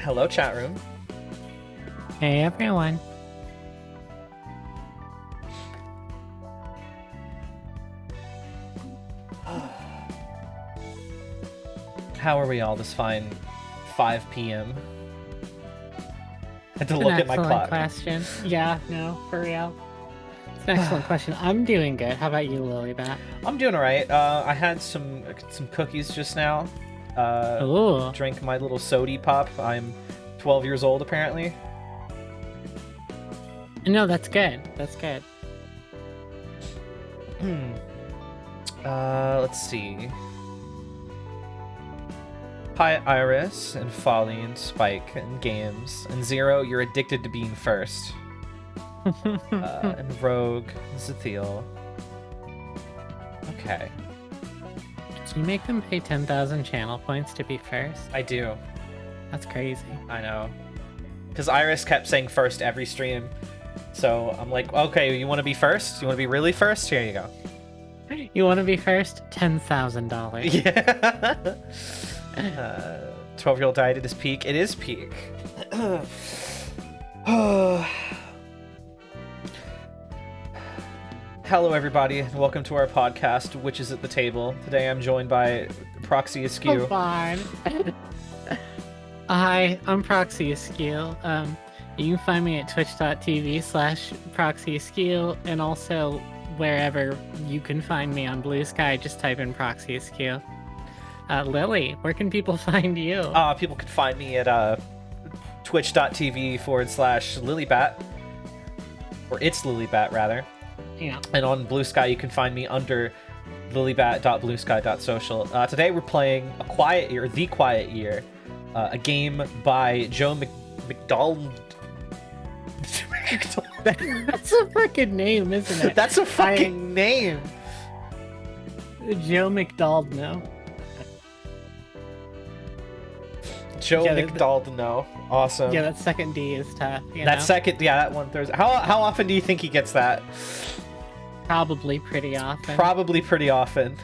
Hello, chat room. Hey everyone. How are we all this fine 5 p.m.? I had to It's look an at my excellent clock. question. Yeah, no, for real. It's an excellent question. I'm doing good. How about you, Lilybet? I'm doing alright. I had some cookies just now. Ooh. Drank my little sody pop. I'm 12 years old apparently. No, that's good. That's good. Let's see. Hi, Iris, and Folly, and Spike, and Games, and Zero, you're addicted to being first. And Rogue, and Zethiel. Okay. Can you make them pay 10,000 channel points to be first? I do. That's crazy. I know. Because Iris kept saying first every stream. So I'm like, okay, you want to be first? You want to be really first? Here you go. You want to be first? $10,000. Yeah. 12-year-old died at his peak. It is peak. Hello, everybody, and welcome to our podcast, Witches at the Table. Today I'm joined by Proxy Askew. Oh, fine. Hi, I'm Proxy Askew. You can find me at twitch.tv/Proxy Askew, and also wherever you can find me on Blue Sky, just type in Proxy Askew. Lily, where can people find you? People can find me at twitch.tv/Lilybat, or it's Lilybat rather. Yeah. And on Blue Sky, you can find me under lilybat.bluesky.social. Today we're playing The Quiet Year, a game by Joe McDonald. That's a freaking name, isn't it? That's a fucking name. Joe McDonald, no. Joe McDonald, no. Awesome. Yeah, that second D is tough. That one throws. How often do you think he gets that? Probably pretty often. Probably pretty often.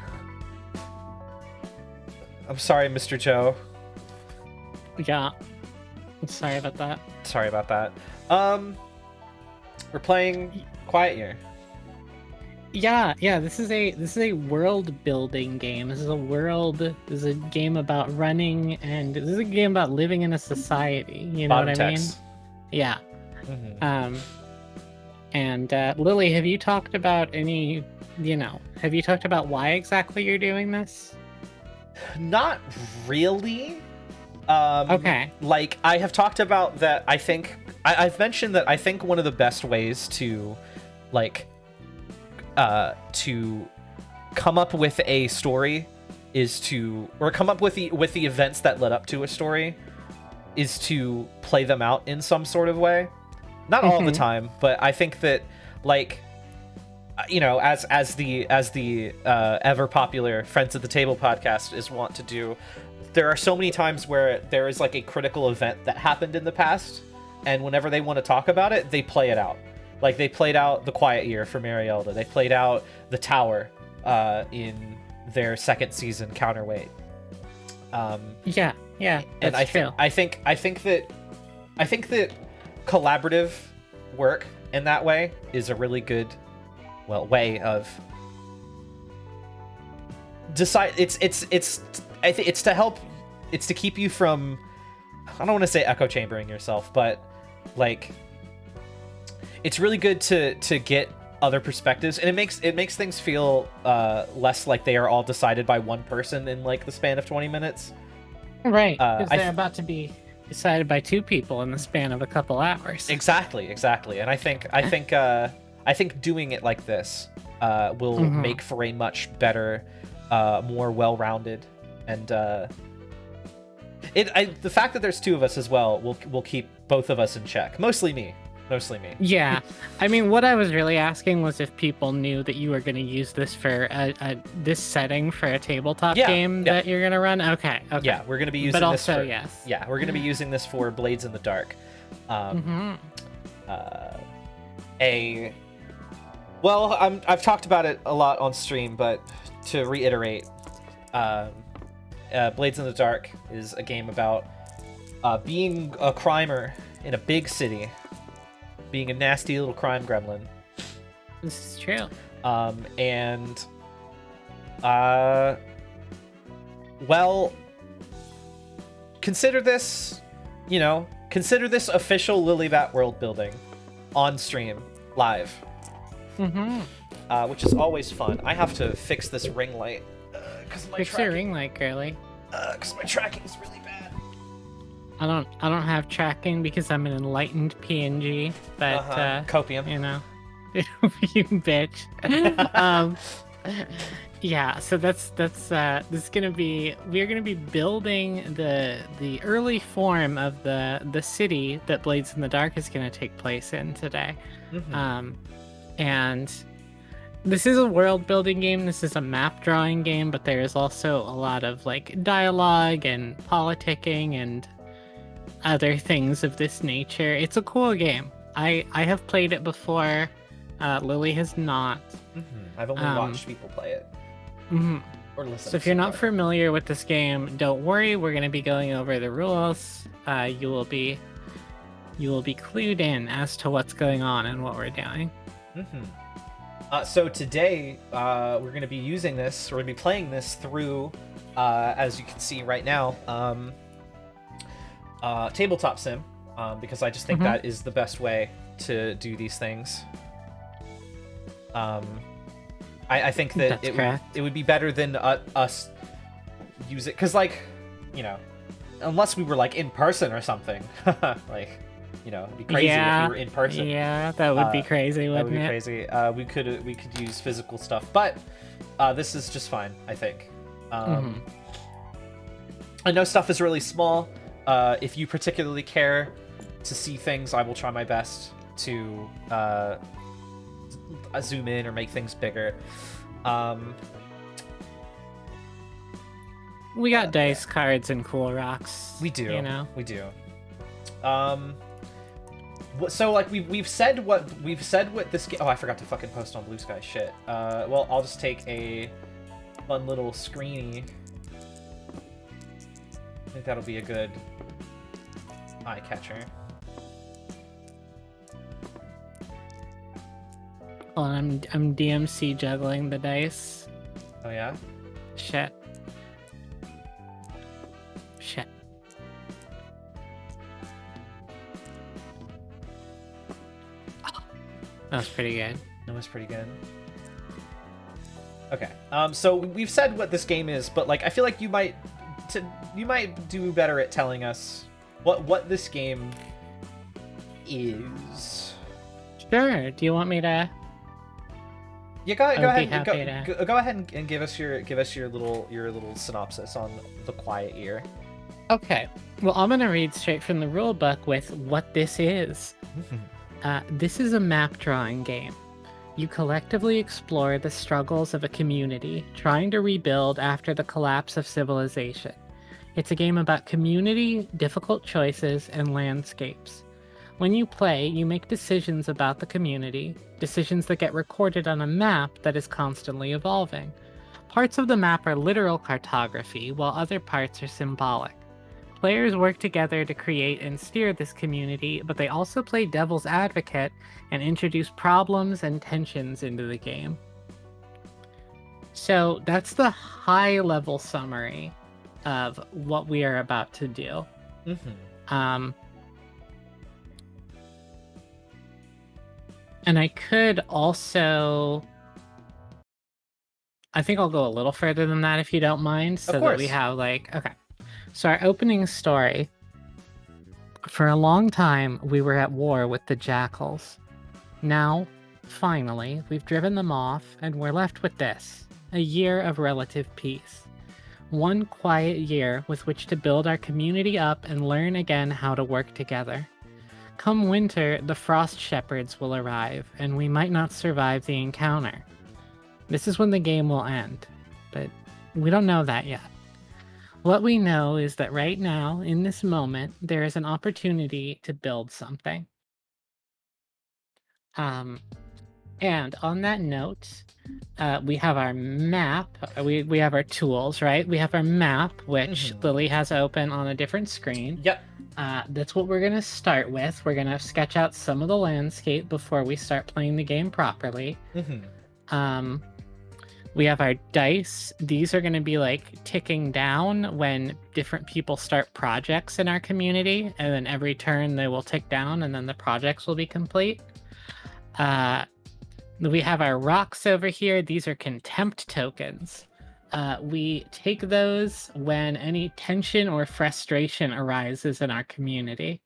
I'm sorry, Mr. Joe. Yeah. I'm sorry about that. Sorry about that. We're playing Quiet Year. Yeah, this is a world building game. This is a game about running, and this is a game about living in a society. You know what I mean? Yeah. Mm-hmm. And Lily, have you talked about have you talked about why exactly you're doing this? Not really. Okay. Like, I have talked about that. I've mentioned that I think one of the best ways to, like, to come up with a story or come up with the events that led up to a story is to play them out in some sort of way. Not all the time, but I think that, like, as the ever popular Friends at the Table podcast is wont to do, there are so many times where there is like a critical event that happened in the past, and whenever they want to talk about it, they play it out. Like, they played out The Quiet Year for Marielda. They played out The Tower in their second season, Counterweight. Yeah, and I think that collaborative work in that way is a really good, way of decide. It's to help. It's to keep you from, I don't want to say echo chambering yourself, but like, it's really good to get other perspectives, and it makes things feel less like they are all decided by one person in like the span of 20 minutes. Right, because they're about to be decided by two people in the span of a couple hours. Exactly, and I think doing it like this will make for a much better, more well-rounded, and the fact that there's two of us as well will keep both of us in check. Mostly me. Yeah, I mean, what I was really asking was if people knew that you were going to use this for this setting for a tabletop game that you're going to run. Okay. Yeah, we're going to be using but this also, for, yes. Yeah, we're going to be using this for Blades in the Dark. I've talked about it a lot on stream, but to reiterate, Blades in the Dark is a game about being a crimer in a big city, being a nasty little crime gremlin. This is true. And well, consider this, consider this official Lilybat world building on stream live. Which is always fun. I have to fix this ring light because Fix your ring light, girly. Because my tracking is really bad. I don't have tracking because I'm an enlightened PNG, but copium. You bitch. Yeah, so this is gonna be, we're gonna be building the early form of the city that Blades in the Dark is gonna take place in today. And this is a world building game, this is a map drawing game, but there is also a lot of like dialogue and politicking and other things of this nature. It's a cool game. I have played it before. Lily has not. I've only watched people play it. Or listen. So if you're not familiar with this game, don't worry. We're going to be going over the rules. You will be clued in as to what's going on and what we're doing. So today we're going to be using this. We're going to be playing this through, as you can see right now, tabletop sim, because I just think that is the best way to do these things. I think that it would be better than us use it, because like, unless we were like in person or something, like, it'd be crazy if we were in person. Yeah, that would be crazy, wouldn't it? That would be crazy. We could use physical stuff, but this is just fine, I think. I know stuff is really small. If you particularly care to see things, I will try my best to zoom in or make things bigger. We got dice, cards, and cool rocks. We do. We do. So like we've said what this game. Oh, I forgot to fucking post on Blue Sky. Shit. Well, I'll just take a fun little screeny. I think that'll be a good eye catcher. Well, I'm DMC juggling the dice. Oh yeah? Shit. That was pretty good. That was pretty good. Okay. So we've said what this game is, but like I feel like you might do better at telling us what this game is. Sure. Do you want me to? Yeah, go ahead and give us your little synopsis on The Quiet Year. Okay. Well, I'm gonna read straight from the rule book with what this is. This is a map drawing game. You collectively explore the struggles of a community trying to rebuild after the collapse of civilization. It's a game about community, difficult choices, and landscapes. When you play, you make decisions about the community, decisions that get recorded on a map that is constantly evolving. Parts of the map are literal cartography, while other parts are symbolic. Players work together to create and steer this community, but they also play devil's advocate and introduce problems and tensions into the game. So that's the high-level summary of what we are about to do. And I could also... I think I'll go a little further than that if you don't mind, so that we have like... Okay. So our opening story, for a long time, we were at war with the jackals. Now, finally, we've driven them off, and we're left with this, a year of relative peace. One quiet year with which to build our community up and learn again how to work together. Come winter, the frost shepherds will arrive, and we might not survive the encounter. This is when the game will end, but we don't know that yet. What we know is that right now, in this moment, there is an opportunity to build something. And on that note, we have our map. We have our tools, right? We have our map, which Lily has open on a different screen. Yep. That's what we're going to start with. We're going to sketch out some of the landscape before we start playing the game properly. We have our dice. These are going to be like ticking down when different people start projects in our community, and then every turn they will tick down, and then the projects will be complete. We have our rocks over here. These are contempt tokens. We take those when any tension or frustration arises in our community.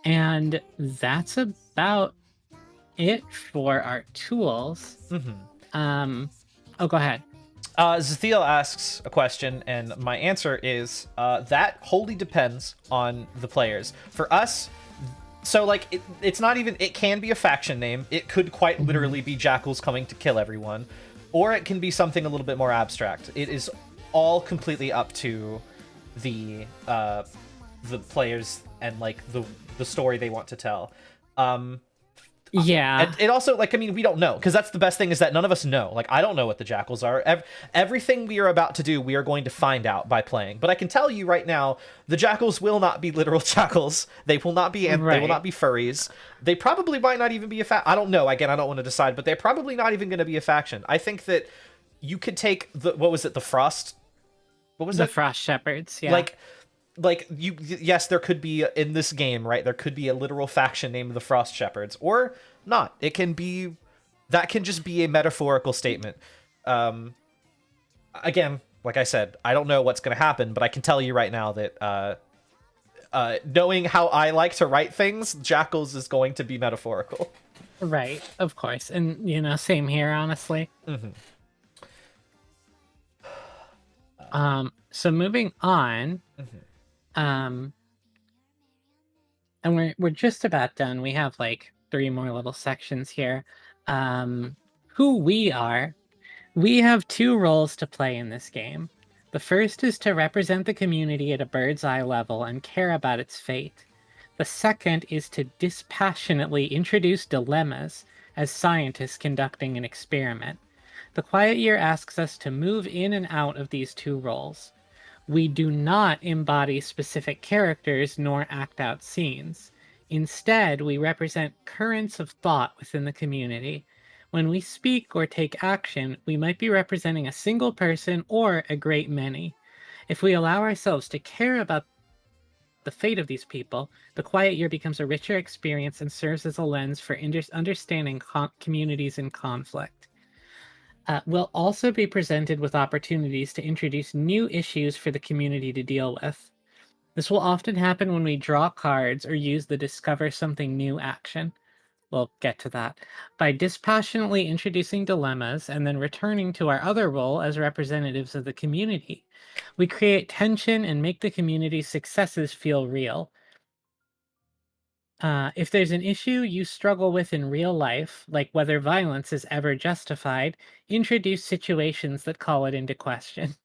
And that's about it for our tools. Oh, go ahead. Zathiel asks a question, and my answer is that wholly depends on the players. For us, so like it's not even, it can be a faction name. It could quite literally be jackals coming to kill everyone, or it can be something a little bit more abstract. It is all completely up to the players and like the story they want to tell. Yeah. And it also, like, I mean, we don't know, because that's the best thing, is that none of us know. Like, I don't know what the jackals are. Everything we are about to do, we are going to find out by playing. But I can tell you right now, the jackals will not be literal jackals. They will not be. They will not be furries. They probably might not even be a I don't know. Again, I don't want to decide, but they're probably not even going to be a faction. I think that you could take what was it? The Frost. What was the it? Frost Shepherds. Yeah. Like yes, there could be in this game, right? There could be a literal faction named the Frost Shepherds, or not. It can be, that can just be a metaphorical statement. Again, like I said, I don't know what's going to happen, but I can tell you right now that knowing how I like to write things, jackals is going to be metaphorical. Right, of course, and same here, honestly. So moving on. And we're just about done. We have like 3 more little sections here. Who we are. We have 2 roles to play in this game. The first is to represent the community at a bird's eye level and care about its fate. The second is to dispassionately introduce dilemmas as scientists conducting an experiment. The Quiet Year asks us to move in and out of these 2 roles. We do not embody specific characters nor act out scenes. Instead, we represent currents of thought within the community. When we speak or take action, we might be representing a single person or a great many. If we allow ourselves to care about the fate of these people, the Quiet Year becomes a richer experience and serves as a lens for understanding communities in conflict. We'll also be presented with opportunities to introduce new issues for the community to deal with. This will often happen when we draw cards or use the Discover Something New action. We'll get to that. By dispassionately introducing dilemmas and then returning to our other role as representatives of the community, we create tension and make the community's successes feel real. If there's an issue you struggle with in real life, like whether violence is ever justified, introduce situations that call it into question.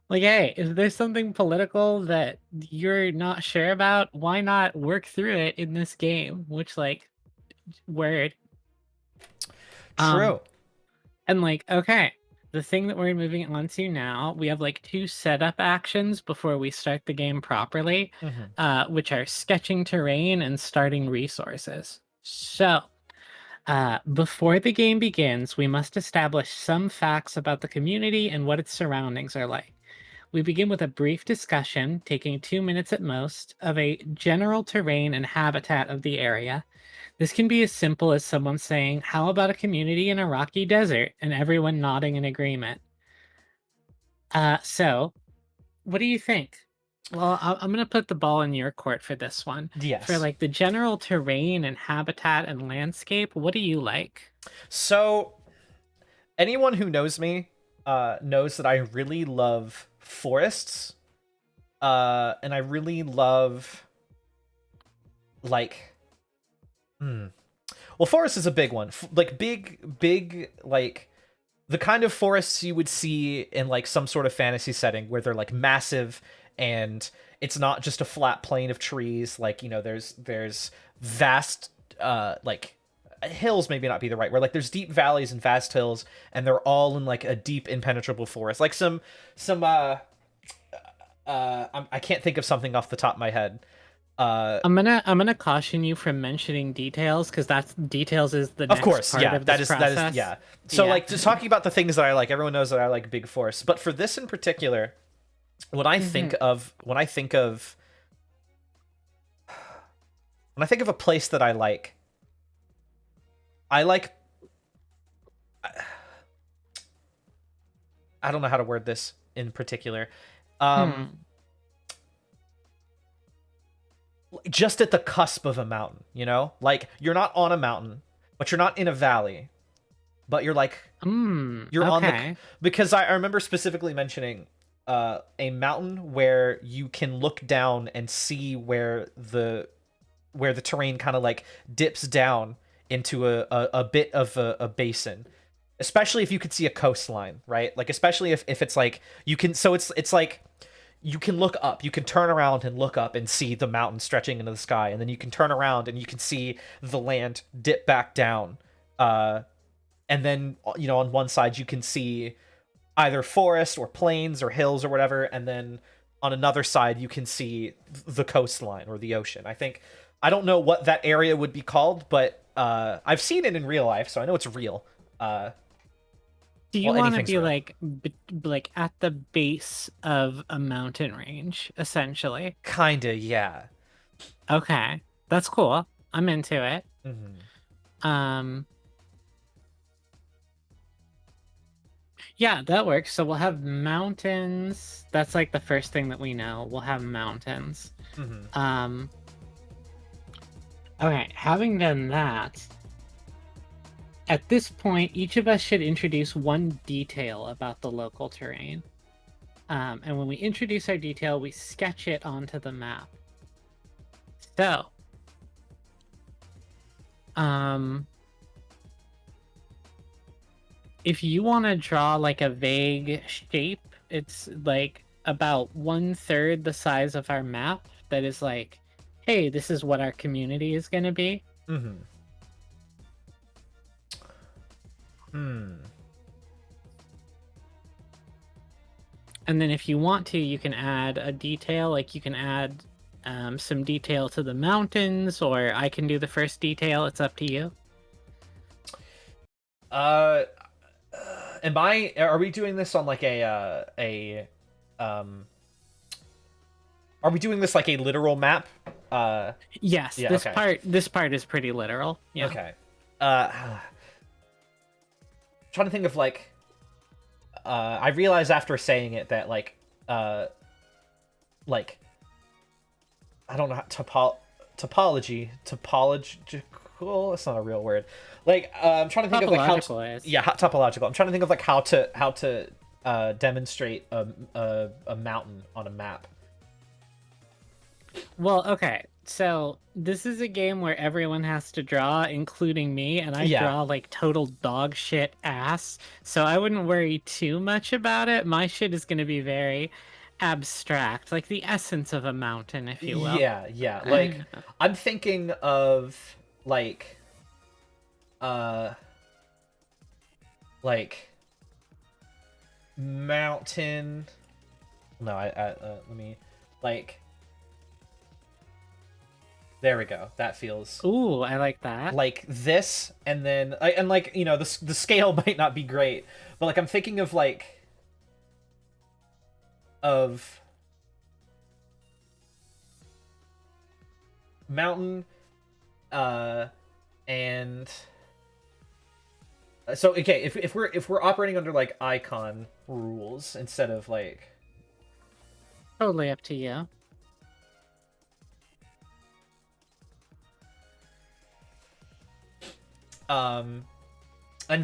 Like, hey, if there's something political that you're not sure about, why not work through it in this game? Which, like, word. True. And, like, okay, the thing that we're moving on to now, we have like 2 setup actions before we start the game properly, which are sketching terrain and starting resources. So, before the game begins, we must establish some facts about the community and what its surroundings are like. We begin with a brief discussion, taking 2 minutes at most, of a general terrain and habitat of the area. This can be as simple as someone saying, "How about a community in a rocky desert?" and everyone nodding in agreement. So, what do you think? Well, I'm going to put the ball in your court for this one. Yes. For like the general terrain and habitat and landscape, what do you like? So, anyone who knows me knows that I really love forests, and I really love like. Well, forest is a big one. Like big, like the kind of forests you would see in like some sort of fantasy setting where they're like massive and it's not just a flat plain of trees. Like, there's vast like hills maybe not be the right word. Like there's deep valleys and vast hills, and they're all in like a deep impenetrable forest. Like some I can't think of something off the top of my head. I'm gonna caution you from mentioning details because that's details is the Of next course, part yeah, of this that is process. yeah. So Yeah. like just talking about the things that I like, everyone knows that I like big forests, but for this in particular, when I think of a place that I like I don't know how to word this in particular. Just at the cusp of a mountain, you know? Like you're not on a mountain, but you're not in a valley, but you're like you're on the Okay. because I remember specifically mentioning a mountain where you can look down and see where the terrain kind of like dips down into a bit of a basin, especially if you could see a coastline, right? Like especially if it's like you can, so it's like you can look up, you can turn around and look up and see the mountain stretching into the sky, and then you can turn around and you can see the land dip back down, and then you know on one side you can see either forest or plains or hills or whatever, and then on another side you can see the coastline or the ocean. I don't know what that area would be called, but I've seen it in real life, so I know it's real. Do you Well, want to anything's be real. like at the base of a mountain range, essentially? Kinda, yeah. Okay, that's cool. I'm into it. Hmm. Um, yeah, that works. So we'll have mountains. That's like the first thing that we know. We'll have mountains. Hmm. Um, okay, having done that, at this point, each of us should introduce one detail about the local terrain. And when we introduce our detail, we sketch it onto the map. So, if you want to draw like a vague shape, it's like about 1/3 the size of our map that is like, hey, this is what our community is going to be. Hmm. Hmm. And then if you want to, you can add a detail, like you can add some detail to the mountains, or I can do the first detail. It's up to you. Uh, are we doing this on like are we doing this like a literal map? Yes, Yeah, okay. this part is pretty literal. Yeah. Okay. Trying to think of like I realized after saying it that like I don't know topological, that's not a real word. Like I'm trying to think of like how Topological is. yeah, topological. I'm trying to think of like how to demonstrate a mountain on a map. Well, okay. So this is a game where everyone has to draw, including me, and I Yeah. draw like total dog shit ass. So I wouldn't worry too much about it. My shit is going to be very abstract, like the essence of a mountain, if you will. Yeah, yeah. Like I'm thinking of like uh like mountain. No, let me like. There we go. That feels Ooh, I like that. like this, and then and like you know the scale might not be great, but like I'm thinking of like of mountain, and so okay if we're operating under like icon rules instead of like Totally up to you. and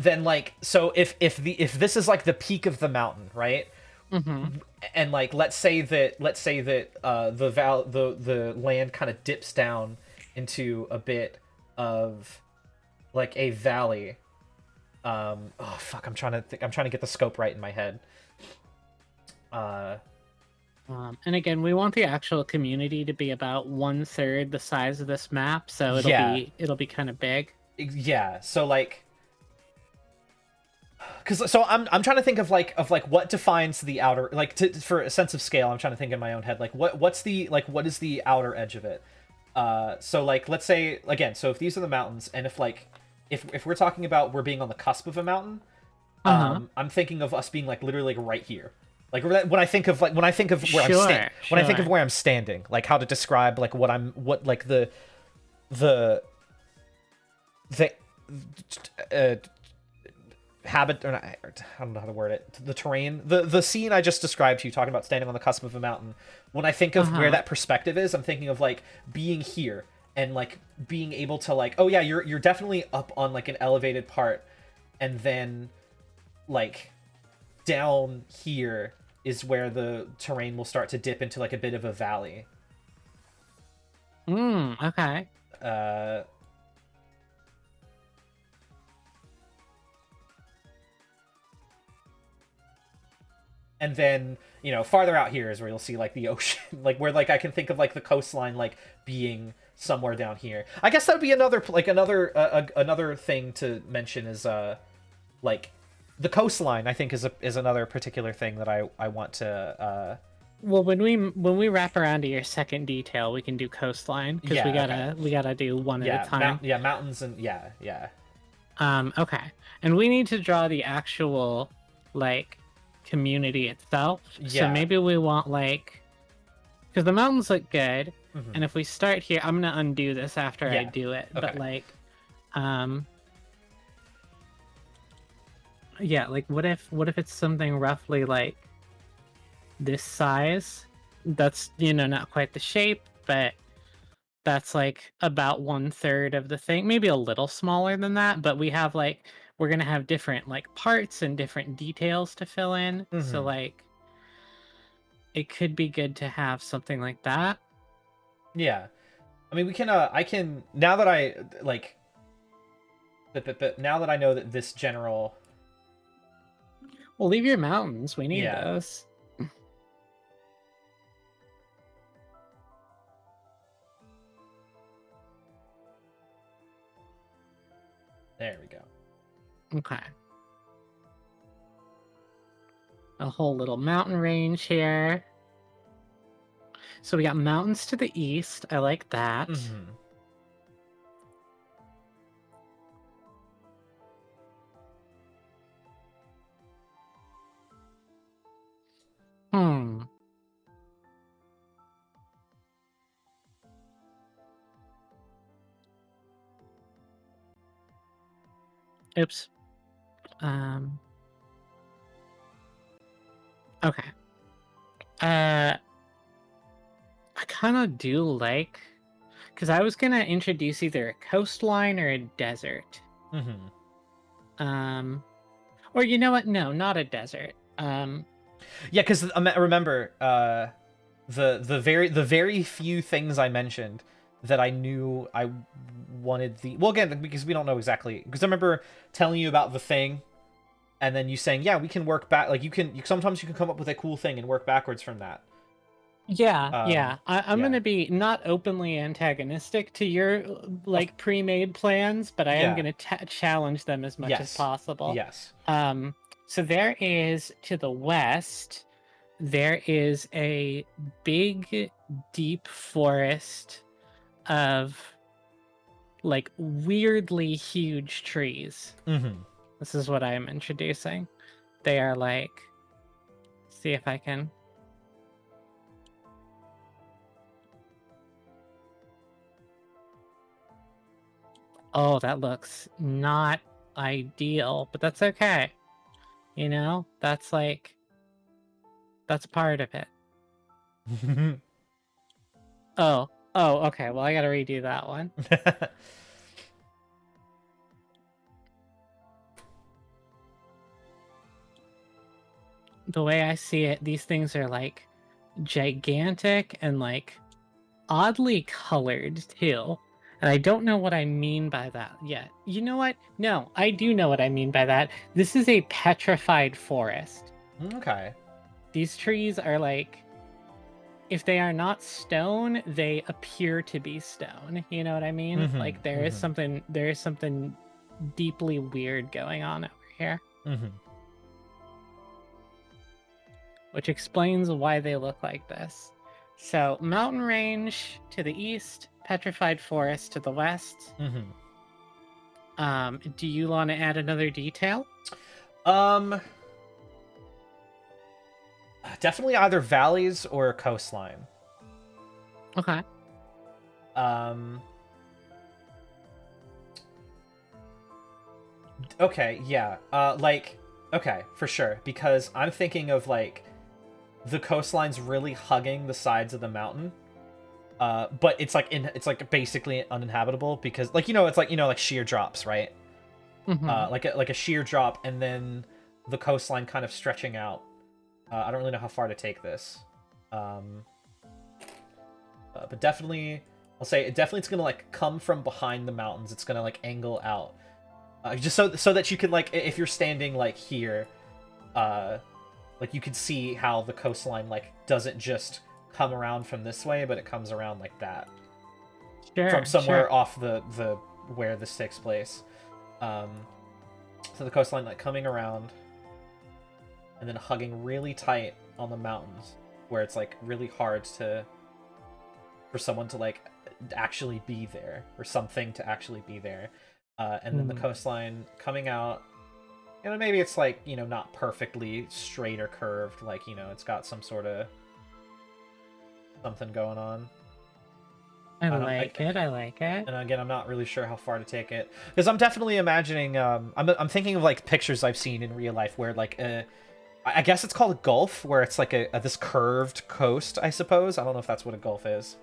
then like so if this is like the peak of the mountain, right? Mm-hmm. And like let's say that the land kind of dips down into a bit of like a valley. Oh fuck, I'm trying to get the scope right in my head. And again, we want the actual community to be about 1/3 the size of this map, so Yeah. it'll be kind of big. Yeah, so like, because so I'm trying to think of like what defines the outer, like, for a sense of scale. I'm trying to think in my own head, like what is the outer edge of it. So like, let's say again, so if these are the mountains, and if like if we're talking about we're being on the cusp of a mountain, I'm thinking of us being like literally like right here. Like when I think of where I'm when I think of where I'm standing, like how to describe like what like the uh, habit, or not, I don't know how to word it, the terrain, the scene I just described to you, talking about standing on the cusp of a mountain. When I think of where that perspective is, I'm thinking of like being here and like being able to like, oh yeah, you're definitely up on like an elevated part, and then like down here is where the terrain will start to dip into like a bit of a valley. Okay. And then, farther out here is where you'll see like the ocean, like where like I can think of like the coastline like being somewhere down here. I guess that would be another thing to mention is like the coastline. I think is another particular thing that I want to. Well, when we wrap around to your second detail, we can do coastline because Yeah, we gotta do one at a time. Mountains and yeah. Okay, and we need to draw the actual like community itself. Yeah. So maybe we want like, because the mountains look good, Mhm. and if we start here, I'm gonna undo this after I Yeah. do it. Okay. But like, yeah, like what if it's something roughly like this size? That's not quite the shape, but that's like about 1/3 of the thing, maybe a little smaller than that, but we're gonna have different like parts and different details to fill in. So Mhm. like it could be good to have something like that. Yeah. I mean, we can I can, now that I like but now that I know that this general. Well, leave your mountains. We need Yeah. those. There we go. Okay. A whole little mountain range here. So we got mountains to the east. I like that. Mhm. Hmm. Oops. Okay. I kind of do like, because I was gonna introduce either a coastline or a desert. Mhm. Or you know what? No, not a desert. Yeah, because remember, the very few things I mentioned that I knew I wanted well, again, because we don't know exactly, because I remember telling you about the thing, and then you saying, yeah, we can work back, like sometimes you can come up with a cool thing and work backwards from that. Yeah. I'm Yeah. gonna be not openly antagonistic to your like pre-made plans, but I am Yeah. gonna challenge them as much as Yes. possible. Yes. So there is to the west, there is a big, deep forest of like weirdly huge trees. Mhm. This is what I am introducing. They are like, see if I can. Oh, that looks not ideal, but that's okay. That's like, that's part of it. Oh, okay. Well, I gotta redo that one. The way I see it, these things are like gigantic and like oddly colored too. And I don't know what I mean by that yet. You know what? No, I do know what I mean by that. This is a petrified forest. Okay. These trees are like if they are not stone, they appear to be stone. You know what I mean? Mhm, Like there is something deeply weird going on over here, which explains why they look like this. So mountain range to the east, petrified forest to the west. Do you want to add another detail? Definitely either valleys or coastline. Okay. Okay, yeah. Okay, for sure. Because I'm thinking of like the coastline's really hugging the sides of the mountain. But it's like basically uninhabitable because like it's like like sheer drops, right? Like a sheer drop, and then the coastline kind of stretching out. I don't really know how far to take this. But definitely, I'll say it's gonna like come from behind the mountains. It's gonna like angle out, just so that you can like if you're standing like here, like you can see how the coastline like doesn't just come around from this way, but it comes around like that. Sure. From somewhere off the where this takes place. So the coastline like coming around and then hugging really tight on the mountains where it's like really hard for someone to like actually be there or something to actually be there. And then the coastline coming out, maybe it's like, not perfectly straight or curved, like, it's got some sort of something going on. I like it. And again, I'm not really sure how far to take it because I'm definitely imagining. I'm thinking of like pictures I've seen in real life where like I guess it's called a gulf, where it's like this curved coast. I suppose I don't know if that's what a gulf is.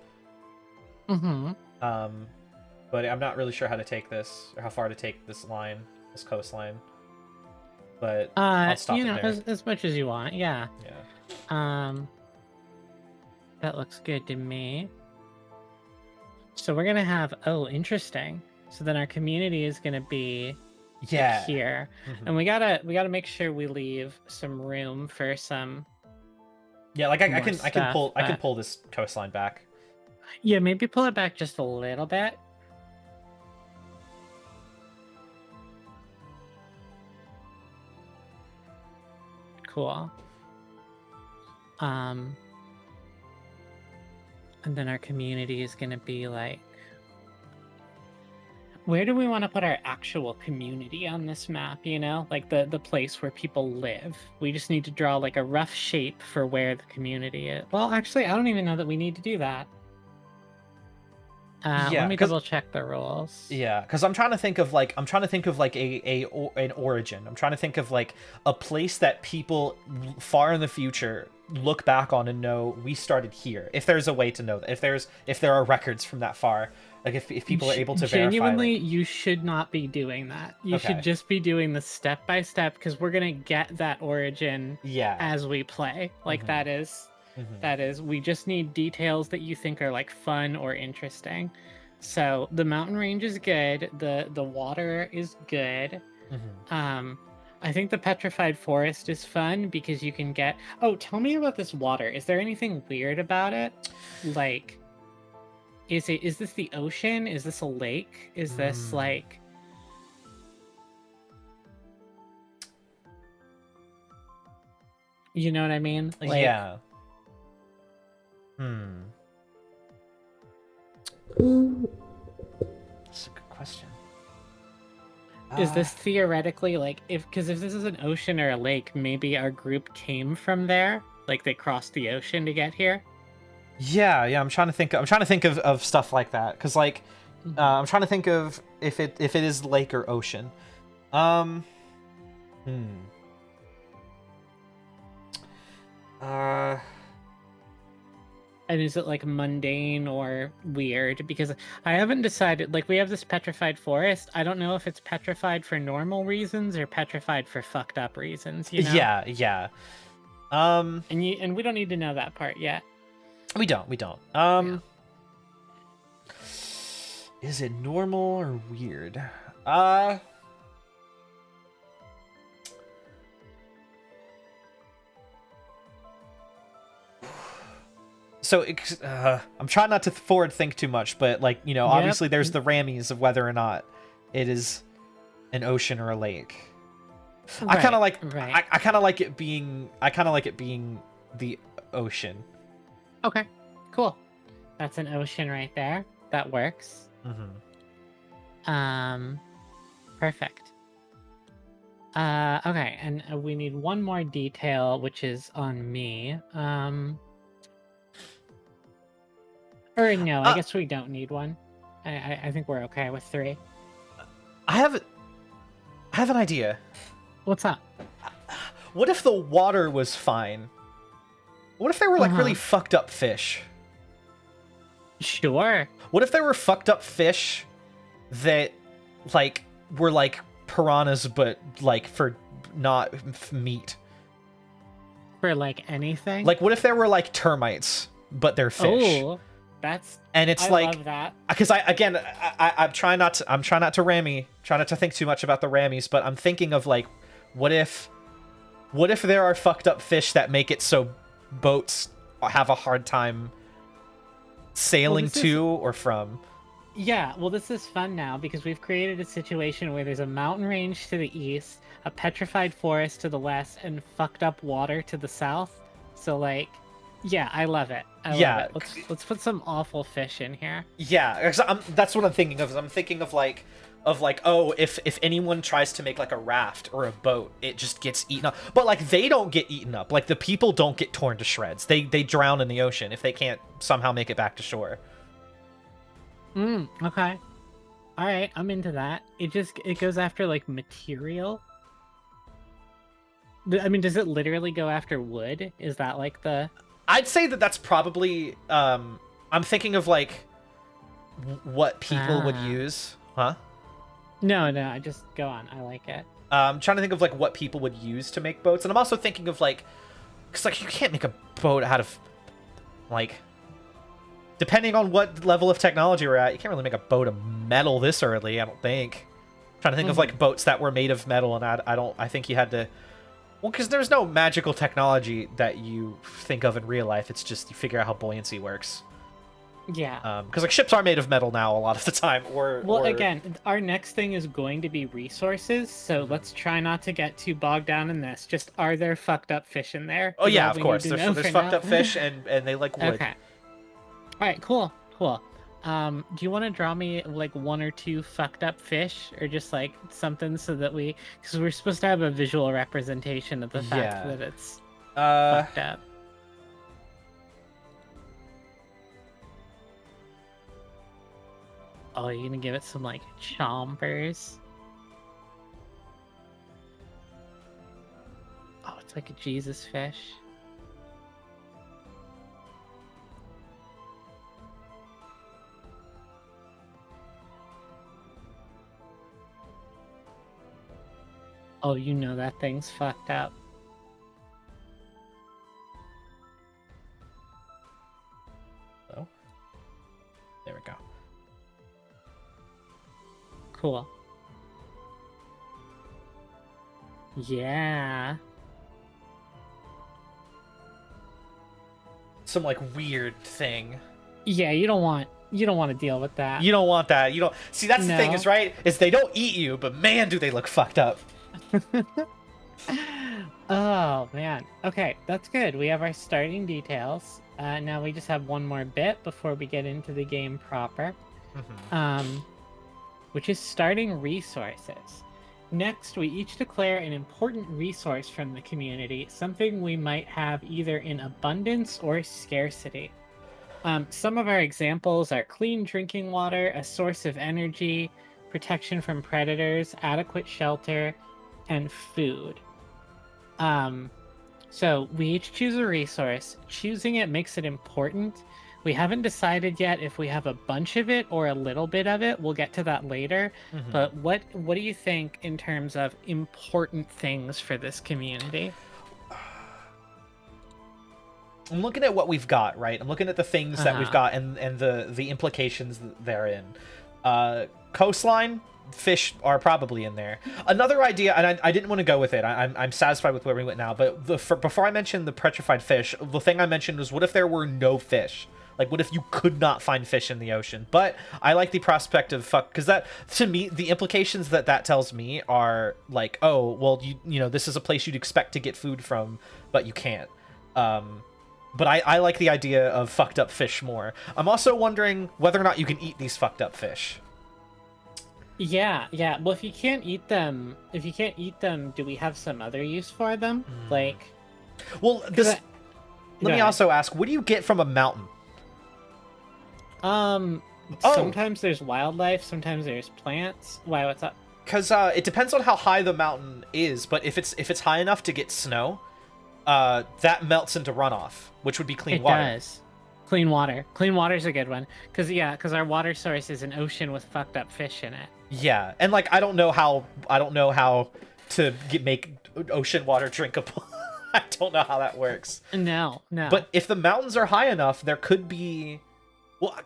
But I'm not really sure how to take this or how far to take this coastline. But I'll stop it there. As much as you want. Yeah. Yeah. That looks good to me. So we're gonna have interesting. So then our community is gonna be here, and we gotta make sure we leave some room for some. Yeah, like I can pull this coastline back. Yeah, maybe pull it back just a little bit. Cool. And then our community is going to be like, where do we want to put our actual community on this map, like the place where people live? We just need to draw like a rough shape for where the community is. Well, actually, I don't even know that we need to do that. Let me double check the rules. Yeah, because I'm trying to think of like an origin. I'm trying to think of like a place that people far in the future look back on and know we started here. If there's a way to know that, if there are records from that far, like if people are able to genuinely, verify, you should not be doing that. You should just be doing the step by step because we're gonna get that origin as we play. Like that is, we just need details that you think are like fun or interesting. So the mountain range is good. The water is good. I think the petrified forest is fun because you can get. Oh, tell me about this water. Is there anything weird about it? Like, is this the ocean? Is this a lake? Is this like? You know what I mean? Like, yeah. That's a good question. Is this theoretically like because if this is an ocean or a lake, maybe our group came from there, like they crossed the ocean to get here? Yeah, I'm trying to think of stuff like that because like I'm trying to think of if it is lake or ocean. And is it like mundane or weird? Because I haven't decided. Like we have this petrified forest. I don't know if it's petrified for normal reasons or petrified for fucked up reasons. Yeah. And we don't need to know that part yet. We don't. Is it normal or weird? so I'm trying not to forward think too much, but like, you know, obviously there's the rammies of whether or not it is an ocean or a lake. I kind of like I kind of like it being the ocean. Okay, cool. That's an ocean right there. That works. Perfect. Okay, and we need one more detail, which is on me. Or no, I guess we don't need one. I think we're okay with 3. I have an idea. What's up? What if the water was fine? What if they were like really fucked up fish? Sure. What if there were fucked up fish that like were like piranhas, but like for not meat? For like anything? Like what if there were like termites, but they're fish? Oh, that's and it's I like love that. Because I'm trying not to try not to think too much about the rammies, but I'm thinking of like what if there are fucked up fish that make it so boats have a hard time sailing to or from. Yeah, well, this is fun now because we've created a situation where there's a mountain range to the east, a petrified forest to the west, and fucked up water to the south. So, like, yeah, I love it. I love it. Let's put some awful fish in here. Yeah, that's what I'm thinking of. I'm thinking of like, oh, if anyone tries to make like a raft or a boat, it just gets eaten up. But like they don't get eaten up. Like the people don't get torn to shreds. They drown in the ocean if they can't somehow make it back to shore. Okay. All right, I'm into that. It goes after like material. I mean, does it literally go after wood? Is that like the? I'd say that's probably. I'm thinking of like what people would use, huh? No, I just go on. I like it. I'm trying to think of like what people would use to make boats, and I'm also thinking of like, because like you can't make a boat out of, like, depending on what level of technology we're at, you can't really make a boat of metal this early. I don't think. I'm trying to think of like boats that were made of metal, and I think you had to. Well, because there's no magical technology that you think of in real life. It's just you figure out how buoyancy works. Yeah. Because like ships are made of metal now a lot of the time. Again, our next thing is going to be resources, so let's try not to get too bogged down in this. Just are there fucked up fish in there? Oh yeah, of course. There's fucked up fish and they like wood. Okay. All right. Cool. Do you want to draw me like 1 or 2 fucked up fish, or just like something so that because we're supposed to have a visual representation of the fact that it's fucked up. Oh, you're gonna give it some like chompers. Oh, it's like a Jesus fish. Oh, you know that thing's fucked up. Oh. There we go. Cool. Yeah. Some like weird thing. Yeah, you don't want to deal with that. You don't want that. You don't see. That's the thing, is right. Is they don't eat you, but man, do they look fucked up. Oh man. Okay, that's good. We have our starting details. Now we just have one more bit before we get into the game proper. Which is starting resources. Next, we each declare an important resource from the community, something we might have either in abundance or scarcity. Some of our examples are clean drinking water, a source of energy, protection from predators, adequate shelter, and food. So we each choose a resource. Choosing it makes it important. We haven't decided yet if we have a bunch of it or a little bit of it. We'll get to that later. But what do you think in terms of important things for this community? I'm looking at what we've got, right? I'm looking at the things that we've got and the implications therein. Coastline, fish are probably in there. Another idea, and I didn't want to go with it. I'm satisfied with where we went now. But before I mentioned the petrified fish, the thing I mentioned was, what if there were no fish? Like, what if you could not find fish in the ocean? But I like the prospect of because that, to me, the implications that tells me are like, oh, well, you know, this is a place you'd expect to get food from, but you can't. But I like the idea of fucked up fish more. I'm also wondering whether or not you can eat these fucked up fish. Yeah. Well, if you can't eat them, do we have some other use for them? Like, well, let me also ask, what do you get from a mountain? Sometimes there's wildlife, sometimes there's plants. Why, what's up? Because it depends on how high the mountain is, but if it's high enough to get snow, that melts into runoff, which would be clean water. It does. Clean water. Clean water's a good one. Because our water source is an ocean with fucked up fish in it. Yeah, and like I don't know how to make ocean water drinkable. I don't know how that works. No. But if the mountains are high enough, there could be. Well,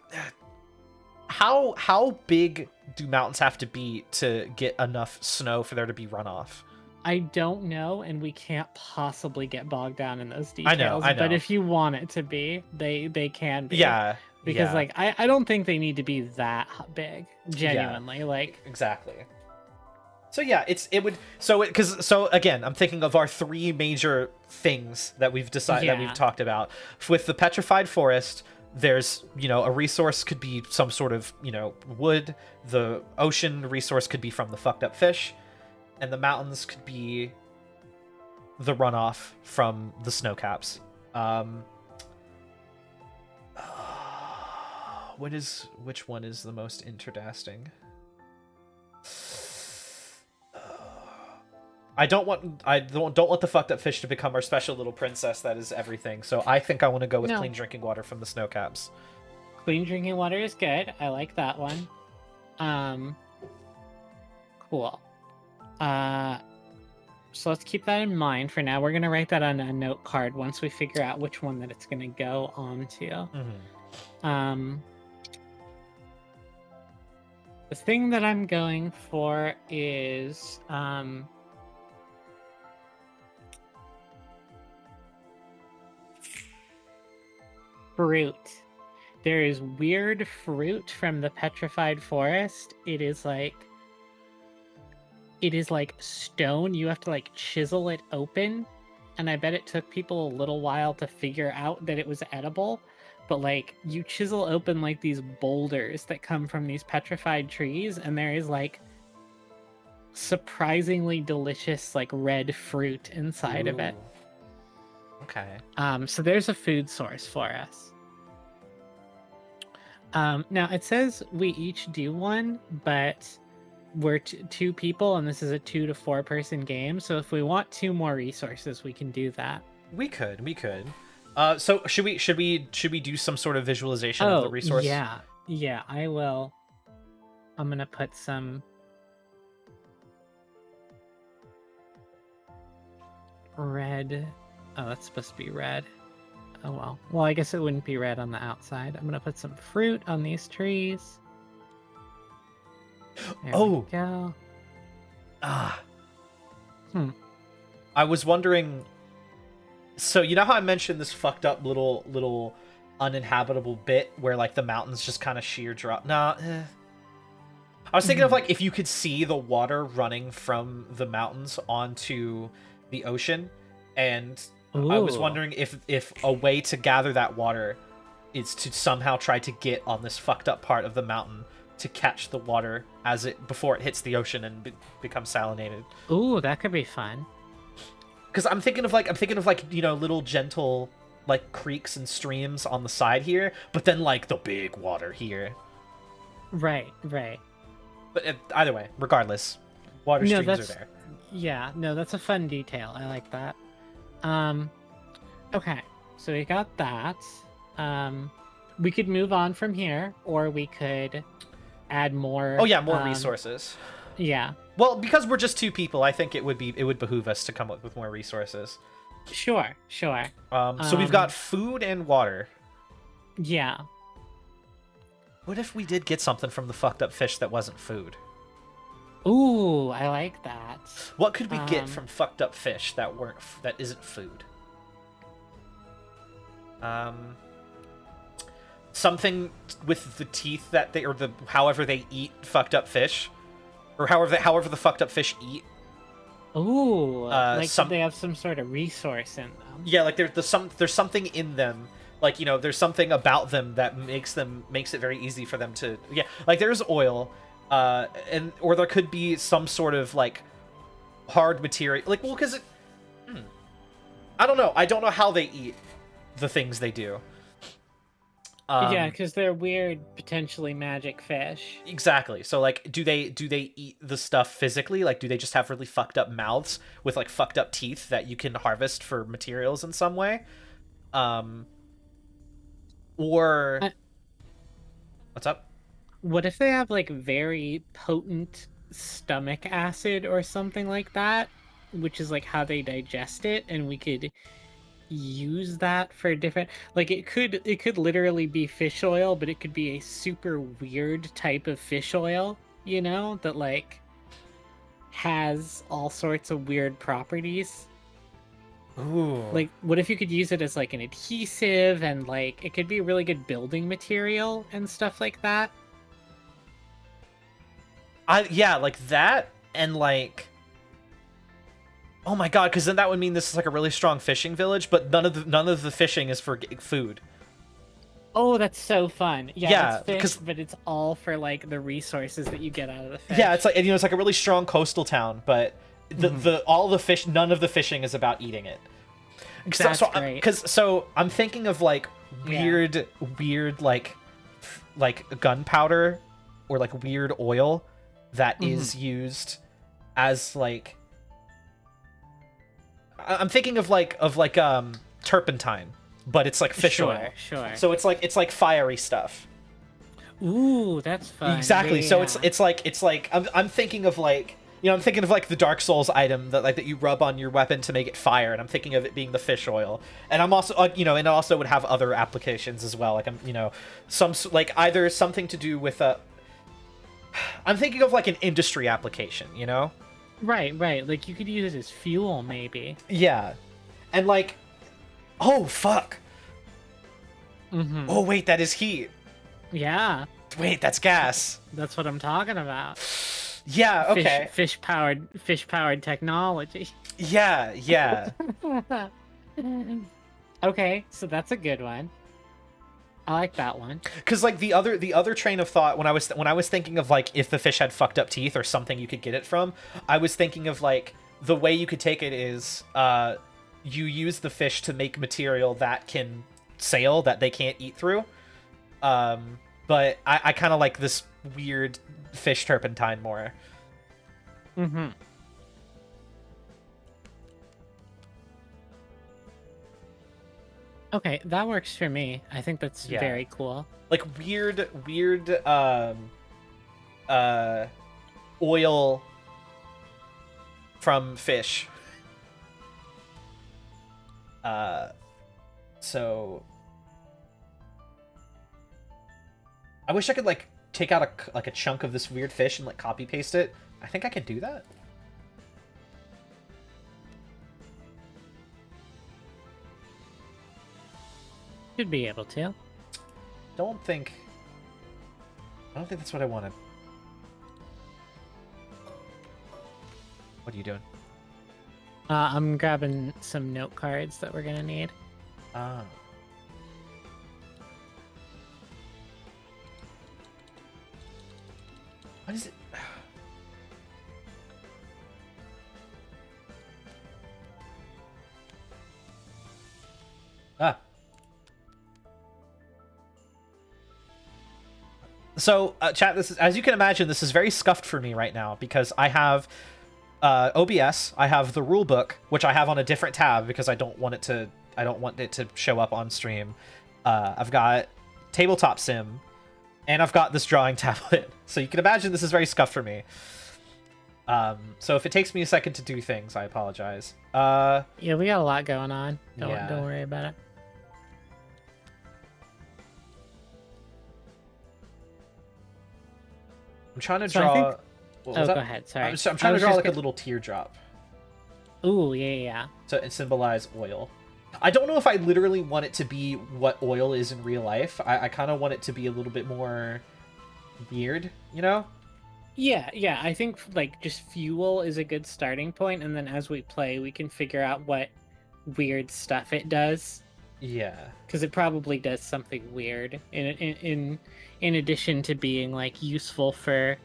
how big do mountains have to be to get enough snow for there to be runoff? I don't know, and we can't possibly get bogged down in those details. I know. But if you want it to be, they can be. Yeah. Because like I don't think they need to be that big. Genuinely, like exactly. So yeah, so again, I'm thinking of our three major things that we've decided that we've talked about. With the petrified forest, there's, you know, a resource could be some sort of, you know, wood. The ocean resource could be from the fucked up fish, and the mountains could be the runoff from the snow caps. Which one is the most interesting? I don't want the fucked up fish to become our special little princess that is everything. So I think I want to go with clean drinking water from the snow caps. Clean drinking water is good. I like that one. Cool. So let's keep that in mind for now. We're gonna write that on a note card once we figure out which one that it's gonna go on to. The thing that I'm going for is fruit. There is weird fruit from the petrified forest. It is like stone. You have to like chisel it open, and I bet it took people a little while to figure out that it was edible. But like you chisel open like these boulders that come from these petrified trees, and there is like surprisingly delicious like red fruit inside of it. Okay. So there's a food source for us. Now it says we each do one, but we're two people, and this is a 2 to 4 person game. So if we want 2 more resources, we can do that. We could. So should we do some sort of visualization of the resource? Yeah, I will. I'm gonna put some red. Oh, that's supposed to be red. Oh well. Well, I guess it wouldn't be red on the outside. I'm gonna put some fruit on these trees. There we go. I was wondering. So you know how I mentioned this fucked up little uninhabitable bit where like the mountains just kind of sheer drop? I was thinking of like if you could see the water running from the mountains onto the ocean, and I was wondering if a way to gather that water is to somehow try to get on this fucked up part of the mountain to catch the water before it hits the ocean and becomes salinated. Ooh, that could be fun. Because I'm thinking of like, you know, little gentle like creeks and streams on the side here, but then like the big water here. Right. But either way, regardless, water streams are there. Yeah, no, that's a fun detail. I like that. Okay, so we got that. We could move on from here, or we could add more. Oh yeah, more resources. Yeah. Well, because we're just 2 people, I think it would behoove us to come up with more resources. Sure. So we've got food and water. Yeah. What if we did get something from the fucked up fish that wasn't food? Ooh, I like that. What could we get from fucked up fish that that isn't food? Something with the teeth that they, or the however they eat fucked up fish, or however the fucked up fish eat. Ooh, like they have some sort of resource in them. Yeah, like there's something in them. Like, you know, there's something about them that makes it very easy for them to, yeah, like there's oil, or there could be some sort of like hard material, like, well, because I don't know how they eat the things they do. Yeah, because they're weird, potentially magic fish. Exactly. So like, do they eat the stuff physically? Like, do they just have really fucked up mouths with like fucked up teeth that you can harvest for materials in some way? Or what's up? What if they have like very potent stomach acid or something like that, which is like how they digest it, and we could use that for different, like it could literally be fish oil, but it could be a super weird type of fish oil, you know, that like has all sorts of weird properties. Ooh. Like, what if you could use it as like an adhesive, and like it could be a really good building material and stuff like that? Yeah, like that, and like, oh my god, because then that would mean this is like a really strong fishing village, but none of the fishing is for food. Oh, that's so fun. Yeah, it's fish, but it's all for like the resources that you get out of the fish. Yeah, it's like, you know, it's like a really strong coastal town, but all the fish, none of the fishing is about eating it. That's great. Because I'm thinking of like weird like gunpowder or like weird oil that is used as like, I'm thinking of turpentine, but it's like fish oil. Sure. So it's like fiery stuff. Ooh, that's fun. Exactly. Yeah. So it's like I'm thinking of like, you know, I'm thinking of like the Dark Souls item that you rub on your weapon to make it fire, and I'm thinking of it being the fish oil. And I'm also, you know, and it also would have other applications as well. Like, I'm, you know, some like either something to do with I'm thinking of like an industry application, you know? Right. Like you could use it as fuel, maybe. Yeah. And like, oh fuck. Oh wait, that is heat. Yeah. Wait, that's gas. That's what I'm talking about. Yeah, okay. Fish powered technology. Yeah. Okay, so that's a good one. I like that one. Because like the other train of thought, when I was thinking of like if the fish had fucked up teeth or something you could get it from, I was thinking of like the way you could take it is you use the fish to make material that can sail, that they can't eat through. But I kind of like this weird fish turpentine more. Okay, that works for me. I think that's very cool. Like weird oil from fish. So I wish I could like take out a chunk of this weird fish and like copy paste it. I think I can do that. Should be able to. I don't think that's what I wanted. What are you doing? I'm grabbing some note cards that we're gonna need. Ah. What is it? Ah. So, chat, this is, as you can imagine, this is very scuffed for me right now because I have OBS, I have the rule book, which I have on a different tab because I don't want it to show up on stream. I've got Tabletop Sim, and I've got this drawing tablet. So you can imagine this is very scuffed for me. So if it takes me a second to do things, I apologize. Yeah, we got a lot going on. Don't worry about it. I'm trying to So I draw. think- What Oh, was go that? ahead. Sorry. I'm I trying to was draw just like a gonna- little teardrop Ooh, yeah. to symbolize oil. I don't know if I literally want it to be what oil is in real life. I kind of want it to be a little bit more weird, you know? Yeah. I think like just fuel is a good starting point, and then as we play, we can figure out what weird stuff it does. Yeah. Because it probably does something weird in addition to being like useful for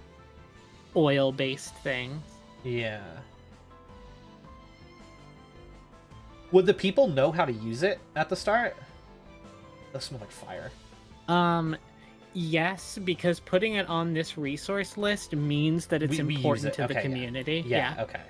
oil-based things. Yeah. Would the people know how to use it at the start? That smells like fire. Yes, because putting it on this resource list means that it's We use important it. to the Okay, community. Yeah, okay.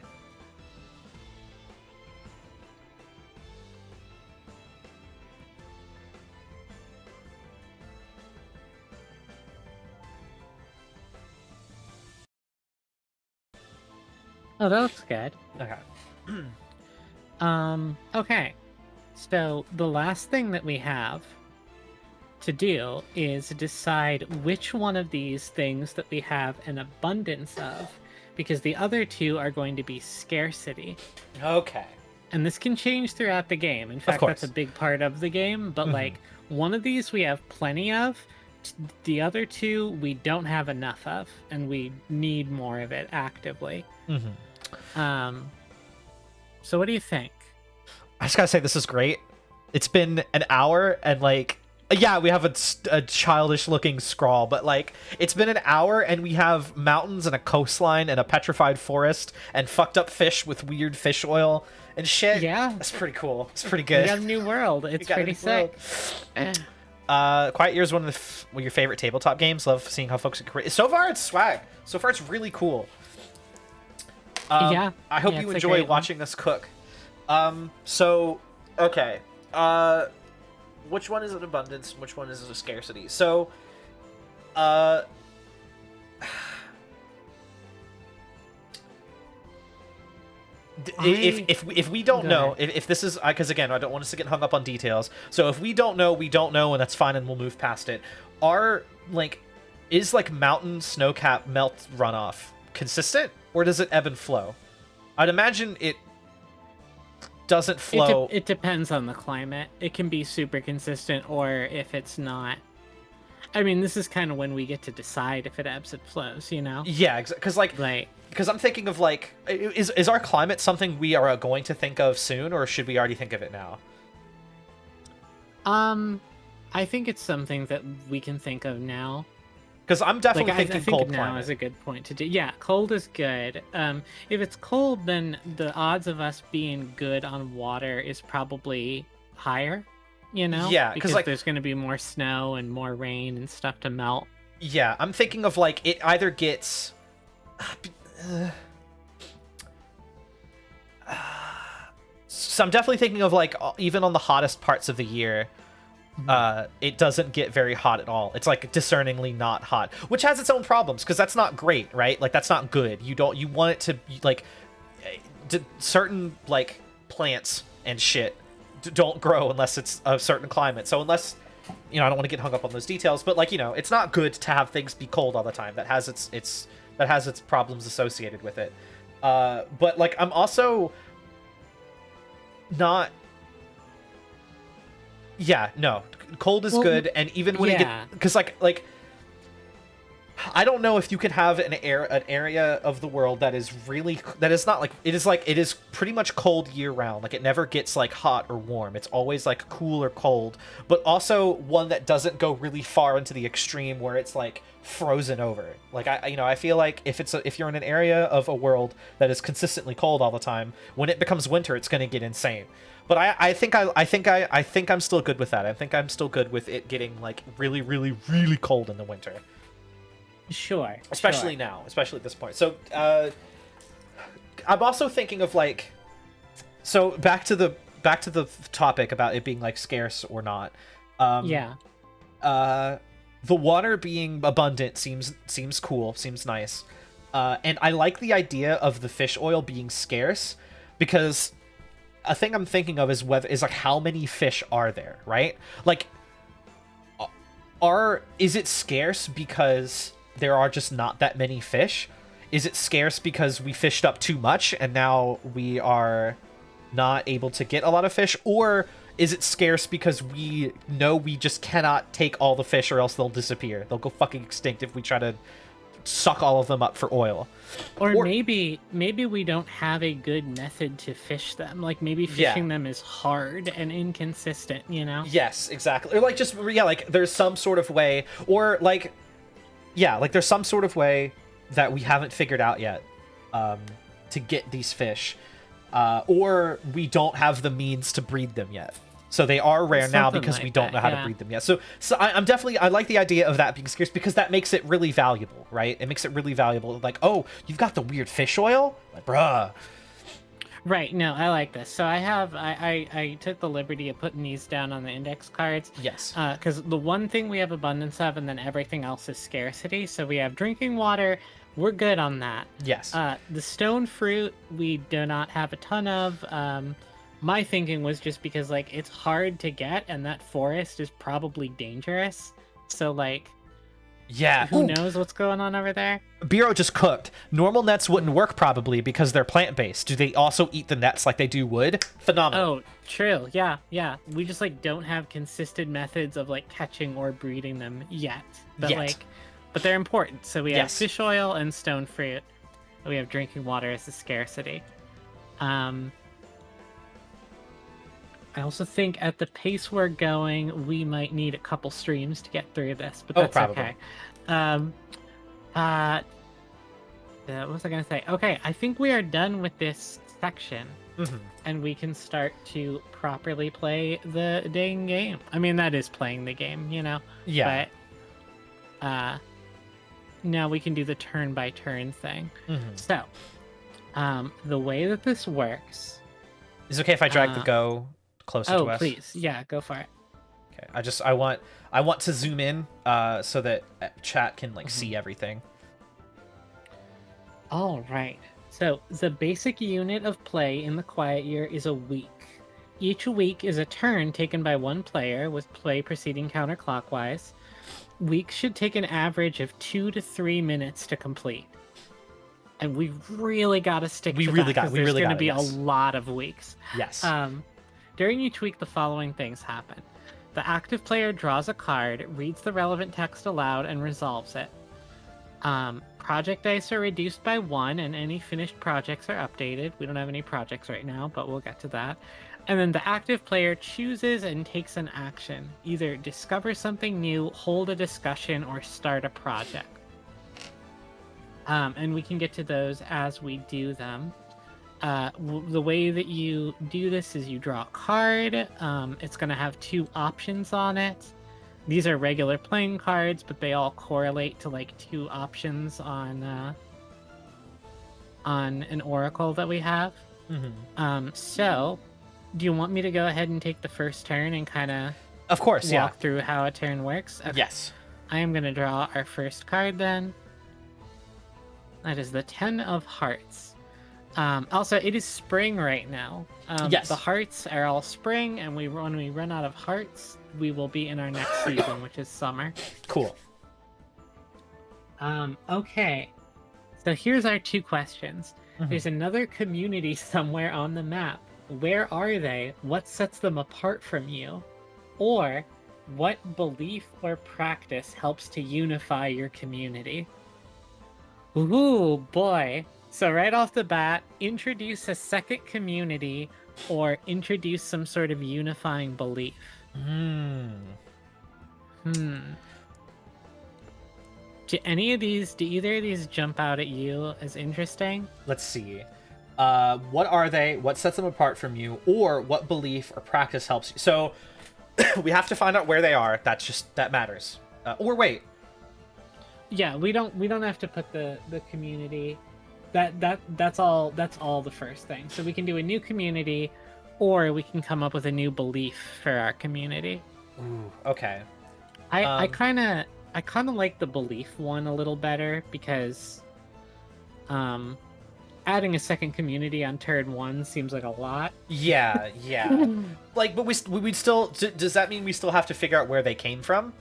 Oh, that looks good. Okay. Okay. So the last thing that we have to do is decide which one of these things that we have an abundance of, because the other two are going to be scarcity. Okay. And this can change throughout the game. In fact, that's a big part of the game. But like one of these we have plenty of. The other two we don't have enough of, and we need more of it actively. So what do you think? I just gotta say, this is great. It's been an hour, and like, yeah, we have a childish looking scrawl, but like, it's been an hour, and we have mountains and a coastline and a petrified forest and fucked up fish with weird fish oil and shit. Yeah, that's pretty cool. It's pretty we good. got a new world. It's pretty sick. Quiet Year is one of your favorite tabletop games. Love seeing how folks create. So far, it's swag. So far, it's really cool. Yeah. I hope you enjoy watching us cook. So, okay. Which one is an abundance? Which one is a scarcity? So, if we don't know, if this is, because again, I don't want us to get hung up on details. So if we don't know, we don't know, and that's fine, and we'll move past it. Is mountain snowcap melt runoff consistent, or does it ebb and flow? I'd imagine it doesn't flow. It depends on the climate. It can be super consistent, or if it's not. I mean, this is kind of when we get to decide if it ebbs and flows, you know? Yeah, because because I'm thinking of is our climate something we are going to think of soon, or should we already think of it now? I think it's something that we can think of now. Because I'm definitely thinking I think cold now climate is a good point to do. Yeah, cold is good. If it's cold, then the odds of us being good on water is probably higher. You know? Yeah, because there's going to be more snow and more rain and stuff to melt. Yeah, I'm thinking of it either gets. So I'm definitely thinking of even on the hottest parts of the year. It doesn't get very hot at all. It's discerningly not hot, which has its own problems because that's not great, right? That's not good. You want it to certain plants and shit don't grow unless it's a certain climate. So unless I don't want to get hung up on those details, but it's not good to have things be cold all the time. That has its problems associated with it. But I'm also not. Yeah, no. Cold is good, and even when it gets, because I don't know if you can have an area of the world that is pretty much cold year round. It never gets hot or warm. It's always cool or cold, but also one that doesn't go really far into the extreme where it's frozen over. I feel if you're in an area of a world that is consistently cold all the time, when it becomes winter, it's going to get insane. But I think I'm still good with that. I think I'm still good with it getting really, really, really cold in the winter. Sure. Especially now, especially at this point. So I'm also thinking of so back to the topic about it being scarce or not. The water being abundant seems cool, seems nice. And I like the idea of the fish oil being scarce because a thing I'm thinking of is how many fish are there, right? Is it scarce because there are just not that many fish? Is it scarce because we fished up too much and now we are not able to get a lot of fish? Or is it scarce because we know we just cannot take all the fish or else they'll disappear? They'll go fucking extinct if we try to suck all of them up for oil. Or maybe we don't have a good method to fish them. Like maybe fishing them is hard and inconsistent, you know? Yes, exactly. Or like just like there's some sort of way, or like there's some sort of way that we haven't figured out yet to get these fish, or we don't have the means to breed them yet. So they are rare now because like we don't know how to breed them yet. So I'm definitely, I like the idea of that being scarce because that makes it really valuable, right? It makes it really valuable. Like, oh, you've got the weird fish oil? Like, bruh. Right, no, I like this. So I took the liberty of putting these down on the index cards. Yes. Because the one thing we have abundance of, and then everything else is scarcity. So we have drinking water. We're good on that. Yes. The stone fruit, we do not have a ton of. My thinking was just because, like, it's hard to get, and that forest is probably dangerous. So, like... Yeah. Who knows what's going on over there? Biro just cooked. Normal nets wouldn't work probably because they're plant-based. Do they also eat the nets like they do wood? Phenomenal. Oh, true. Yeah. We just, like, don't have consistent methods of, like, catching or breeding them yet. But, but they're important. So we have fish oil and stone fruit. We have drinking water as a scarcity. I also think at the pace we're going, we might need a couple streams to get through this, but that's okay. What was I going to say? Okay, I think we are done with this section, and we can start to properly play the dang game. I mean, that is playing the game, you know? Yeah. But now we can do the turn-by-turn thing. So, the way that this works... Is it okay if I drag the go closer to us? Oh, please. Yeah, go for it. Okay. I want to zoom in so that chat can like see everything. All right. So the basic unit of play in the Quiet Year is a week. Each week is a turn taken by one player with play proceeding counterclockwise. Weeks should take an average of 2 to 3 minutes to complete. And we really got to stick to that because there's going to be a lot of weeks. Yes. During each week, the following things happen. The active player draws a card, reads the relevant text aloud, and resolves it. Project dice are reduced by 1, and any finished projects are updated. We don't have any projects right now, but we'll get to that. And then the active player chooses and takes an action. Either discover something new, hold a discussion, or start a project. And we can get to those as we do them. The way that you do this is you draw a card. It's going to have 2 options on it. These are regular playing cards, but they all correlate to like 2 options on an oracle that we have. So, do you want me to go ahead and take the first turn and kind of walk through how a turn works? Okay. Yes. I am going to draw our first card then. That is the 10 of Hearts. Also, it is spring right now. The hearts are all spring, and when we run out of hearts, we will be in our next season, which is summer. Cool. Okay. So here's our 2 questions. There's another community somewhere on the map. Where are they? What sets them apart from you? Or what belief or practice helps to unify your community? Ooh, boy. So right off the bat, introduce a second community or introduce some sort of unifying belief. Do either of these jump out at you as interesting? Let's see. What are they? What sets them apart from you? Or what belief or practice helps you? So we have to find out where they are. That matters. Or wait. Yeah, we don't have to put the community. That's all the first thing. So we can do a new community, or we can come up with a new belief for our community. Ooh, okay. I kind of like the belief one a little better because adding a second community on turn 1 seems like a lot. Yeah. Like, but we'd still. Does that mean we still have to figure out where they came from?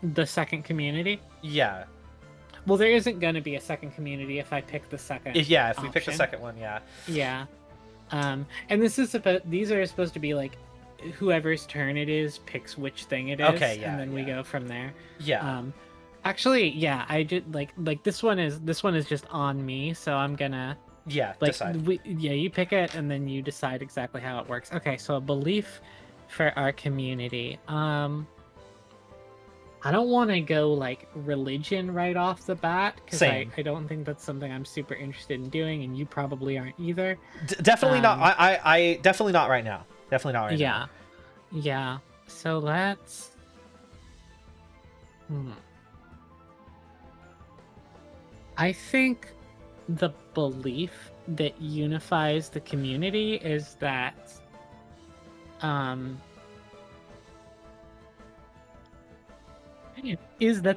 The second community? Yeah. Well, there isn't going to be a second community if I pick the second. If we pick the second one, yeah. Yeah. And these are supposed to be like whoever's turn it is picks which thing it is, Okay, yeah, and then we go from there. Yeah. Actually, yeah, I did like this one is just on me, so I'm gonna decide. you pick it and then you decide exactly how it works. Okay, so a belief for our community. I don't want to go like religion right off the bat because I don't think that's something I'm super interested in doing, and you probably aren't either. Definitely not. I definitely not right now. Definitely not right now. Yeah. So let's. I think the belief that unifies the community is that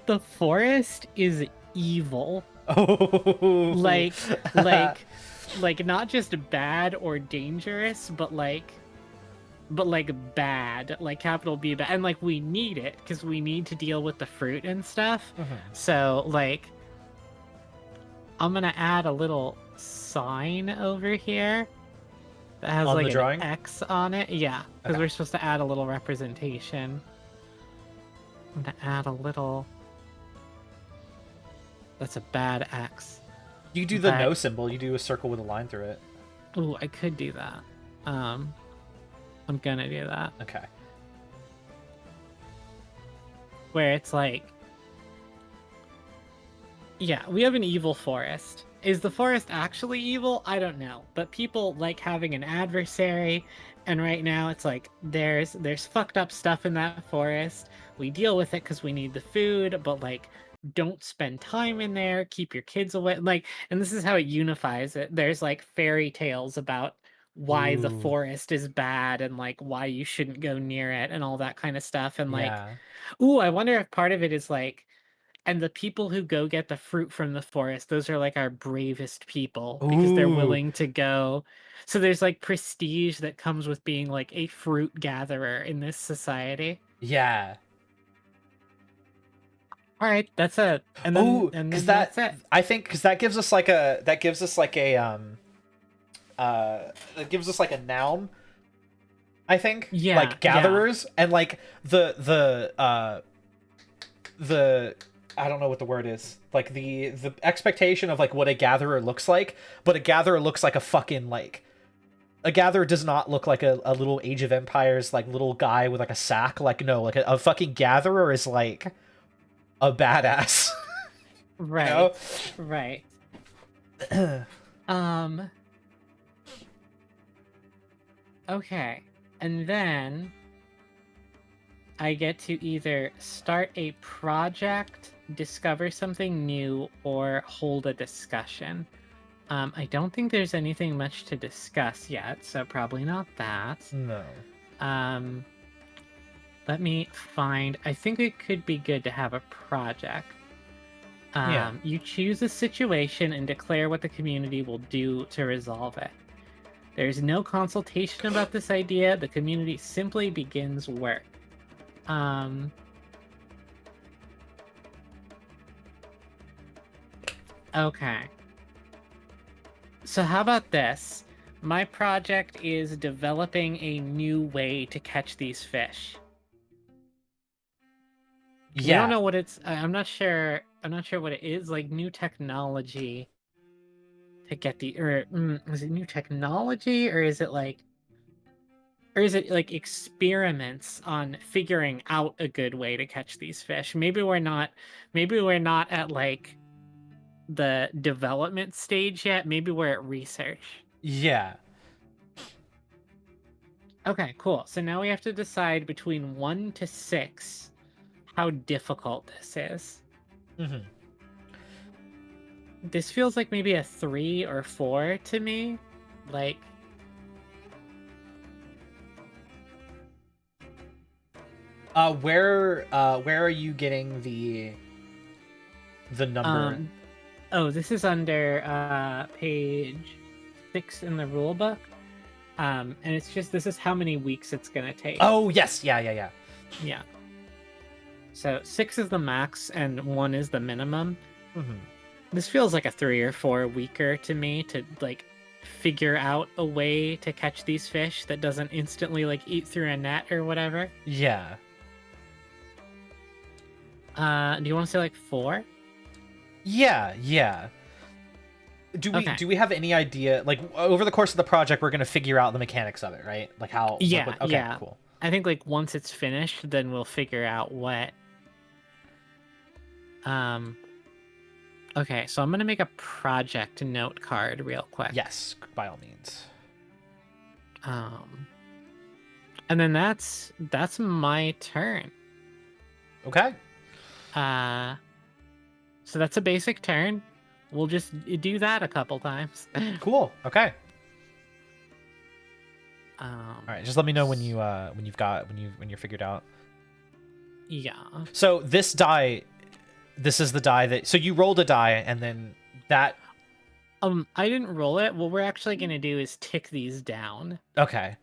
the forest is evil. Oh. like not just bad or dangerous, but like bad, like capital B bad, and like we need it because we need to deal with the fruit and stuff. So like I'm gonna add a little sign over here that has on like the drawing? an X on it. Yeah, because we're supposed to add a little representation. I'm gonna add a little. That's a bad X. You do the no symbol. You do a circle with a line through it. Ooh, I could do that. I'm gonna do that. Okay. Where it's like, yeah, we have an evil forest. Is the forest actually evil? I don't know. But people like having an adversary, and right now it's like there's fucked up stuff in that forest. We deal with it because we need the food, but like don't spend time in there, keep your kids away. Like, and this is how it unifies it. There's like fairy tales about why the forest is bad and like why you shouldn't go near it and all that kind of stuff. And like, ooh, I wonder if part of it is like, and the people who go get the fruit from the forest, those are like our bravest people because they're willing to go. So there's like prestige that comes with being like a fruit gatherer in this society. Yeah. All right, that's it. And then that's it. I think because that gives us like a noun. I think like gatherers and like the I don't know what the word is, like the expectation of like what a gatherer looks like, but a gatherer looks like a fucking like a gatherer does not look like a little Age of Empires like little guy with like a sack. Like no, like a fucking gatherer is like a badass. Right. You know? Right. Okay. And then I get to either start a project, discover something new, or hold a discussion. I don't think there's anything much to discuss yet, so probably not that. No. Let me find. I think it could be good to have a project. You choose a situation and declare what the community will do to resolve it. There's no consultation about this idea. The community simply begins work. Okay. So how about this? My project is developing a new way to catch these fish. Yeah. I don't know what it's. I'm not sure what it is. Like new technology to get the. Or is it new technology, or is it like experiments on figuring out a good way to catch these fish? Maybe we're not at like the development stage yet. Maybe we're at research. Yeah. Okay, cool. So now we have to decide between 1 to 6 how difficult this is. This feels like maybe a 3 or 4 to me. Like, where are you getting the number? Oh, this is under page 6 in the rule book. And it's just, this is how many weeks it's gonna take. Oh yes, yeah. Yeah. So 6 is the max and 1 is the minimum. Mm-hmm. This feels like a 3 or 4 weaker to me to like figure out a way to catch these fish that doesn't instantly like eat through a net or whatever. Yeah. Do you want to say like 4? Yeah. Do we have any idea, like, over the course of the project we're gonna figure out the mechanics of it, right? Like how? Yeah, Okay, yeah. cool. I think like once it's finished, then we'll figure out what. Okay, so I'm gonna make a project note card real quick. Yes, by all means. And then that's my turn. Okay. So that's a basic turn. We'll just do that a couple times. Cool. Okay. All All right. Just let me know when you're figured out. Yeah. So this die, this is the die that. So you rolled a die, and then that. I didn't roll it. What we're actually gonna do is tick these down. Okay.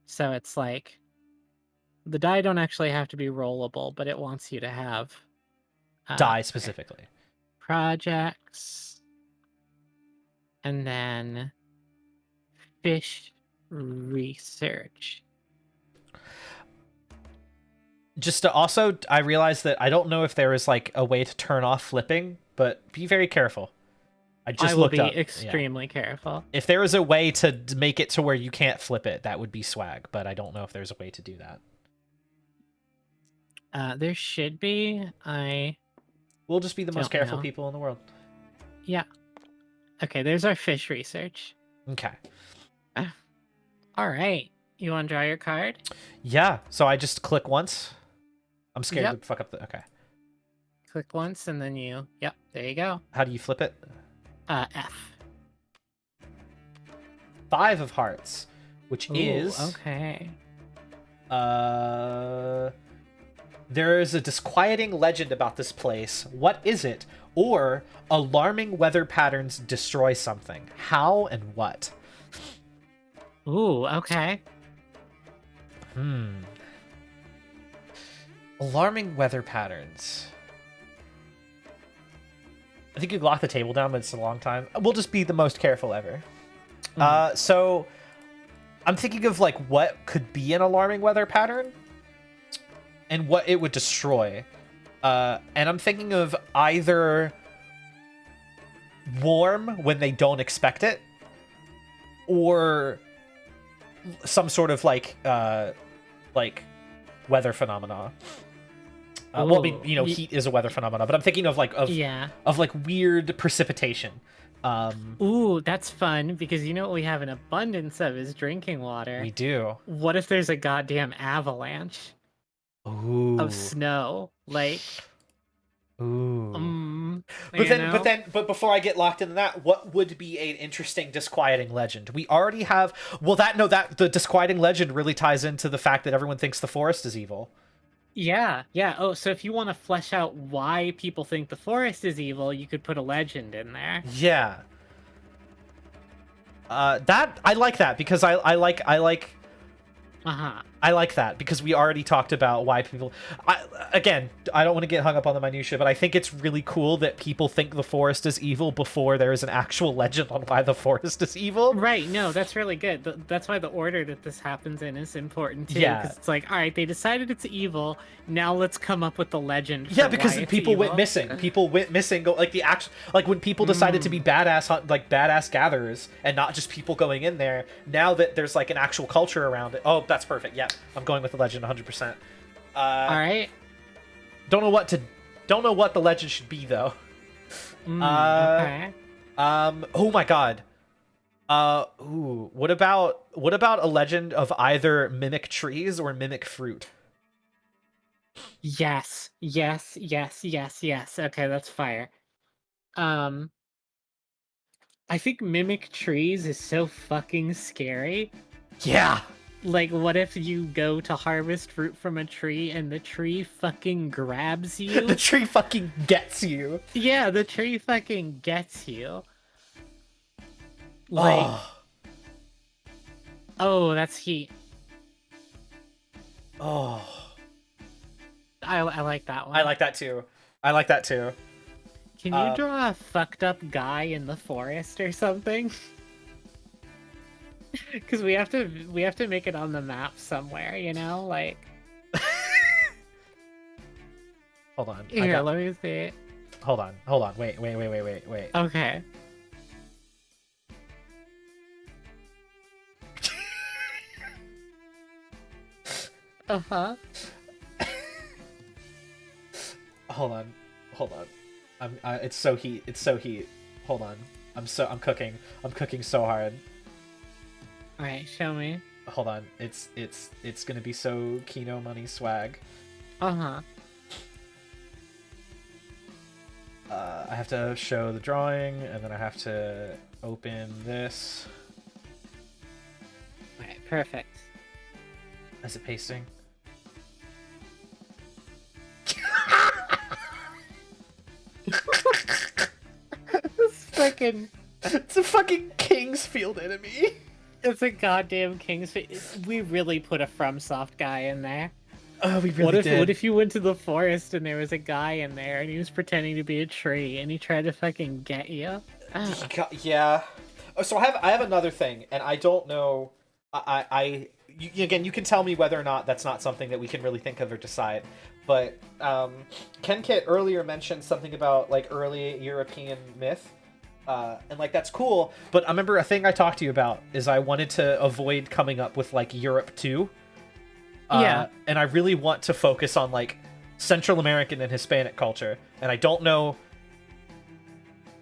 So it's like the die don't actually have to be rollable, but it wants you to have Die specifically. Projects, and then fish research. Just to also, I realized that I don't know if there is like a way to turn off flipping, but be very careful. I will looked be up. extremely careful. If there is a way to make it to where you can't flip it, that would be swag, but I don't know if there's a way to do that. There should be. We'll just be the most careful know. people in the world. Yeah. Okay, there's our fish research. Okay. All right. You want to draw your card? Yeah. So I just click once. I'm scared to fuck up the. Okay. Click once and then you. Yep. There you go. How do you flip it? F. 5 of hearts, which is okay. There is a disquieting legend about this place. What is it? Or alarming weather patterns destroy something. How and what? Ooh, okay. Alarming weather patterns. I think you locked the table down, but it's a long time. We'll just be the most careful ever. So I'm thinking of like what could be an alarming weather pattern and what it would destroy. And I'm thinking of either warm when they don't expect it, or some sort of like weather phenomena. Well, I mean, heat is a weather phenomena, but I'm thinking of like weird precipitation. Ooh, that's fun because you know what we have an abundance of is drinking water. We do. What if there's a goddamn avalanche of snow? Like, but before I get locked into that, what would be an interesting disquieting legend? We already have. Well, that the disquieting legend really ties into the fact that everyone thinks the forest is evil. Yeah. Oh, so if you want to flesh out why people think the forest is evil, you could put a legend in there. Yeah. That I like that because I like. I like that because we already talked about why people. I don't want to get hung up on the minutia, but I think it's really cool that people think the forest is evil before there is an actual legend on why the forest is evil. Right. No, that's really good. That's why the order that this happens in is important too. Yeah. Because it's like, all right, they decided it's evil. Now let's come up with the legend. Yeah, because people evil. went missing. People went missing. Like the actual, like when people decided to be badass gatherers, and not just people going in there. Now that there's like an actual culture around it. Oh, that's perfect. Yeah, I'm going with the legend 100%. All right. Don't know what the legend should be though. Okay. Oh my god. What about a legend of either mimic trees or mimic fruit? Yes. Okay, that's fire. I think mimic trees is so fucking scary. Yeah. Like, what if you go to harvest fruit from a tree and the tree fucking grabs you? The tree fucking gets you. Yeah, the tree fucking gets you. Like, oh, that's heat. Oh. I like that one. I like that too. I like that too. Can you draw a fucked up guy in the forest or something? Because we have to make it on the map somewhere, you know, like. Hold on. Here, let me see it. Hold on. Wait. Okay. Uh-huh. Hold on. It's so heat. Hold on. I'm cooking so hard. All right, show me. Hold on. It's gonna be so Kino money swag. Uh-huh. I have to show the drawing, and then I have to open this. All right, perfect. Is it pasting? It's a fucking Kingsfield enemy. It's a goddamn Kingsfield. We really put a FromSoft guy in there. Oh, we really did. What if you went to the forest and there was a guy in there and he was pretending to be a tree and he tried to fucking get you? Yeah. Oh, so I have another thing, and I don't know. Again, you can tell me whether or not that's not something that we can really think of or decide. But Ken Kit earlier mentioned something about like early European myth. And like that's cool, but I remember a thing I talked to you about is I wanted to avoid coming up with like Europe 2. Yeah. And I really want to focus on like Central American and Hispanic culture, and I don't know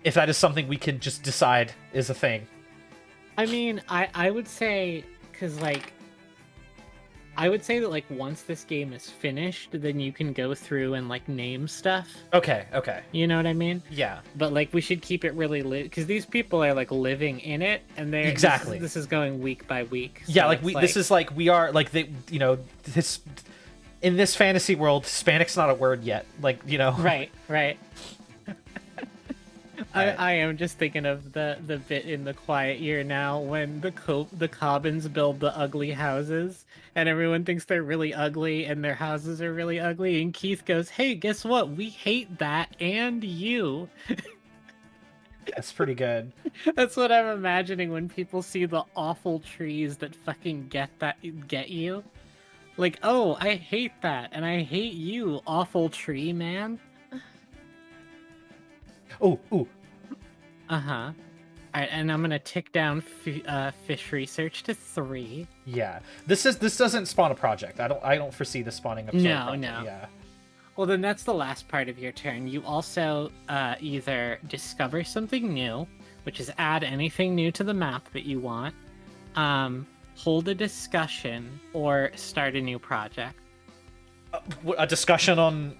if that is something we can just decide is a thing. I mean, I would say, because like, I would say that like once this game is finished, then you can go through and like name stuff. Okay. You know what I mean? Yeah. But like we should keep it really because these people are like living in it, and they're exactly. This is going week by week. So yeah, this is like we are like they, you know, this in this fantasy world, Hispanic's not a word yet. Like, you know. Right. I am just thinking of the bit in The Quiet Year Now when the Cobbins build the ugly houses and everyone thinks they're really ugly and their houses are really ugly, and Keith goes, "Hey, guess what? We hate that and you." That's pretty good. That's what I'm imagining when people see the awful trees that fucking get you. Like, oh, I hate that, and I hate you, awful tree man. Ooh. Uh-huh. Alright, and I'm gonna tick down fish research to 3. Yeah. This doesn't spawn a project. I don't foresee this spawning up. No. Yeah. Well, then that's the last part of your turn. You also either discover something new, which is add anything new to the map that you want, hold a discussion, or start a new project. A discussion on...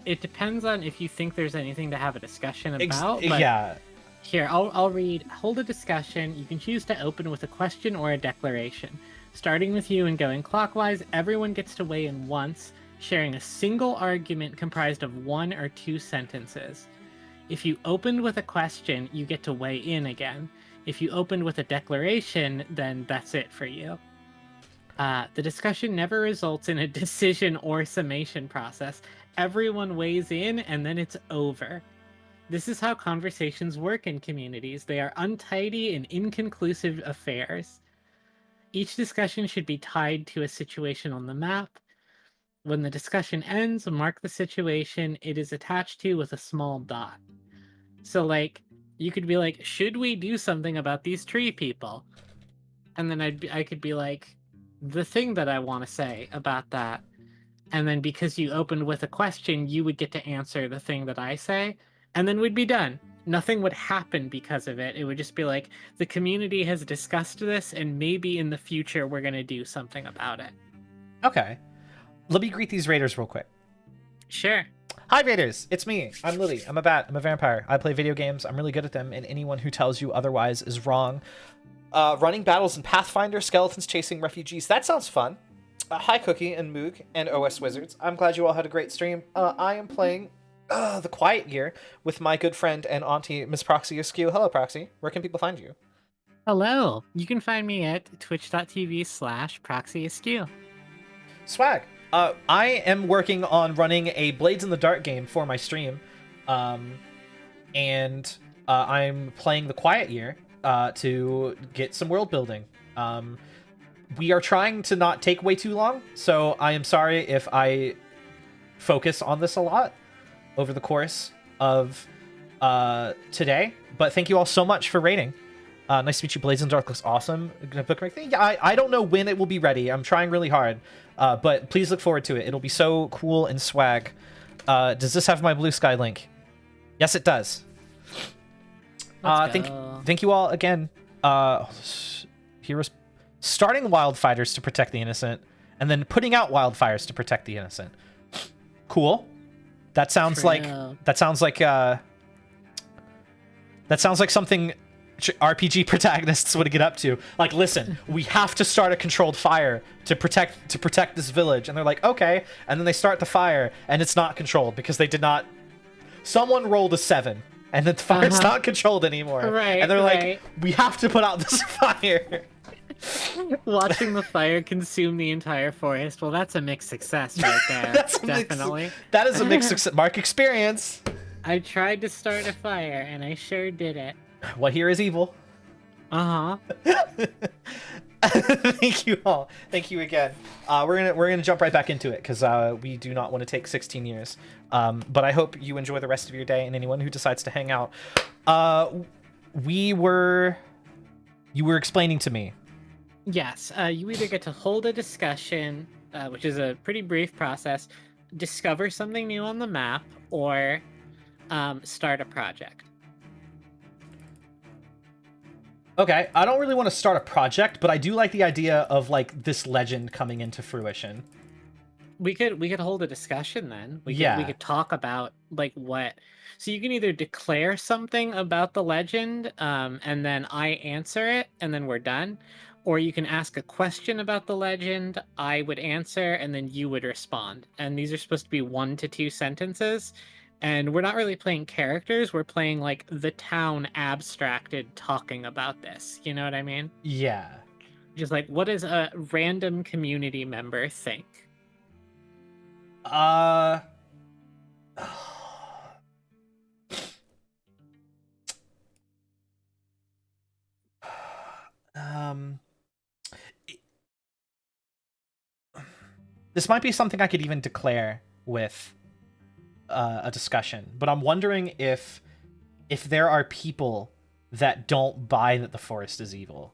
It depends on if you think there's anything to have a discussion about. Yeah. Here, I'll read. Hold a discussion. You can choose to open with a question or a declaration. Starting with you and going clockwise, everyone gets to weigh in once, sharing a single argument comprised of 1 or 2 sentences. If you opened with a question, you get to weigh in again. If you opened with a declaration, then that's it for you. The discussion never results in a decision or summation process. Everyone weighs in, and then it's over. This is how conversations work in communities. They are untidy and inconclusive affairs. Each discussion should be tied to a situation on the map. When the discussion ends, mark the situation it is attached to with a small dot. So, like, you could be like, should we do something about these tree people? And then I could be like, the thing that I want to say about that. And then because you opened with a question, you would get to answer the thing that I say. And then we'd be done. Nothing would happen because of it. It would just be like, the community has discussed this, and maybe in the future we're going to do something about it. Okay. Let me greet these raiders real quick. Sure. Hi, raiders. It's me. I'm Lily. I'm a bat. I'm a vampire. I play video games. I'm really good at them, and anyone who tells you otherwise is wrong. Running battles in Pathfinder, skeletons chasing refugees. That sounds fun. Hi, Cookie and Moog and OS Wizards. I'm glad you all had a great stream. I am playing The Quiet Year with my good friend and auntie, Miss Proxy Askew. Hello, Proxy. Where can people find you? Hello. You can find me at twitch.tv/proxyaskew. Swag. I am working on running a Blades in the Dark game for my stream, and I'm playing the Quiet Year to get some world building. We are trying to not take way too long, so I am sorry if I focus on this a lot over the course of today, but thank you all so much for rating. Nice to meet you. Blades in the Dark looks awesome. Bookmark thing. Yeah, I don't know when it will be ready. I'm trying really hard, but please look forward to it. It'll be so cool and swag. Does this have my Blue Sky link? Yes, it does. Thank you all again. Heroes starting wildfires to protect the innocent, and then putting out wildfires to protect the innocent. Cool. That sounds like something RPG protagonists would get up to. Like, listen, we have to start a controlled fire to protect this village, and they're like, okay, and then they start the fire, and it's not controlled because they did not. Someone rolled a 7, and the fire's not controlled anymore. Right, and they're like, we have to put out this fire. Watching the fire consume the entire forest. Well, that's a mixed success right there. Definitely. That is a mixed success. Mark experience. I tried to start a fire, and I sure did it. What here is evil. Thank you all. Thank you again. We're gonna jump right back into it because we do not want to take 16 years. But I hope you enjoy the rest of your day, and anyone who decides to hang out. You were explaining to me. Yes, you either get to hold a discussion, which is a pretty brief process, discover something new on the map, or start a project. Okay, I don't really want to start a project, but I do like the idea of like this legend coming into fruition. We could hold a discussion then. We could talk about like what. So you can either declare something about the legend, and then I answer it, and then we're done. Or you can ask a question about the legend, I would answer, and then you would respond. And these are supposed to be 1 to 2 sentences. And we're not really playing characters, we're playing like the town abstracted talking about this. You know what I mean? Yeah. Just like, what does a random community member think? This might be something I could even declare with a discussion, but I'm wondering if there are people that don't buy that the forest is evil.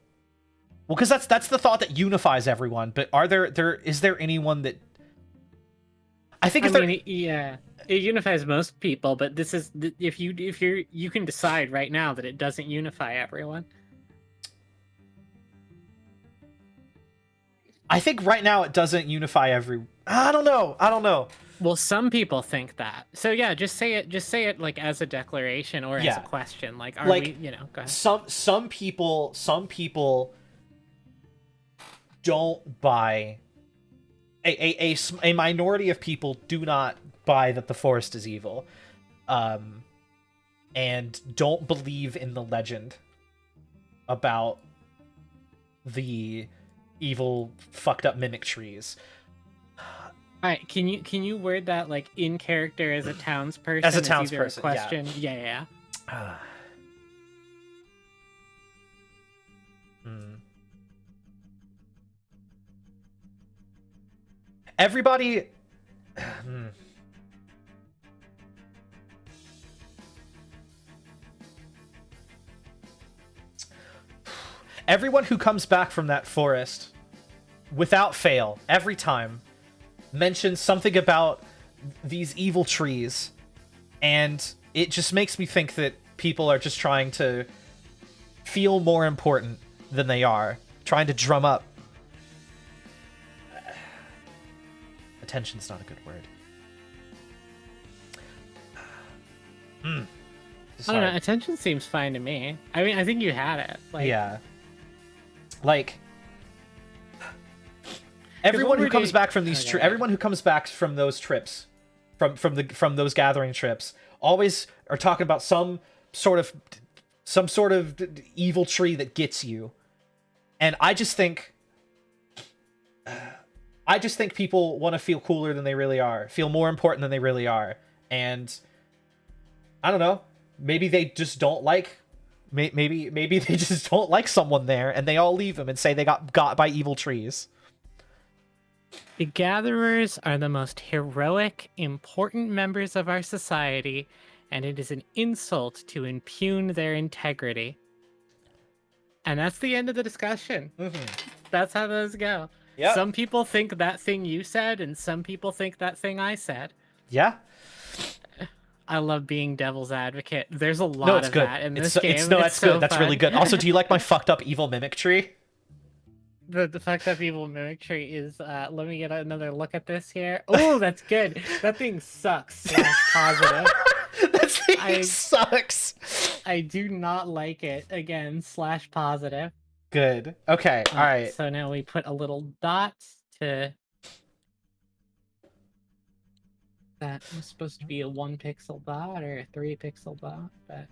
Well, because that's the thought that unifies everyone. But is there anyone that? Yeah, it unifies most people, but this is if you can decide right now that it doesn't unify everyone. I think right now it doesn't unify every. I don't know. Well, some people think that. So yeah, just say it like as a declaration or as a question. Like, are we? You know, go ahead. Some people don't buy. A minority of people do not buy that the forest is evil, and don't believe in the legend about the evil fucked up mimic trees. All right, can you word that like in character as a townsperson? As a townsperson, a question. Yeah. Everybody. Everyone who comes back from that forest, without fail, every time, mentions something about these evil trees, and it just makes me think that people are just trying to feel more important than they are, trying to drum up. Attention's not a good word. I don't know. Attention seems fine to me. I mean, I think you had it. Like, yeah. Like, everyone who comes back from these everyone who comes back from those trips, from those gathering trips, always are talking about some sort of evil tree that gets you. And I just think I just think people want to feel cooler than they really are, feel more important than they really are, and I don't know. Maybe they just don't like. Maybe they just don't like someone there, and they all leave them and say they got by evil trees. The gatherers are the most heroic, important members of our society, and it is an insult to impugn their integrity. And that's the end of the discussion. That's how those go. Yep. Some people think that thing you said, and some people think that thing I said. Yeah. I love being devil's advocate. There's a lot No, it's of good. that in It's this game. no, It's that's so good. That's fun. really good. Also, do you like my fucked up evil mimic tree? The fucked up evil mimicry is let me get another look at this here. Oh, that's good. That thing sucks. Positive. That thing sucks. I do not like it. Again, /positive. Good. Okay. All right. So now we put a little dot to. That was supposed to be a 1 pixel dot or a 3 pixel dot, but.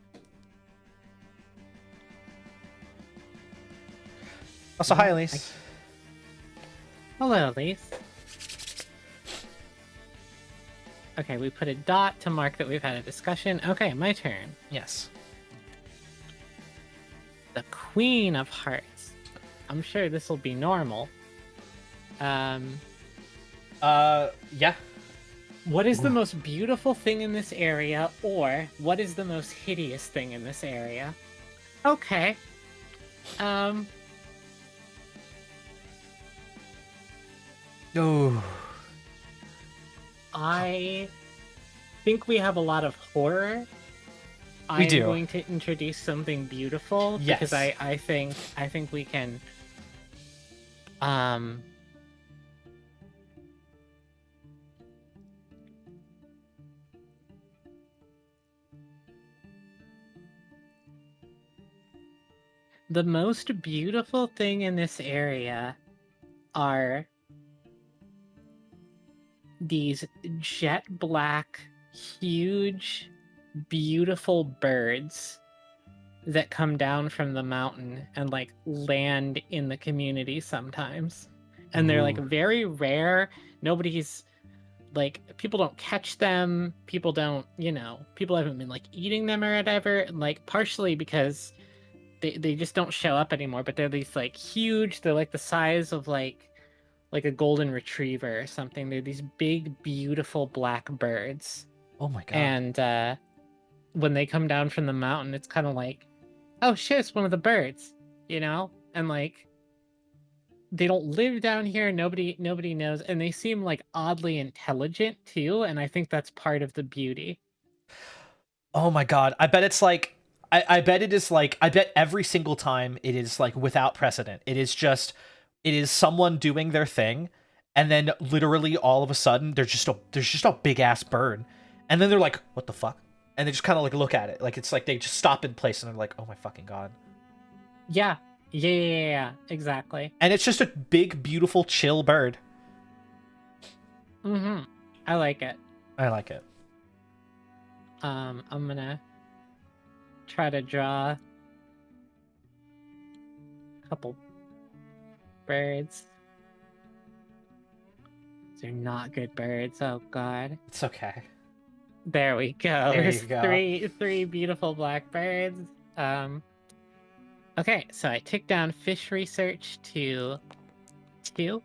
Also, hi, Elise. Hello, Elise. Okay, we put a dot to mark that we've had a discussion. Okay, my turn. Yes. The Queen of Hearts. I'm sure this will be normal. Yeah. What is the most beautiful thing in this area, or what is the most hideous thing in this area? Okay. Oh. I think we have a lot of horror. We do. I'm going to introduce something beautiful because I think we can the most beautiful thing in this area are these jet black, huge, beautiful birds that come down from the mountain and like land in the community sometimes. And they're like very rare. Nobody's like, people don't catch them. People don't, people haven't been like eating them or whatever. And like partially because they just don't show up anymore, but they're these like huge, they're like the size of like a golden retriever or something. They're these big, beautiful black birds. Oh my god. And when they come down from the mountain, it's kind of like, oh shit, it's one of the birds, And like, they don't live down here. Nobody knows, and they seem like oddly intelligent too. And I think that's part of the beauty. Oh my god. I bet it's like, I bet it is like, I bet every single time it is like without precedent. It is someone doing their thing, and then literally all of a sudden there's just a big ass bird, and then they're like, what the fuck? And they just kind of like look at it, like it's like they just stop in place and they're like, oh my fucking god. Yeah, exactly. And it's just a big, beautiful, chill bird. I like it. I like it. I'm gonna try to draw a couple birds. They're not good birds. Oh god. It's okay. There we go. There There's you go. three beautiful black birds. Okay, so I took down fish research to 2.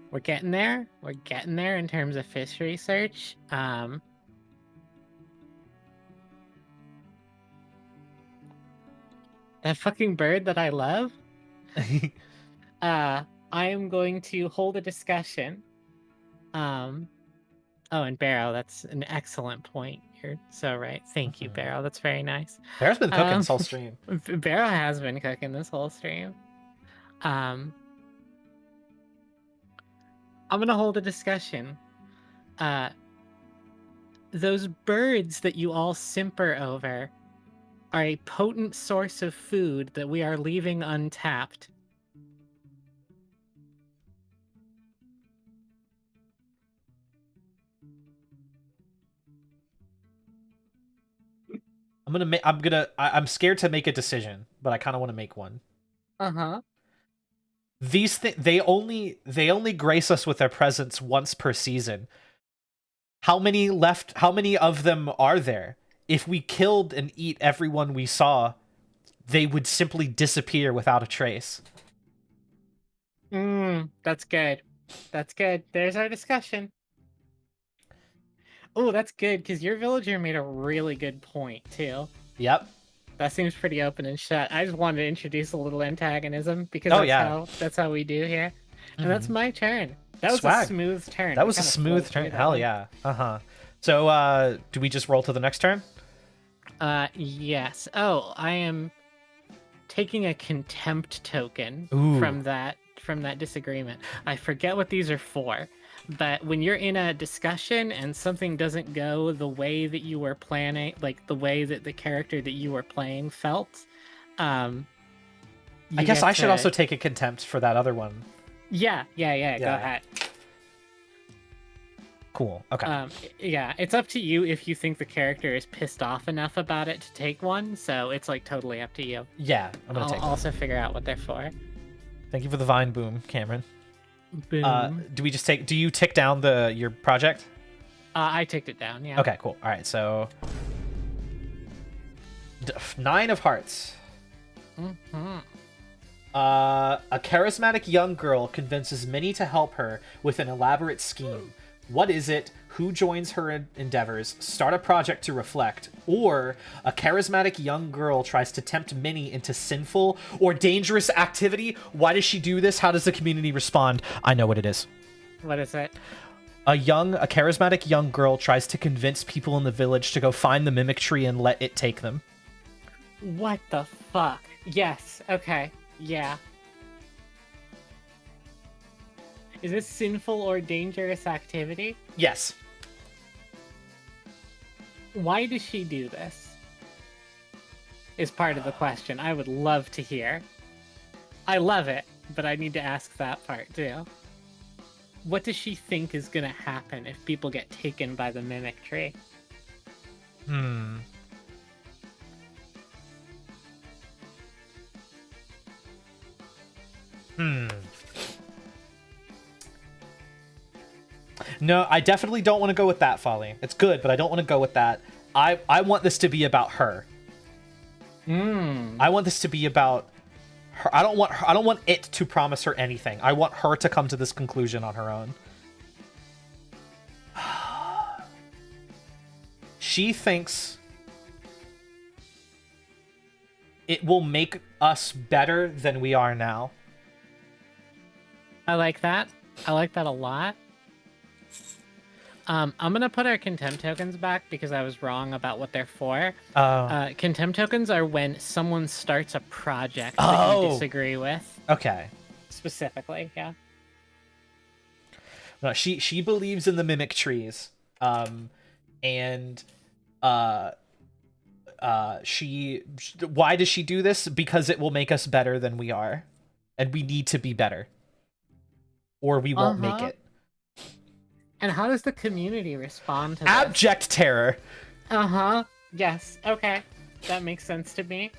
We're getting there. We're getting there in terms of fish research. That fucking bird that I love. I am going to hold a discussion. Oh, and Barrow, that's an excellent point. You're so right. Thank you, Barrow. That's very nice. Barrow's been cooking this whole stream. Barrow has been cooking this whole stream. I'm gonna hold a discussion. Those birds that you all simper over are a potent source of food that we are leaving untapped. I'm scared to make a decision, but I kind of want to make one. Uh-huh. they only grace us with their presence once per season. How many left? How many of them are there? If we killed and eat everyone we saw, they would simply disappear without a trace. That's good. That's good. There's our discussion. Oh, that's good, because your villager made a really good point, too. Yep. That seems pretty open and shut. I just wanted to introduce a little antagonism, because that's how we do here. And that's my turn. That was a smooth turn. That was a smooth turn. Hell yeah. So, do we just roll to the next turn? Yes. Oh, I am taking a contempt token from that disagreement. I forget what these are for, but when you're in a discussion and something doesn't go the way that you were planning, like the way that the character that you were playing felt, I guess I should also take a contempt for that other one. Yeah. Go ahead. Cool. Okay. Yeah, it's up to you if you think the character is pissed off enough about it to take one. So it's like totally up to you. Yeah, I'm gonna take. I'll also figure out what they're for. Thank you for the vine boom, Cameron. Boom. Do we just take? Do you tick down your project? I ticked it down. Yeah. Okay. Cool. All right. So 9 of hearts. A charismatic young girl convinces many to help her with an elaborate scheme. What is it? Who joins her endeavors? Start a project to reflect. Or a charismatic young girl tries to tempt many into sinful or dangerous activity. Why does she do this? How does the community respond? I know what it is. What is it? A charismatic young girl tries to convince people in the village to go find the mimic tree and let it take them. What the fuck? Yes. Okay. Yeah. Is this sinful or dangerous activity? Yes. Why does she do this? Is part of the question. I would love to hear. I love it, but I need to ask that part too. What does she think is gonna happen if people get taken by the mimic tree? No, I definitely don't want to go with that, Folly. It's good, but I don't want to go with that. I want this to be about her. I want this to be about her. I don't want it to promise her anything. I want her to come to this conclusion on her own. She thinks it will make us better than we are now. I like that. I like that a lot. I'm gonna put our contempt tokens back because I was wrong about what they're for. Contempt tokens are when someone starts a project that you disagree with. Okay. Specifically, yeah. No, she believes in the mimic trees, and why does she do this? Because it will make us better than we are, and we need to be better, or we won't make it. And how does the community respond to this? Abject terror. Yes. Okay. That makes sense to me.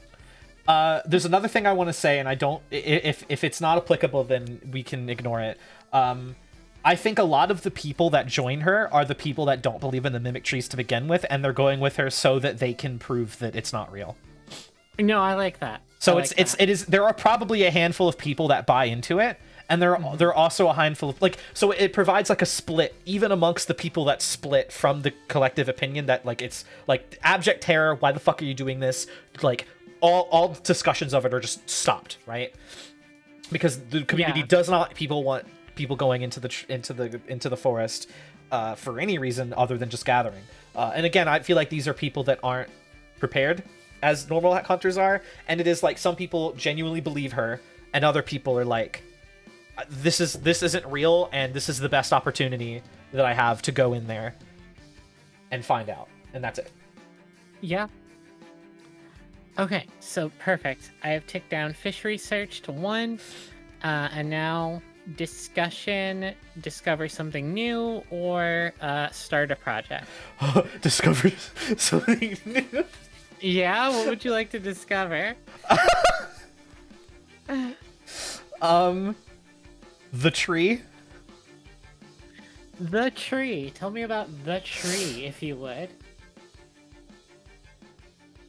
There's another thing I want to say, and I don't. If it's not applicable, then we can ignore it. I think a lot of the people that join her are the people that don't believe in the mimic trees to begin with, and they're going with her so that they can prove that it's not real. No, I like that. So it is. There are probably a handful of people that buy into it. And there are also a handful of, so it provides like a split even amongst the people that split from the collective opinion that it's abject terror. Why the fuck are you doing this? All discussions of it are just stopped, right? Because the community does not want people going into the forest for any reason other than just gathering. And again, I feel like these are people that aren't prepared as normal hunters are, and it is like some people genuinely believe her, and other people are like, this isn't real, and this is the best opportunity that I have to go in there and find out, and that's it. Yeah. Okay, so perfect. I have ticked down fish research to 1, and now discussion, discover something new, or start a project. Discover something new. Yeah, what would you like to discover? The tree. The tree. Tell me about the tree, if you would.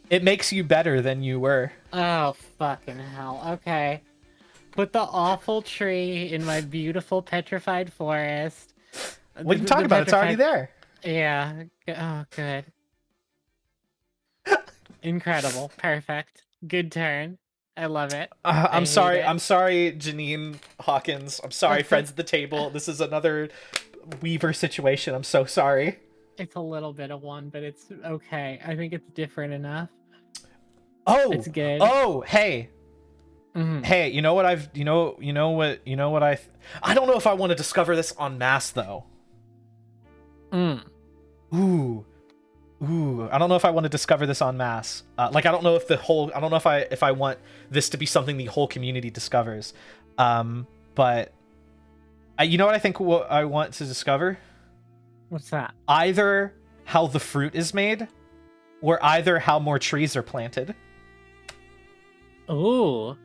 It makes you better than you were. Oh, fucking hell. Okay. Put the awful tree in my beautiful petrified forest. What are you talking about? It's already there. Yeah. Oh, good. Incredible. Perfect. Good turn. I love it. I'm sorry. It. I'm sorry, Janine Hawkins. I'm sorry, friends at the table. This is another Weaver situation. I'm so sorry. It's a little bit of one, but it's okay. I think it's different enough. Oh, it's good. Oh, hey, hey. You know what I don't know if I want to discover this en masse though. Ooh. I don't know if I want to discover this en masse. Like, I don't know if if I want this to be something the whole community discovers. But you know what I think what I want to discover? What's that? Either how the fruit is made, or either how more trees are planted. Ooh.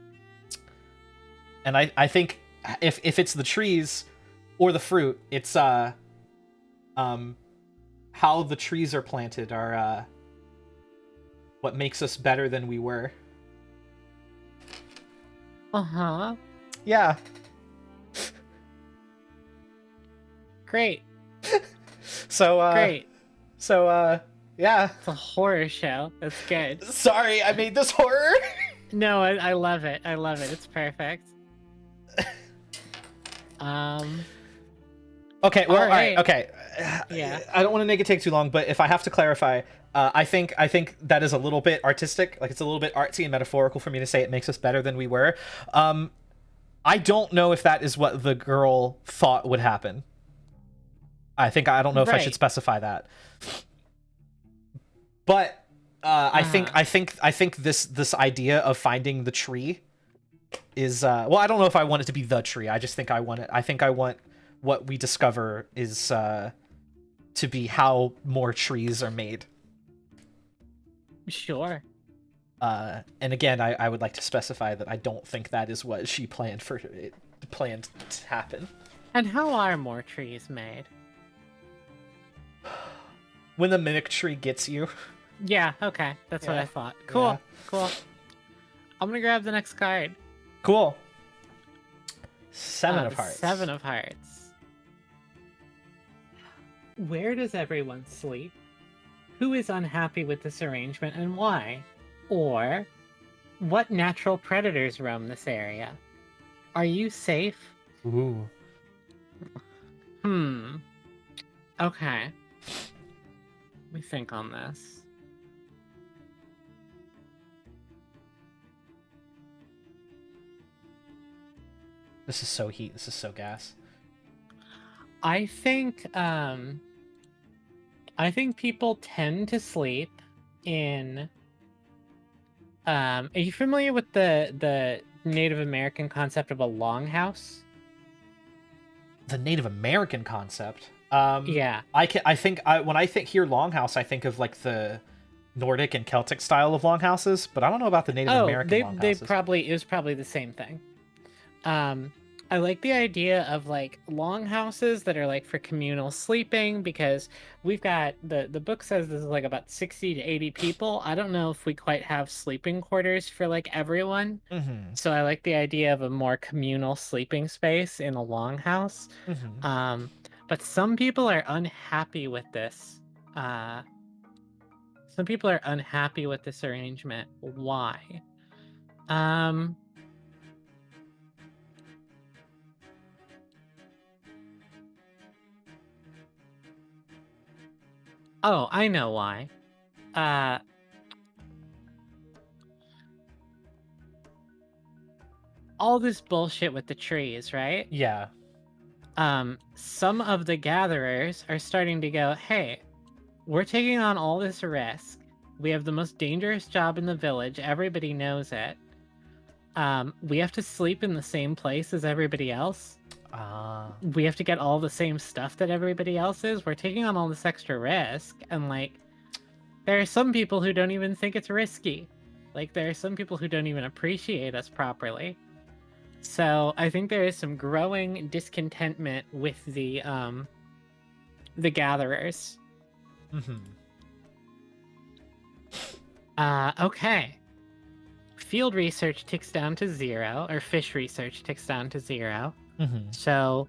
And I think if it's the trees or the fruit, it's how the trees are planted are what makes us better than we were. Uh-huh. Yeah. Great. Great. Yeah. It's a horror show. That's good. Sorry, I made this horror. No, I love it. I love it. It's perfect. Okay, well, all right. Okay. Yeah. I don't want to make it take too long, but if I have to clarify, I think that is a little bit artistic. Like, it's a little bit artsy and metaphorical for me to say it makes us better than we were. I don't know if that is what the girl thought would happen. I don't know if I should specify that. But I think this idea of finding the tree is well, I don't know if I want it to be the tree. I just think I want it. I think I want what we discover is to be how more trees are made. Sure. And again, I would like to specify that I don't think that is what she planned to happen. And how are more trees made? When the mimic tree gets you. Yeah, okay. That's what I thought. Cool. Yeah. Cool. I'm gonna grab the next card. Cool. Seven of Hearts. Seven of Hearts. Where does everyone sleep? Who is unhappy with this arrangement and why? Or, what natural predators roam this area? Are you safe? Ooh. Okay. Let me think on this. This is so heat. This is so gas. I think people tend to sleep in are you familiar with the Native American concept of a longhouse? The Native American concept? Yeah. When I hear longhouse, I think of like the Nordic and Celtic style of longhouses, but I don't know about the Native American longhouses. It was probably the same thing. I like the idea of like longhouses that are like for communal sleeping, because we've got the book says this is like about 60 to 80 people. I don't know if we quite have sleeping quarters for like everyone. So I like the idea of a more communal sleeping space in a longhouse. But some people are unhappy with this. Some people are unhappy with this arrangement. Why? Oh, I know why. All this bullshit with the trees, right? Yeah. Some of the gatherers are starting to go, hey, we're taking on all this risk. We have the most dangerous job in the village. Everybody knows it. We have to sleep in the same place as everybody else. We have to get all the same stuff that everybody else is. We're taking on all this extra risk. And, like, there are some people who don't even think it's risky. Like, there are some people who don't even appreciate us properly. So I think there is some growing discontentment with the gatherers. Mm-hmm. Okay. Field research ticks down to 0, or fish research ticks down to 0. Mm-hmm. So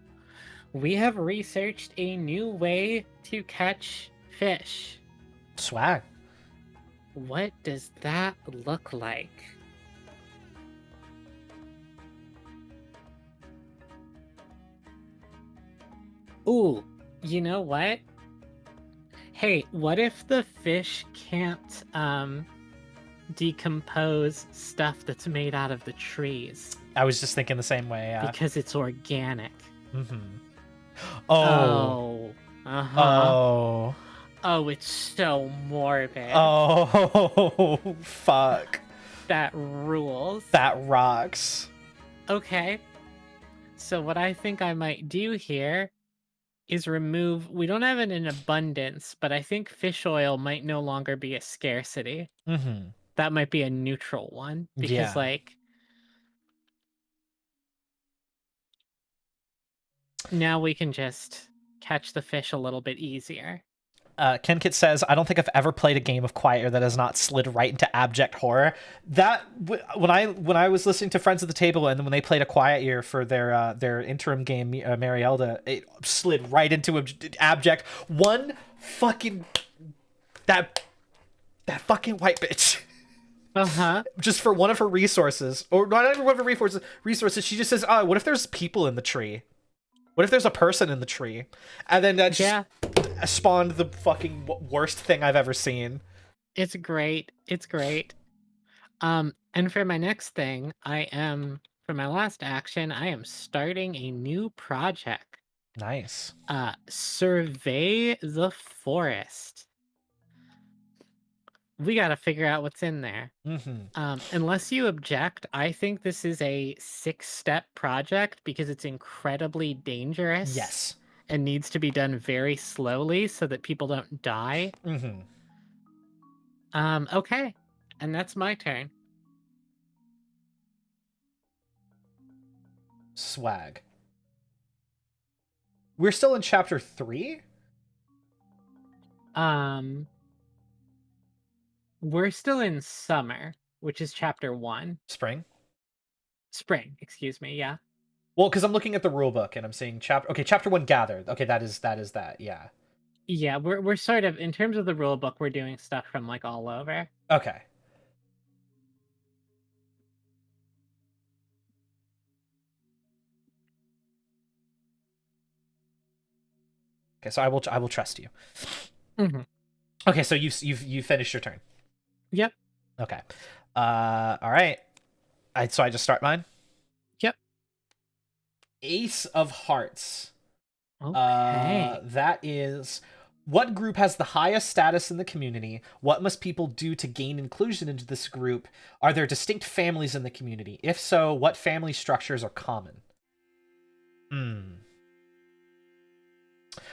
we have researched a new way to catch fish. Swag. What does that look like? Ooh, you know what? Hey, what if the fish can't decompose stuff that's made out of the trees I was just thinking the same way. Yeah. because it's organic? Mm-hmm. Oh. Oh, uh-huh. Oh. Oh, it's so morbid. Oh. Fuck. That rules. That rocks. Okay. So what I think I might do here is remove, we don't have it in abundance, but I think fish oil might no longer be a scarcity. Mm-hmm. That might be a neutral one because Yeah. like now we can just catch the fish a little bit easier. Kenkit says, "I don't think I've ever played a game of Quiet Year that has not slid right into abject horror." When I was listening to Friends at the Table, and then when they played a Quiet Year for their interim game, Marielda, it slid right into abject. One fucking that fucking white bitch. Uh-huh. Just for one of her resources, or not even one of her resources, she just says, "Oh, what if there's people in the tree? What if there's a person in the tree?" And then that just spawned the fucking worst thing I've ever seen. It's great. It's great. And for my next thing, for my last action, I am starting a new project. Nice. Survey the forest. We got to figure out what's in there. Mm-hmm. Unless you object, I think this is a 6-step project because it's incredibly dangerous. Yes. And needs to be done very slowly so that people don't die. Mm-hmm. Okay. And that's my turn. Swag. We're still in chapter 3? We're still in summer, which is chapter 1. Spring? Spring, excuse me, yeah. Well, because I'm looking at the rule book and I'm seeing chapter 1 gathered. Okay, that is that, yeah. Yeah, we're sort of, in terms of the rule book, we're doing stuff from like all over. Okay. Okay, so I will trust you. Mm-hmm. Okay, so you finished your turn. Yep. Okay. All right. So I just start mine. Yep. Ace of Hearts. Okay. That is, what group has the highest status in the community? What must people do to gain inclusion into this group? Are there distinct families in the community? If so, what family structures are common?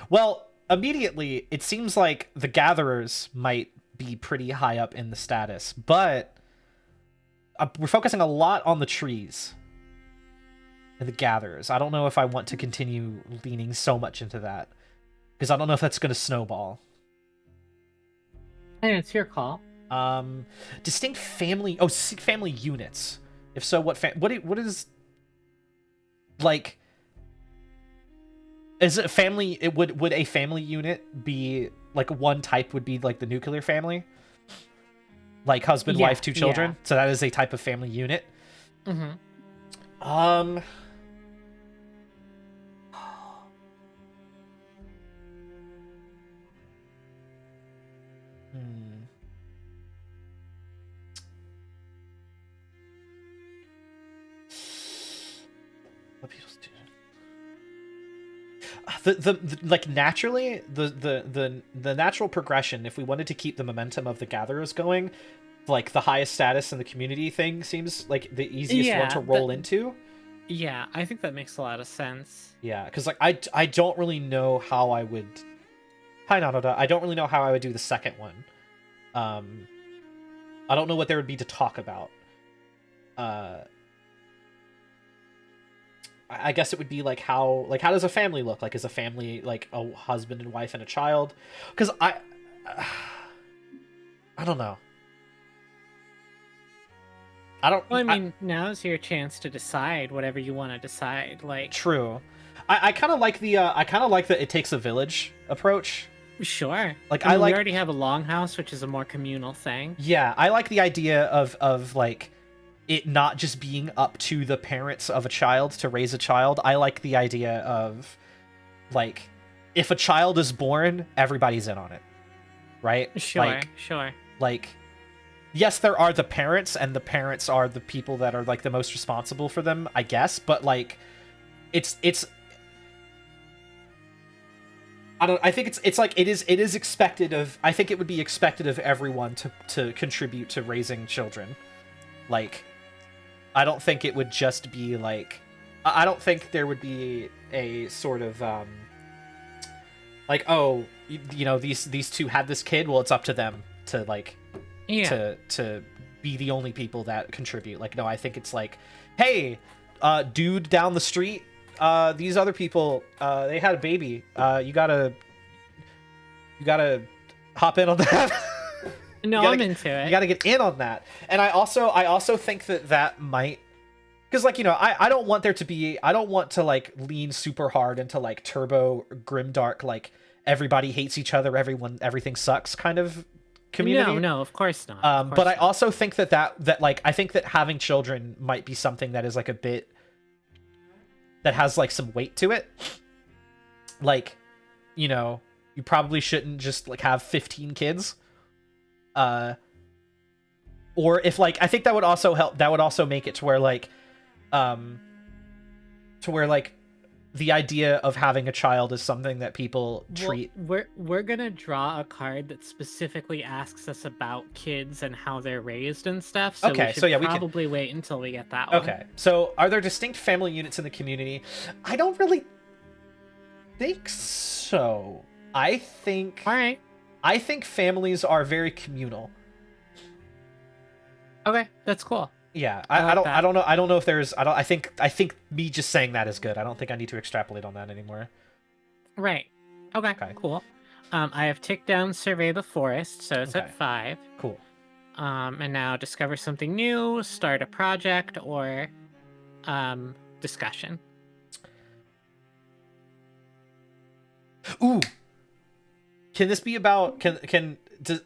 Well, immediately, it seems like the Gatherers might be pretty high up in the status, but we're focusing a lot on the trees and the Gatherers. I don't know if I want to continue leaning so much into that, because I don't know if that's going to snowball. And it's your call. Distinct family family units. If so, what is, like, is it family? Would a family unit be like one type would be like the nuclear family, like husband, wife, 2 children? Yeah. So that is a type of family unit. Mm-hmm. The like naturally the natural progression, if we wanted to keep the momentum of the Gatherers going, like the highest status in the community thing seems like the easiest one to roll into. Yeah, I think that makes a lot of sense. Yeah, because like I don't really know how I would. Hi Nadoda. I don't really know how I would do the second one. I don't know what there would be to talk about. I guess it would be like how does a family look? Like, is a family like a husband and wife and a child? Because I don't know. Well, I mean, now's your chance to decide whatever you want to decide. Like, true. I kind of like the it takes a village approach. Sure. Like, I mean, we already have a longhouse, which is a more communal thing. Yeah, I like the idea of like it not just being up to the parents of a child to raise a child. I like the idea of like if a child is born, everybody's in on it. Right? Sure, sure. Like, yes, there are the parents, and the parents are the people that are like the most responsible for them, I guess, but like it's I think it's like it is expected of, I think it would be expected of everyone to contribute to raising children. Like, I don't think it would just be like, I don't think there would be a sort of like, oh, you know, these two had this kid, well, it's up to them to like to be the only people that contribute. Like, no, I think it's like, hey, dude down the street, these other people, they had a baby. You gotta hop in on that. No, I'm into it. You gotta get in on that. And I also think that might, because like, you know, I don't want there to be, I don't want to like lean super hard into like turbo grimdark, like everybody hates each other, everything sucks kind of community. No, of course not. But I also think that like, I think that having children might be something that is like a bit, that has like some weight to it. Like, you know, you probably shouldn't just like have 15 kids. Or if like, I think that would also help, that would also make it to where like the idea of having a child is something that people treat. We're gonna draw a card that specifically asks us about kids and how they're raised and stuff. So okay, we should so yeah, we probably wait until we get that one. Okay, so are there distinct family units in the community? I don't really think so. I think. All right. I think families are very communal. Okay, that's cool. Yeah, I don't know if there's, I think me just saying that is good. I don't think I need to extrapolate on that anymore. Right. Okay. Cool. I have ticked down survey the forest, so it's at 5. Cool. And now discover something new, start a project, or discussion. Ooh. Can this be about,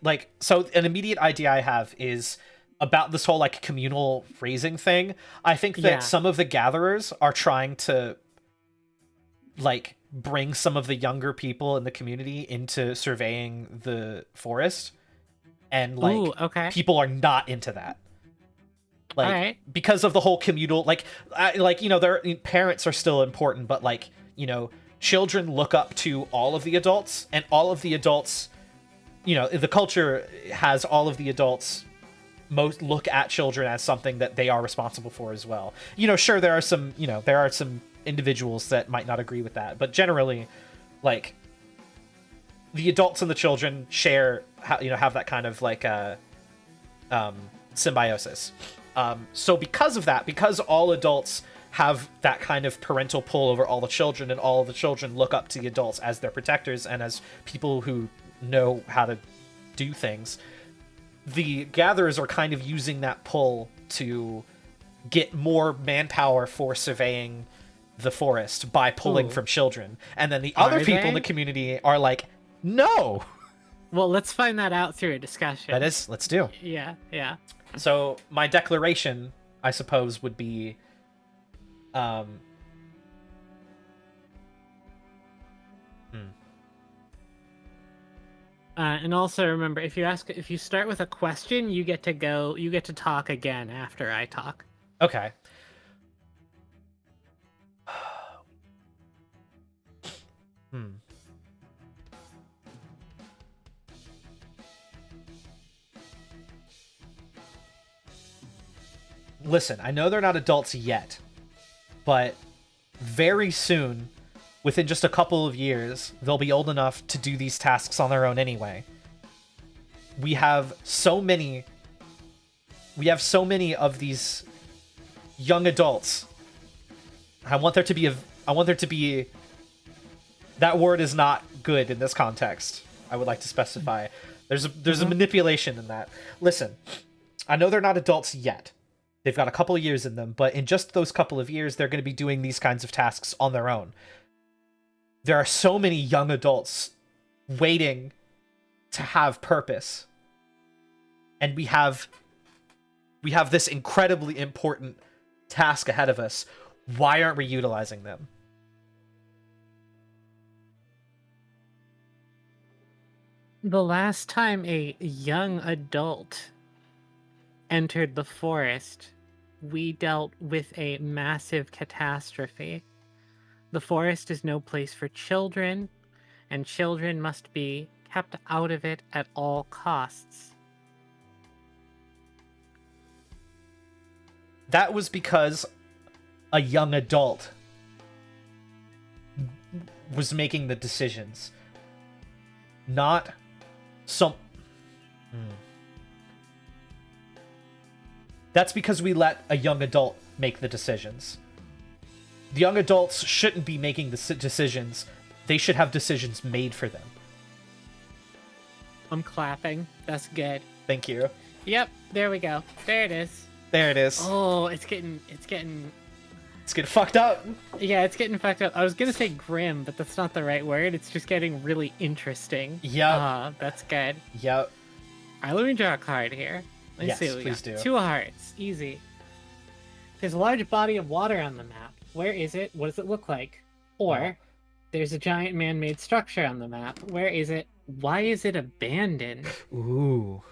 like, so an immediate idea I have is about this whole like communal raising thing. I think that some of the gatherers are trying to like bring some of the younger people in the community into surveying the forest, and like people are not into that. Like, because of the whole communal, like you know, their parents are still important, but like, you know, children look up to all of the adults, and all of the adults, you know, the culture has all of the adults most look at children as something that they are responsible for as well. You know, sure, there are some individuals that might not agree with that, but generally, like, the adults and the children share, have that kind of like symbiosis. So because of that, because all adults have that kind of parental pull over all the children, and all of the children look up to the adults as their protectors and as people who know how to do things, the gatherers are kind of using that pull to get more manpower for surveying the forest by pulling from children. And then the other people in the community are like, no. Well, let's find that out through a discussion. Let's do. Yeah. So my declaration, I suppose, would be and also remember, if you start with a question, you get to talk again after I talk. Okay. Listen, I know they're not adults yet, but very soon, within just a couple of years, they'll be old enough to do these tasks on their own anyway. We have so many of these young adults I want there to be that word is not good in this context. I would like to specify. There's a manipulation in that. Listen, I know they're not adults yet. They've got a couple of years in them, but in just those couple of years, they're going to be doing these kinds of tasks on their own. There are so many young adults waiting to have purpose. And we have this incredibly important task ahead of us. Why aren't we utilizing them? The last time a young adult entered the forest, we dealt with a massive catastrophe. The forest is no place for children, and children must be kept out of it at all costs. That was because a young adult was making the decisions. Not some... That's because we let a young adult make the decisions. The young adults shouldn't be making the decisions. They should have decisions made for them. I'm clapping. That's good. Thank you. Yep, there we go. There it is. There it is. Oh, it's getting fucked up. Yeah, it's getting fucked up. I was gonna say grim, but that's not the right word. It's just getting really interesting. Yeah. That's good. Yep. Alright, let me draw a card here. Let me see what we please got. do. 2 of hearts. Easy. There's a large body of water on the map. Where is it? What does it look like? Or, there's a giant man-made structure on the map. Where is it? Why is it abandoned? Ooh.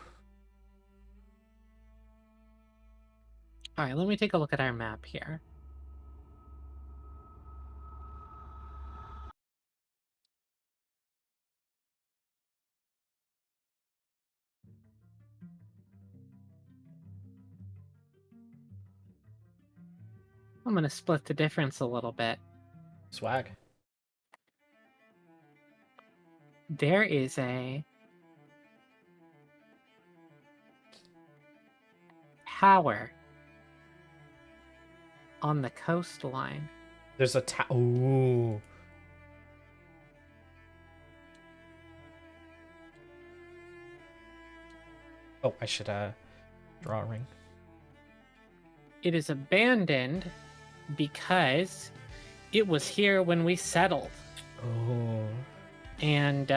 Alright, let me take a look at our map here. I'm gonna split the difference a little bit. Swag. There is a tower on the coastline. There's a ooh. Oh, I should draw a ring. It is abandoned because it was here when we settled. Oh. And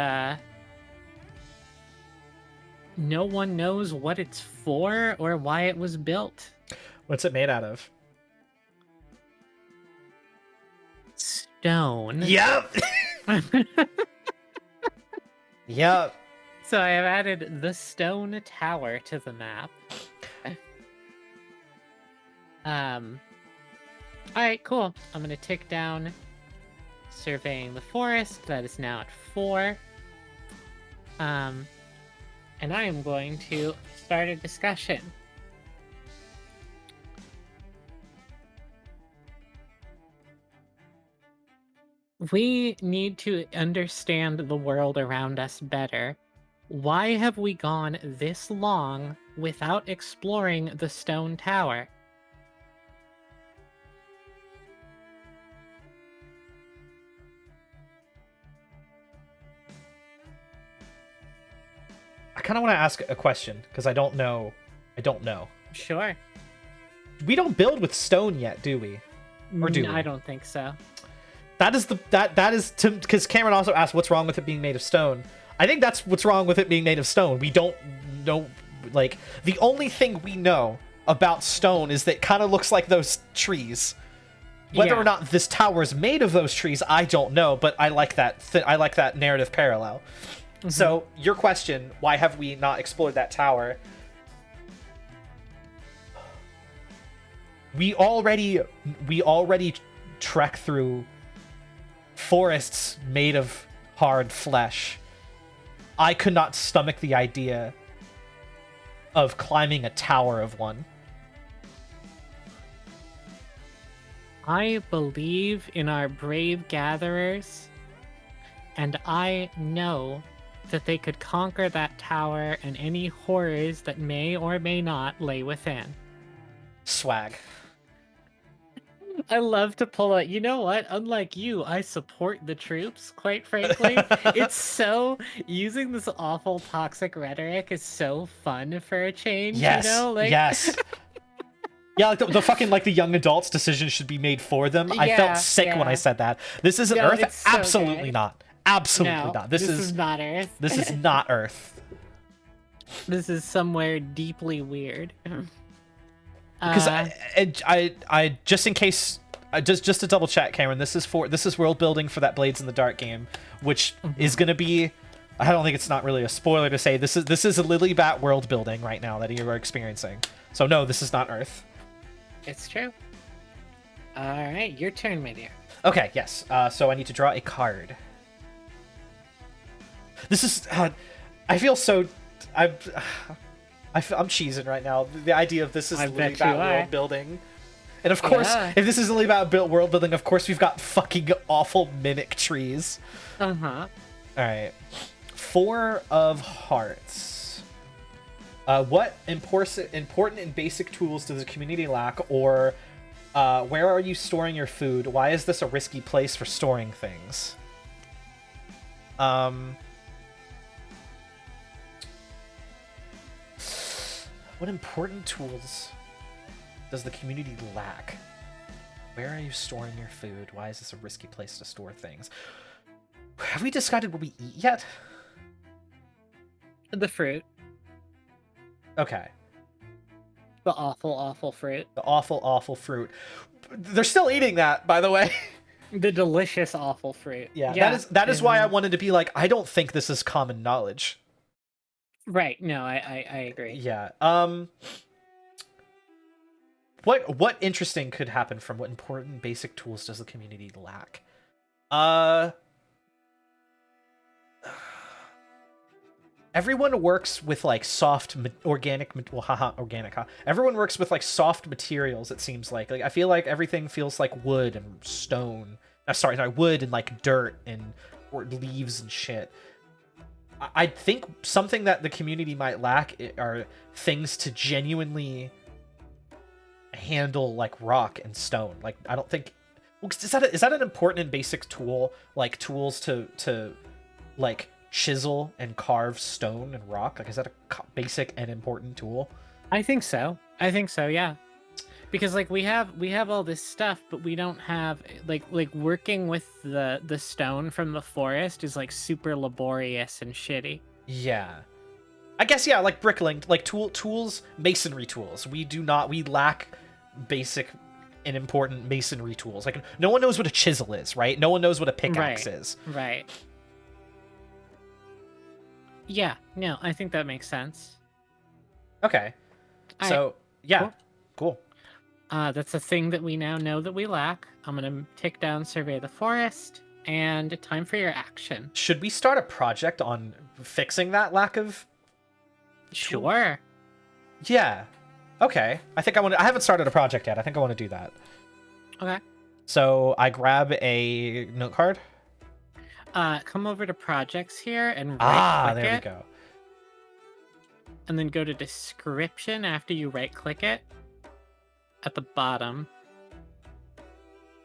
no one knows what it's for or why it was built. What's it made out of? Stone. Yep. Yep. So I have added the stone tower to the map. Alright, cool. I'm gonna tick down surveying the forest. That is now at 4. And I am going to start a discussion. We need to understand the world around us better. Why have we gone this long without exploring the stone tower? I kind of want to ask a question because I don't know. Sure. We don't build with stone yet, do we? Or do we? I don't think so. That is because Cameron also asked what's wrong with it being made of stone. I think that's what's wrong with it being made of stone. We don't know, like, the only thing we know about stone is that it kind of looks like those trees. Whether or not this tower is made of those trees, I don't know, but I like that. I like that narrative parallel. Mm-hmm. So your question, why have we not explored that tower? We already trek through forests made of hard flesh. I could not stomach the idea of climbing a tower of one. I believe in our brave gatherers, and I know that they could conquer that tower and any horrors that may or may not lay within. Swag. I love to pull out. You know what? Unlike you, I support the troops, quite frankly. It's so using this awful toxic rhetoric is so fun for a change, you Yes, know? Like yes. Yeah, like the fucking like the young adults' decisions should be made for them. I felt sick when I said that. This isn't No, Earth. it's so Absolutely good. not. Absolutely No, not. this is not Earth. This is not Earth. This is somewhere deeply weird. Because I just in case, just to double check, Cameron, this is world building for that Blades in the Dark game, which is gonna be. I don't think it's not really a spoiler to say this is a Lilybat world building right now that you are experiencing. So no, this is not Earth. It's true. All right, your turn, my dear. Okay, yes. So I need to draw a card. This is. I feel so. I'm cheesing right now. The idea of this is really about world building. And of course, if this is only about world building, of course we've got fucking awful mimic trees. Uh-huh. Alright. 4 of Hearts. What important and basic tools does the community lack? Or where are you storing your food? Why is this a risky place for storing things? What important tools does the community lack? Where are you storing your food? Why is this a risky place to store things? Have we decided what we eat yet? The fruit. Okay. The awful, awful fruit. The awful, awful fruit. They're still eating that, by the way. The delicious, awful fruit. Yeah. That is why I wanted to be like, I don't think this is common knowledge. Right. No, I agree. Yeah. What interesting could happen from what important basic tools does the community lack? Everyone works with like soft organic, well, haha, organic, huh? Everyone works with like soft materials. It seems like I feel like everything feels like wood and stone. Sorry, wood and like dirt and or leaves and shit. I think something that the community might lack are things to genuinely handle like rock and stone. Like I don't think is that an important and basic tool? Like tools to like chisel and carve stone and rock. Like is that a basic and important tool? I think so. Yeah. Because like we have all this stuff, but we don't have like working with the stone from the forest is like super laborious and shitty. Yeah. I guess yeah, like bricklaying, like tools, masonry tools. We lack basic and important masonry tools. Like no one knows what a chisel is, right? No one knows what a pickaxe is. Right. Yeah, no, I think that makes sense. Okay. So, yeah. Cool. That's a thing that we now know that we lack. I'm going to take down Survey the Forest, and time for your action. Should we start a project on fixing that lack of... Sure. Yeah. Okay. I haven't started a project yet. I think I want to do that. Okay. So I grab a note card. Come over to projects here and right click there it. We go. And then go to description after you right click it. At the bottom.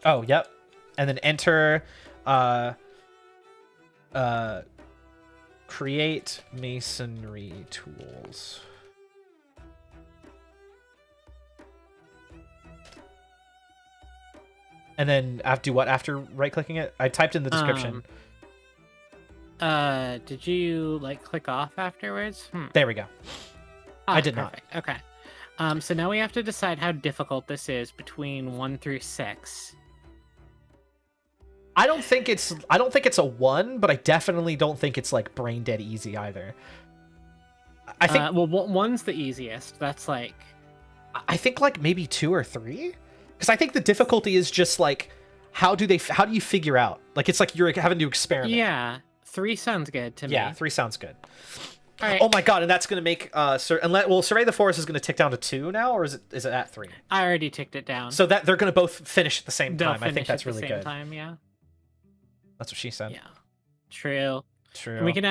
Oh, yep. And then enter create masonry tools. And then do what after right clicking it? I typed in the description. Did you like click off afterwards? There we go. I did perfect. Not. Okay. So now we have to decide how difficult this is between 1 through 6. I don't think it's a 1, but I definitely don't think it's like brain dead easy either. I think well, 1's the easiest. That's like I think like maybe 2 or 3, because I think the difficulty is just like how do you figure out? Like it's like you're having to experiment. Yeah, 3 sounds good to me. Yeah, 3 sounds good. All right. Oh my god, and that's gonna make Survey the Forest is gonna tick down to 2 now, or is it at 3? I already ticked it down. So that they're gonna both finish at the same time. I think that's really good. Time, yeah. That's what she said. Yeah. True. And we can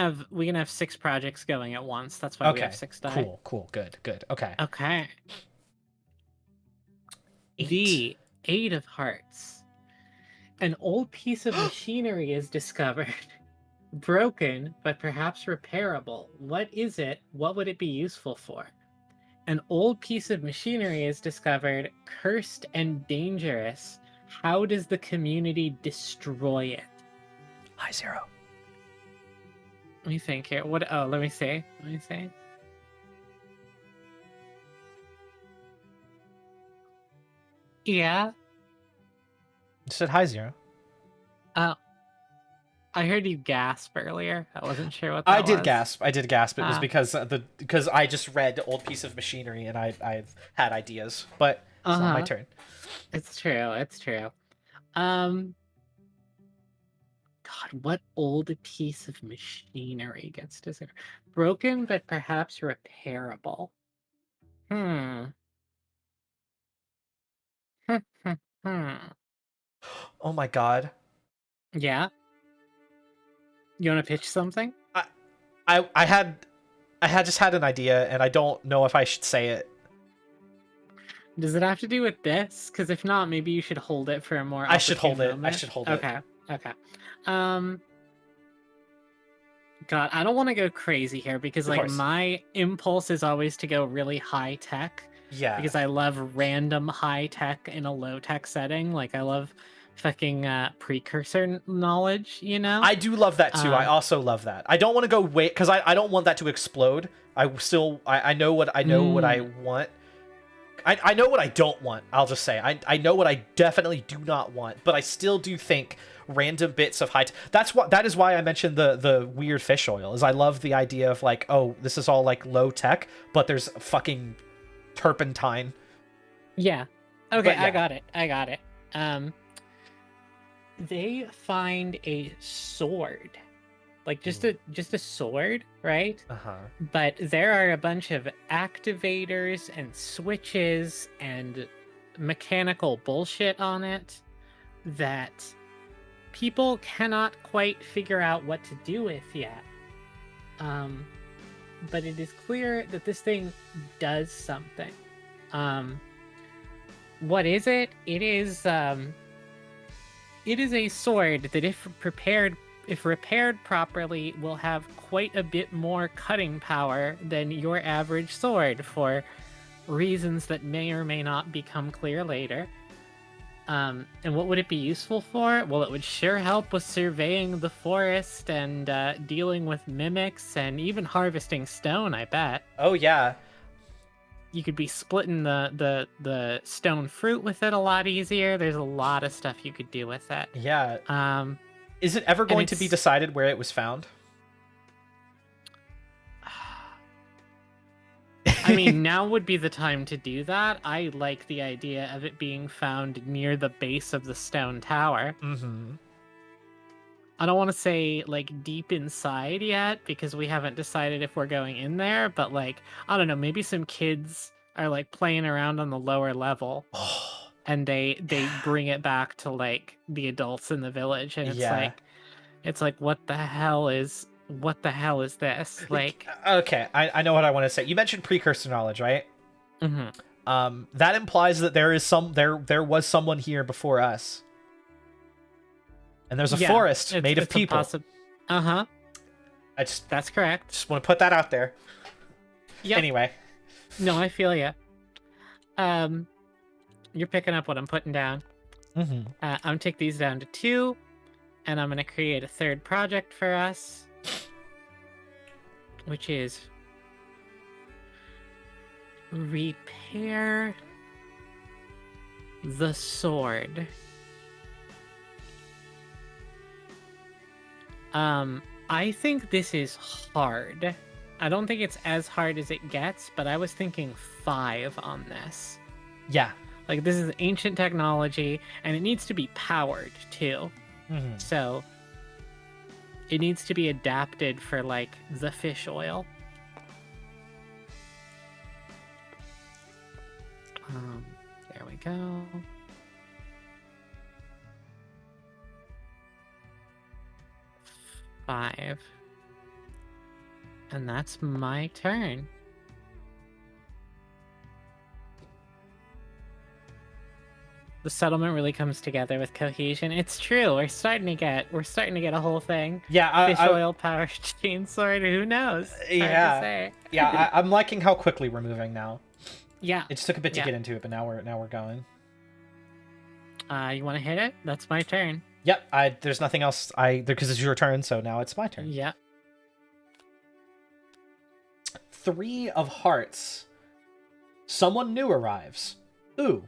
have 6 projects going at once. That's why we have 6 die. Cool. Good. Okay. Okay. 8. The 8 of hearts. An old piece of machinery is discovered. Broken, but perhaps repairable. What is it? What would it be useful for? An old piece of machinery is discovered, cursed and dangerous. How does the community destroy it? High 0. Let me think here. What? Oh, let me see. Yeah. You said high 0. Oh, I heard you gasp earlier. I wasn't sure what that was. I did gasp. It was because I just read old piece of machinery and I've had ideas, but it's not my turn. It's true. God, what old piece of machinery gets discovered? Broken, but perhaps repairable. Hmm. Oh my god. Yeah. You want to pitch something? I had just had an idea and I don't know if I should say it. Does it have to do with this? Because if not, maybe you should hold it for a more I should hold opportune it. I should hold it. Okay. God, I don't want to go crazy here because like my impulse is always to go really high tech. Yeah. Because I love random high tech in a low tech setting. Like I love fucking precursor knowledge, you know? I do love that too. I also love that. I don't want to go wait because I don't want that to explode. I know what I want. I know what I don't want. I'll just say I know what I definitely do not want, but I still do think random bits of that is why I mentioned the weird fish oil. Is I love the idea of like, oh, this is all like low tech, but there's fucking turpentine. Yeah. Okay, yeah. I got it. They find a sword. Like just a sword, right? But there are a bunch of activators and switches and mechanical bullshit on it that people cannot quite figure out what to do with yet. But it is clear that this thing does something. What is it? It is a sword that if repaired properly, will have quite a bit more cutting power than your average sword for reasons that may or may not become clear later. And what would it be useful for? Well, it would sure help with surveying the forest and dealing with mimics and even harvesting stone, I bet. Oh, yeah. You could be splitting the stone fruit with it a lot easier. There's a lot of stuff you could do with it. Yeah. Is it ever going to be decided where it was found? I mean, now would be the time to do that. I like the idea of it being found near the base of the stone tower. I don't want to say like deep inside yet because we haven't decided if we're going in there, but like, I don't know, maybe some kids are like playing around on the lower level and they bring it back to like the adults in the village and it's like what the hell is this? Like, okay, I know what I want to say. You mentioned precursor knowledge, right? That implies that there was someone here before us. And there's a forest made of people. That's correct. Just want to put that out there. Yep. Anyway. No, I feel ya. You're picking up what I'm putting down. I'm gonna take these down to 2, and I'm gonna create a third project for us, which is repair the sword. I think this is hard. I don't think it's as hard as it gets, but I was thinking 5 on this. Yeah. Like, this is ancient technology, and it needs to be powered, too. So, it needs to be adapted for, like, the fish oil. There we go. Five. And that's my turn. The settlement really comes together with cohesion. It's true. We're starting to get a whole thing. Yeah, Fish oil power chain sword. Who knows? Hard to say. Yeah. I'm liking how quickly we're moving now. Yeah. It just took a bit to get into it, but now we're going. You want to hit it? That's my turn. Yep. There's nothing else. Because it's your turn, so now it's my turn. Yeah. 3 of hearts. Someone new arrives. Ooh.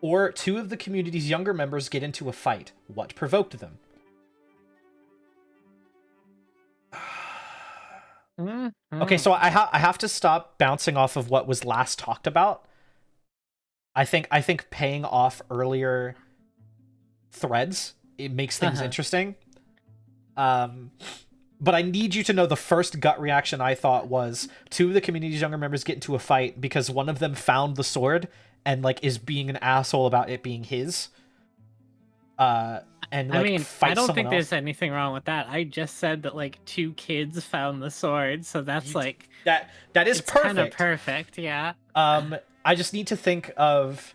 Or 2 of the community's younger members get into a fight. What provoked them? Okay, so I have to stop bouncing off of what was last talked about. I think paying off earlier threads, it makes things interesting. But I need you to know the first gut reaction I thought was 2 of the community's younger members get into a fight because one of them found the sword and like is being an asshole about it being his. And like, I mean, fight I don't someone think else. there's anything wrong with that. I just said that like 2 kids found the sword, so that's like that is it's perfect. Kind of perfect, yeah. I just need to think of.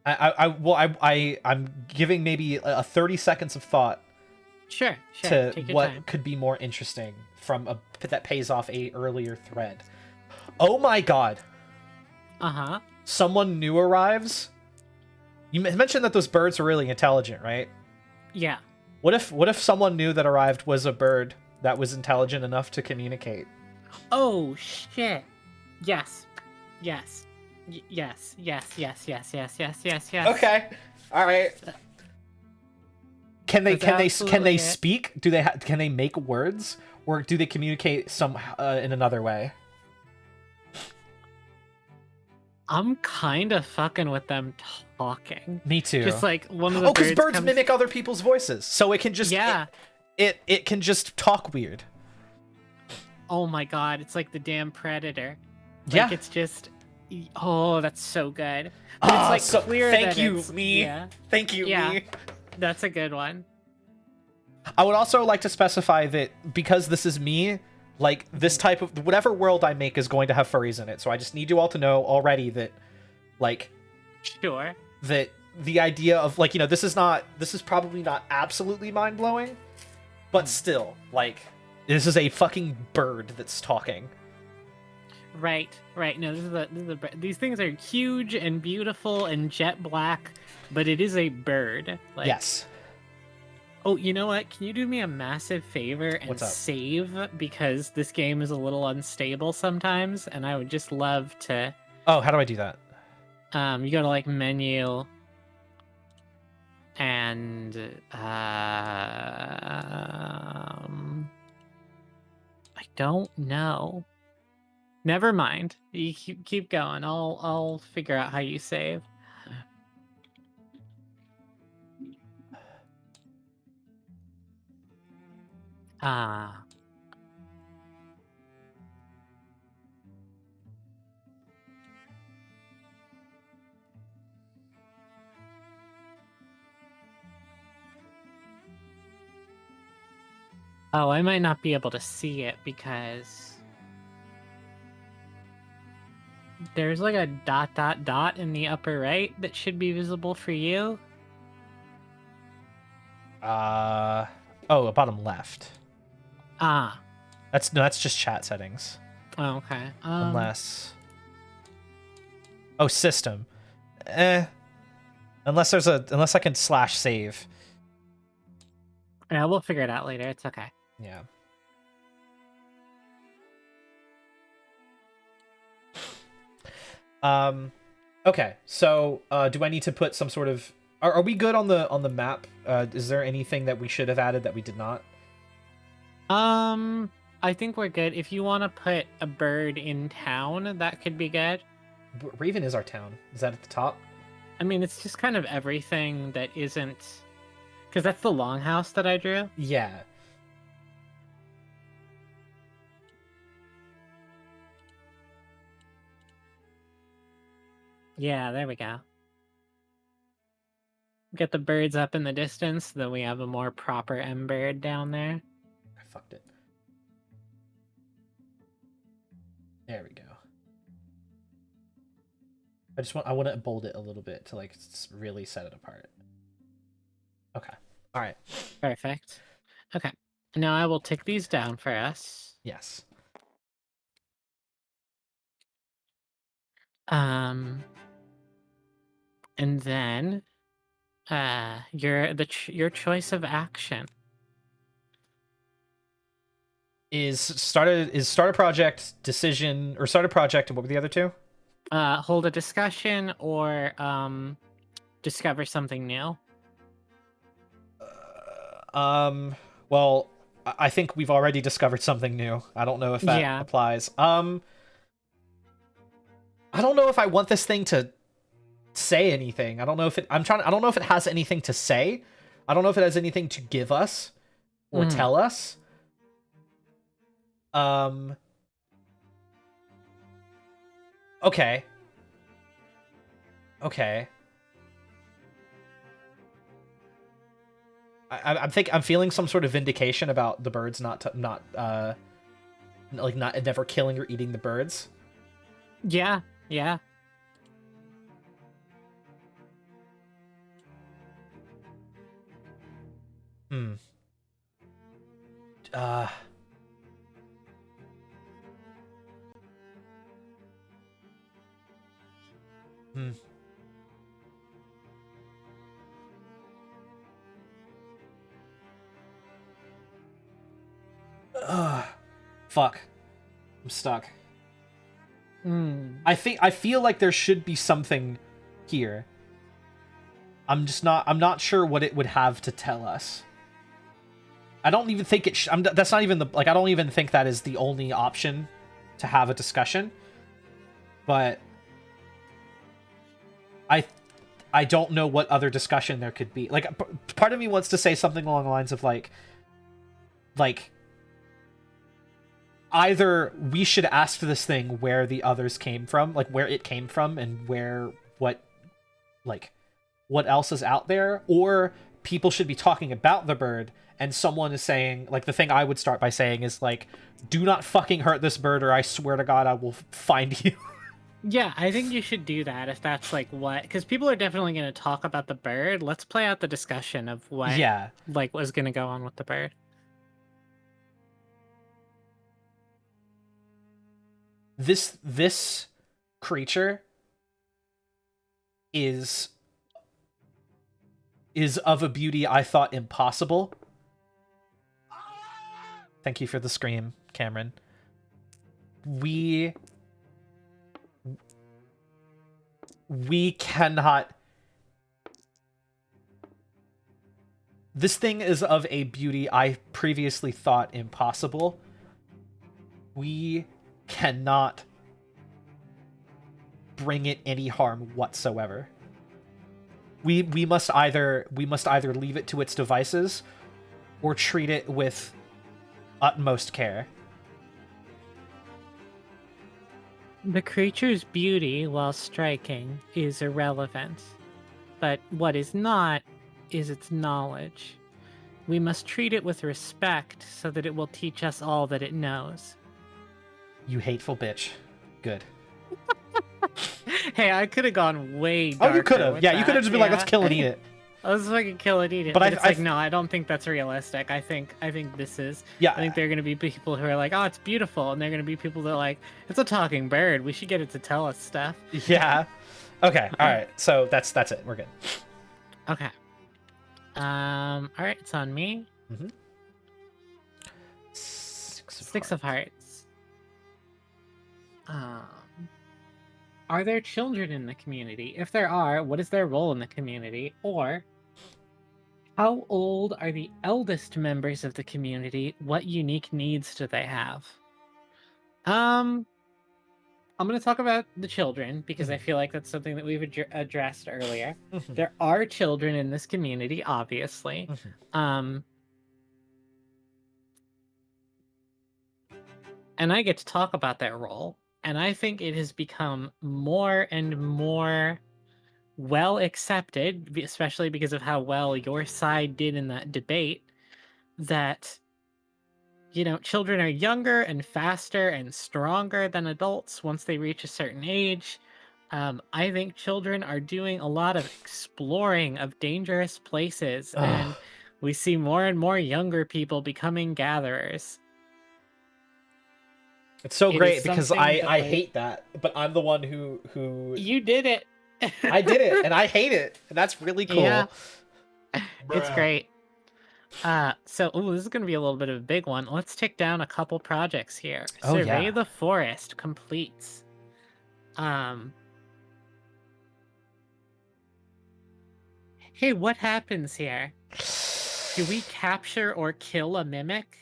I'm giving maybe a 30 seconds of thought. Sure. To Take your what time. could be more interesting from that pays off a earlier thread. Oh my god. Someone new arrives. You mentioned that those birds are really intelligent, right? Yeah. What if someone new that arrived was a bird that was intelligent enough to communicate? Oh shit. Yes. Yes. Okay. All right. Can they speak? Can they make words, or do they communicate in another way? I'm kind of fucking with them talking. Me too. Just like one of the because birds mimic other people's voices, so it can just it can just talk weird. Oh my god, it's like the damn predator. Like, it's just that's so good. But it's like so clear thank that you, it's, me. Yeah. Thank you, me. That's a good one. I would also like to specify that because this is me, like this type of whatever world I make is going to have furries in it. So I just need you all to know already that, like, sure, that the idea of like, this is probably not absolutely mind blowing, but still, like, this is a fucking bird that's talking. Right. No, these things are huge and beautiful and jet black, but it is a bird. Like, yes. Oh, you know what? Can you do me a massive favor and save? Because this game is a little unstable sometimes, and I would just love to... Oh, how do I do that? You go to, like, menu, and... I don't know. Never mind. You keep going. I'll figure out how you save. Oh, I might not be able to see it because there's like a ... in the upper right that should be visible for you. Oh, bottom left. That's just chat settings. Oh, okay. Unless system. Unless I can /save. Yeah, we'll figure it out later. It's okay. Yeah. Okay. So, do I need to put some sort of? Are we good on the map? Is there anything that we should have added that we did not? I think we're good. If you want to put a bird in town, that could be good. Raven is our town. Is that at the top? I mean, it's just kind of everything that isn't... Because that's the longhouse that I drew? Yeah. Yeah, there we go. Get the birds up in the distance, so that we have a more proper M bird down there. I fucked it. There we go. I want to bold it a little bit to like really set it apart. Okay. All right. Perfect. Okay. Now I will take these down for us. Yes. Um, and then your choice of action. Is start a project, decision, or start a project, and what were the other two? Hold a discussion or discover something new. Well, I think we've already discovered something new. I don't know if that Yeah. applies. I don't know if I want this thing to say anything. I don't know if I don't know if it has anything to say. I don't know if it has anything to give us or Mhm. tell us. Um okay. Okay. I'm feeling some sort of vindication about the birds not never killing or eating the birds. Yeah. Yeah. Hmm. Uh hmm. Ugh. Fuck. I'm stuck. Mm. I feel like there should be something here. I'm not sure what it would have to tell us. I don't even think that's not even the like I don't even think that is the only option to have a discussion. But I I don't know what other discussion there could be. Like part of me wants to say something along the lines of like either we should ask this thing where the others came from, like where it came from and where like what else is out there, or people should be talking about the bird and someone is saying, like, the thing I would start by saying is like, do not fucking hurt this bird or I swear to God I will find you. Yeah, I think you should do that if that's like what, because people are definitely going to talk about the bird. Let's play out the discussion of what Yeah. like was going to go on with the bird. This creature is of a beauty I thought impossible. Thank you for the scream, Cameron. We cannot. This thing is of a beauty I previously thought impossible. We cannot bring it any harm whatsoever. We must either leave it to its devices or treat it with utmost care. The creature's beauty, while striking, is irrelevant, but what is not is its knowledge. We must treat it with respect so that it will teach us all that it knows. You hateful bitch. Good. Hey, I could have gone way Oh, darker. you could have. Yeah, you could have just been like, let's kill and eat it. Let's fucking kill and eat it. But But it's like, no, I don't think that's realistic. I think this is. Yeah. I think there are gonna be people who are like, oh, it's beautiful, and there are gonna be people that are like, it's a talking bird. We should get it to tell us stuff. Yeah. Okay. All right. So that's it. We're good. Okay. All right. It's on me. Mm-hmm. Six of Hearts. Are there children in the community? If there are, what is their role in the community? Or how old are the eldest members of the community? What unique needs do they have? I'm going to talk about the children because I feel like that's something that we've addressed earlier. There are children in this community, obviously. And I get to talk about their role. And I think it has become more and more well accepted, especially because of how well your side did in that debate, that, you know, children are younger and faster and stronger than adults once they reach a certain age. I think children are doing a lot of exploring of dangerous places, and Ugh. we see more and more younger people becoming gatherers. It's so It is great because something that, I like, hate that, but I'm the one who you did it. I did it and I hate it, and that's really Yeah, cool. it's Bruh. great. So ooh, this is gonna be a little bit of a big one. Let's tick down a couple projects here. Oh Survey yeah. the forest completes. Um, hey, what happens here? Do we capture or kill a mimic?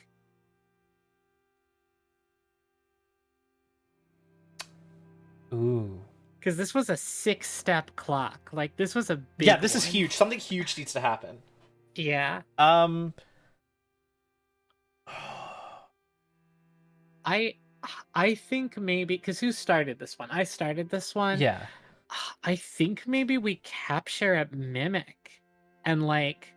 Ooh. Because this was a 6-step clock. Like, this was a big Yeah, this is one. huge. Something huge needs to happen. Yeah. Um. I think maybe, because who started this one? I started this one. Yeah. I think maybe we capture a mimic, and, like,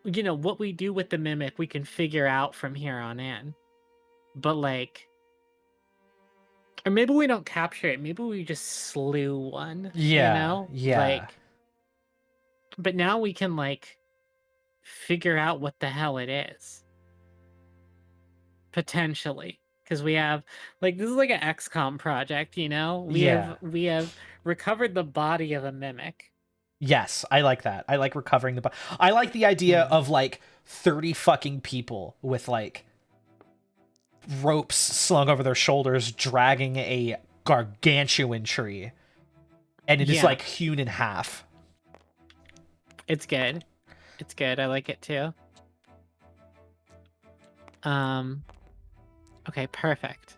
you know, what we do with the mimic we can figure out from here on in. But, like, or maybe we don't capture it, maybe we just slew one, you Yeah. know? Yeah. Like, but now we can, like, figure out what the hell it is. Potentially. Because we have, like, this is like an XCOM project, you know? Yeah. We have recovered the body of a mimic. Yes, I like that. I like recovering the. I like the idea Yeah. of like 30 fucking people with like ropes slung over their shoulders, dragging a gargantuan tree, and it is Yeah. like hewn in half. It's good. It's good. I like it too. Okay, perfect.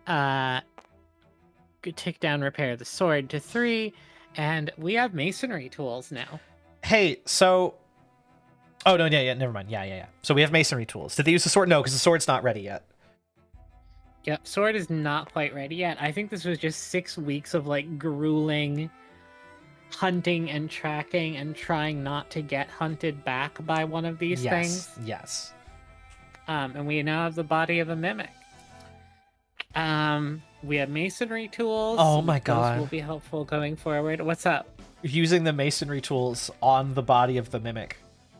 Good take down repair the sword to 3, and we have masonry tools now. Hey, so. Oh no, yeah, never mind. Yeah. So we have masonry tools. Did they use the sword? No, because the sword's not ready yet. Yep, sword is not quite ready yet. I think this was just 6 weeks of, like, grueling hunting and tracking and trying not to get hunted back by one of these things. Yes. And we now have the body of a mimic. We have masonry tools. Oh my god. Those will be helpful going forward. What's up? Using the masonry tools on the body of the mimic.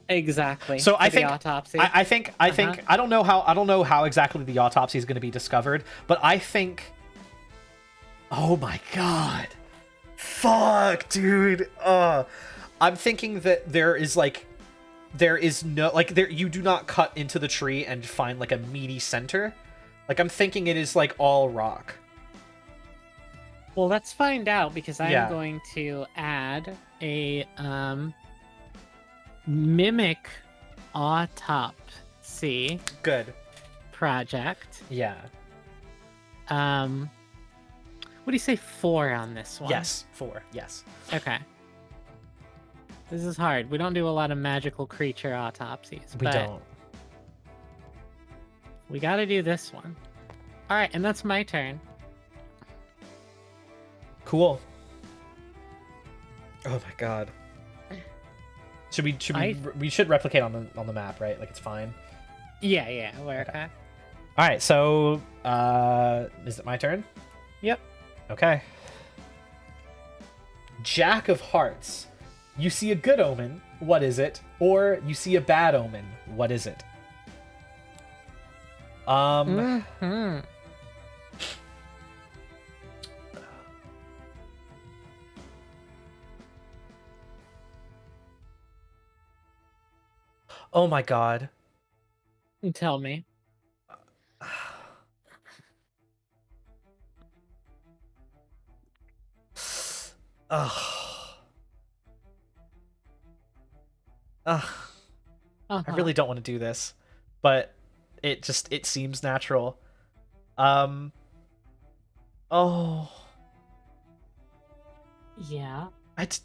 Exactly. So I for the think autopsy. I think I don't know how exactly the autopsy is going to be discovered, but I think. Oh my god. Fuck, dude. I'm thinking that there is no you do not cut into the tree and find like a meaty center. Like I'm thinking it is like all rock. Well, let's find out, because I'm Yeah. going to add a mimic autopsy Good. project. Yeah. What do you say, 4 on this one? Yes. 4. Yes. Okay. This is hard. We don't do a lot of magical creature autopsies. We but don't. We gotta do this one. Alright, and that's my turn. Cool. Oh my god. Should we should replicate on the map, right? Like it's fine. Yeah, we're Okay. okay. All right, so is it my turn? Yep. Okay. Jack of Hearts. You see a good omen. What is it? Or you see a bad omen. What is it? Mm-hmm. Oh my god. Tell me. Ugh. Ugh. Uh-huh. I really don't want to do this, but it seems natural. Oh. Yeah. I just,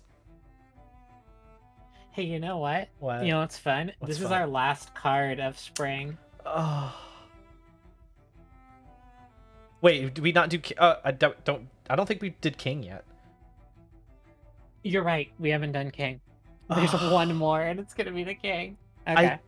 Hey, you know what? What? You know what's fun? What's This is fun? our last card of spring. oh. Wait, did we not do? I don't think we did King yet. You're right. We haven't done king. There's one more, and it's gonna be the king. Okay.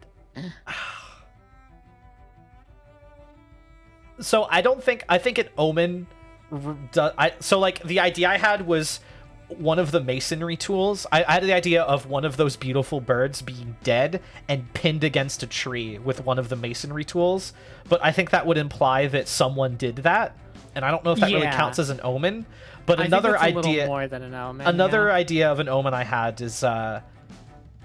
So I think an omen So like the idea I had was one of the masonry tools. I had the idea of one of those beautiful birds being dead and pinned against a tree with one of the masonry tools, but I think that would imply that someone did that, and I don't know if that really counts as an omen. But another think that's idea, a little more than an omen. another idea of an omen I had is one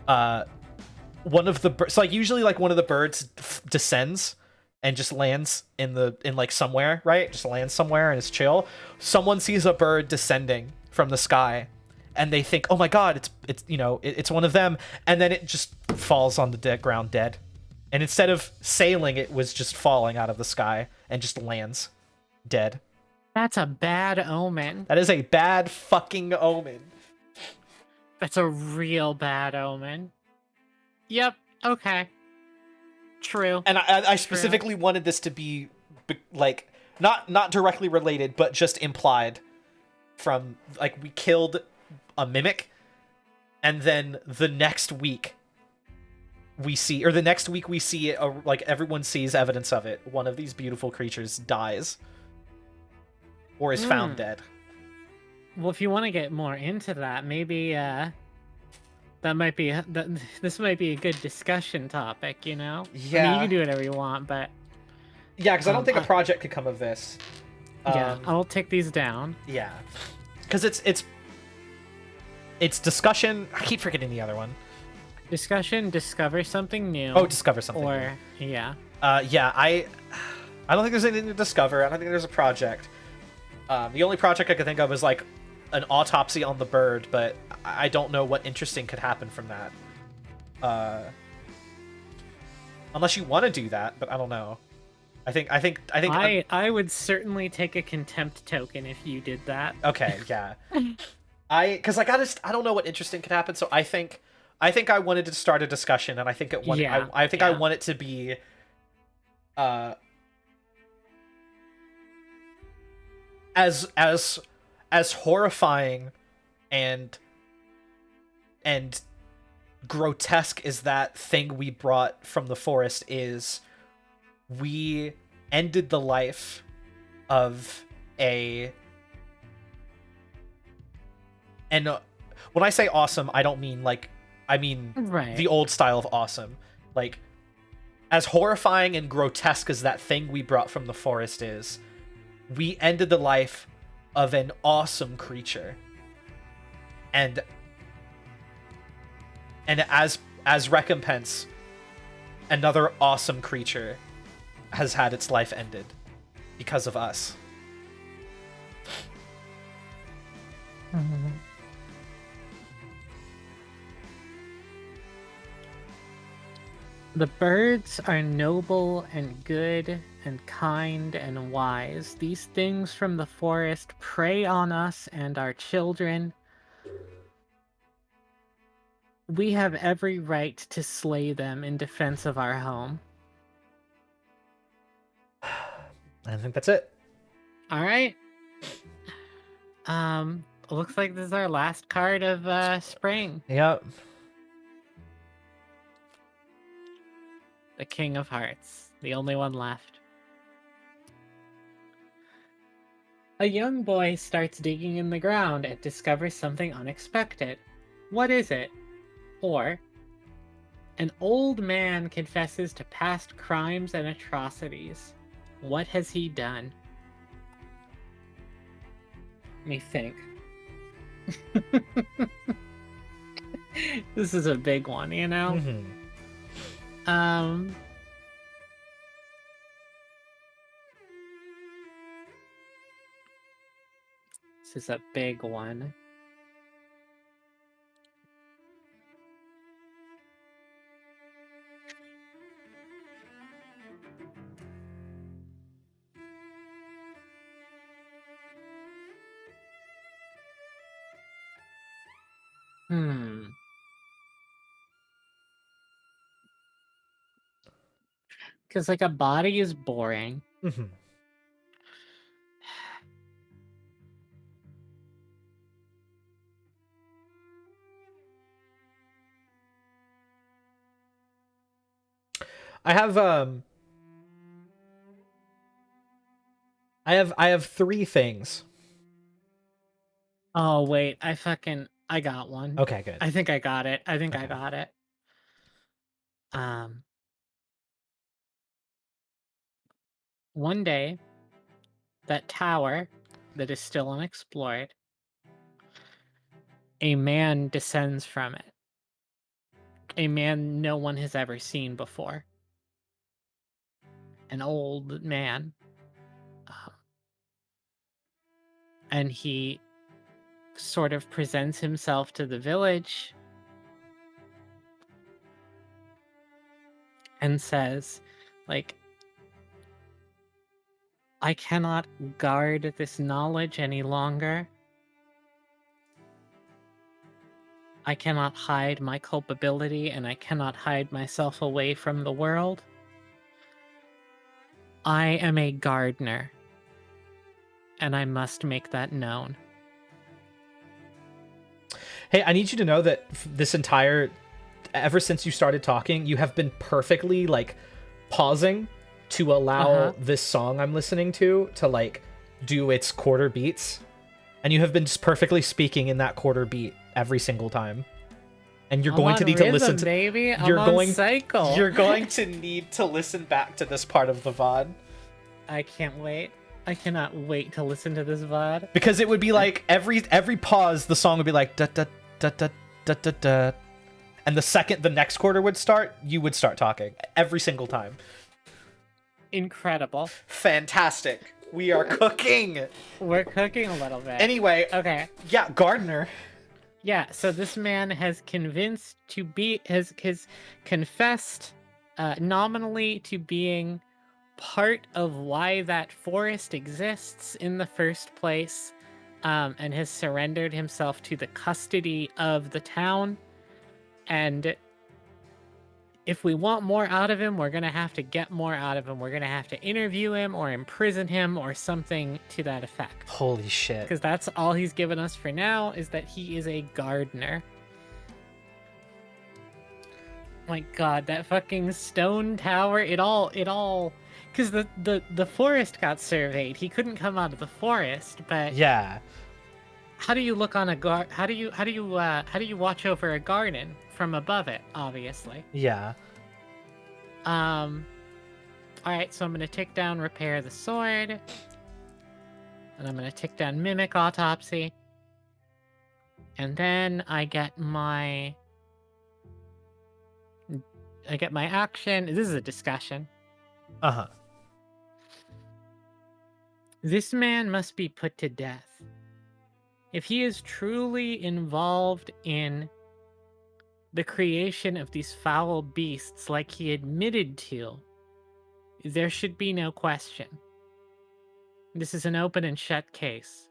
of the so like usually like one of the birds descends and just lands in like somewhere, right? Just lands somewhere and is chill. Someone sees a bird descending from the sky and they think, oh my god, it's one of them, and then it just falls on the ground dead. And instead of sailing, it was just falling out of the sky and just lands dead. That's a bad omen. That is a bad fucking omen. That's a real bad omen. Yep, okay. True. And I specifically wanted this to be like not directly related, but just implied from like we killed a mimic, and then the next week we see it, like everyone sees evidence of it. One of these beautiful creatures dies or is found dead. Well, if you want to get more into that, maybe this might be a good discussion topic, you know? Yeah. I mean, you can do whatever you want, but... Yeah, because I don't think a project could come of this. Yeah, I'll take these down. Yeah. Because it's discussion... I keep forgetting the other one. Discussion, discover something new. Oh, discover something new. Yeah, I don't think there's anything to discover. I don't think there's a project. The only project I could think of is like an autopsy on the bird, but I don't know what interesting could happen from that. Unless you want to do that, but I don't know. I would certainly take a contempt token if you did that. Okay, yeah. Because like I don't know what interesting could happen, so I think I wanted to start a discussion, and I think I want it to be as horrifying and grotesque as that thing we brought from the forest is. We ended the life of and when I say awesome, I don't mean like, I mean the old style of awesome. Like, as horrifying and grotesque as that thing we brought from the forest is, we ended the life of an awesome creature. And as recompense, another awesome creature has had its life ended because of us. Mm-hmm. The birds are noble and good and kind and wise. These things from the forest prey on us and our children. We have every right to slay them in defense of our home. I think that's it. All right. Looks like this is our last card of spring. Yep. The King of Hearts, the only one left. A young boy starts digging in the ground and discovers something unexpected. What is it? Or, an old man confesses to past crimes and atrocities. What has he done? Let me think. This is a big one, you know? Mm-hmm. This is a big one. Because, like, a body is boring. Mm-hmm. I I have three things. Oh wait, I got one. Okay, good. I think I got it. I Okay. got it. Um, One day, that tower that is still unexplored, a man descends from it. A man no one has ever seen before. An old man. Um, and he sort of presents himself to the village and says, like, I cannot guard this knowledge any longer. I cannot hide my culpability, and I cannot hide myself away from the world. I am a gardener, and I must make that known. Hey, I need you to know that this entire, ever since you started talking, you have been perfectly like pausing to allow this song I'm listening to like do its quarter beats, and you have been just perfectly speaking in that quarter beat every single time. And you're going to need to listen to, baby. I'm on cycle. You're going to need to listen back to this part of the VOD. I can't wait. I cannot wait to listen to this VOD. Because it would be like every pause, the song would be like da da da da da da da, and the second the next quarter would start, you would start talking every single time. Incredible. Fantastic. We are cooking. We're cooking a little bit. Anyway, okay. Yeah, gardener. Yeah, so this man has confessed nominally to being part of why that forest exists in the first place, and has surrendered himself to the custody of the town. And if we want more out of him, we're going to have to get more out of him. We're going to have to interview him or imprison him or something to that effect. Holy shit. Because that's all he's given us for now, is that he is a gardener. My god, that fucking stone tower, it all because the forest got surveyed. He couldn't come out of the forest, but yeah. How do you look on a how do you watch over a garden from above it, obviously? Yeah. All right, so I'm going to tick down repair the sword. And I'm going to tick down mimic autopsy. And then I get my action. This is a discussion. Uh-huh. This man must be put to death. If he is truly involved in the creation of these foul beasts like he admitted to, there should be no question. This is an open and shut case.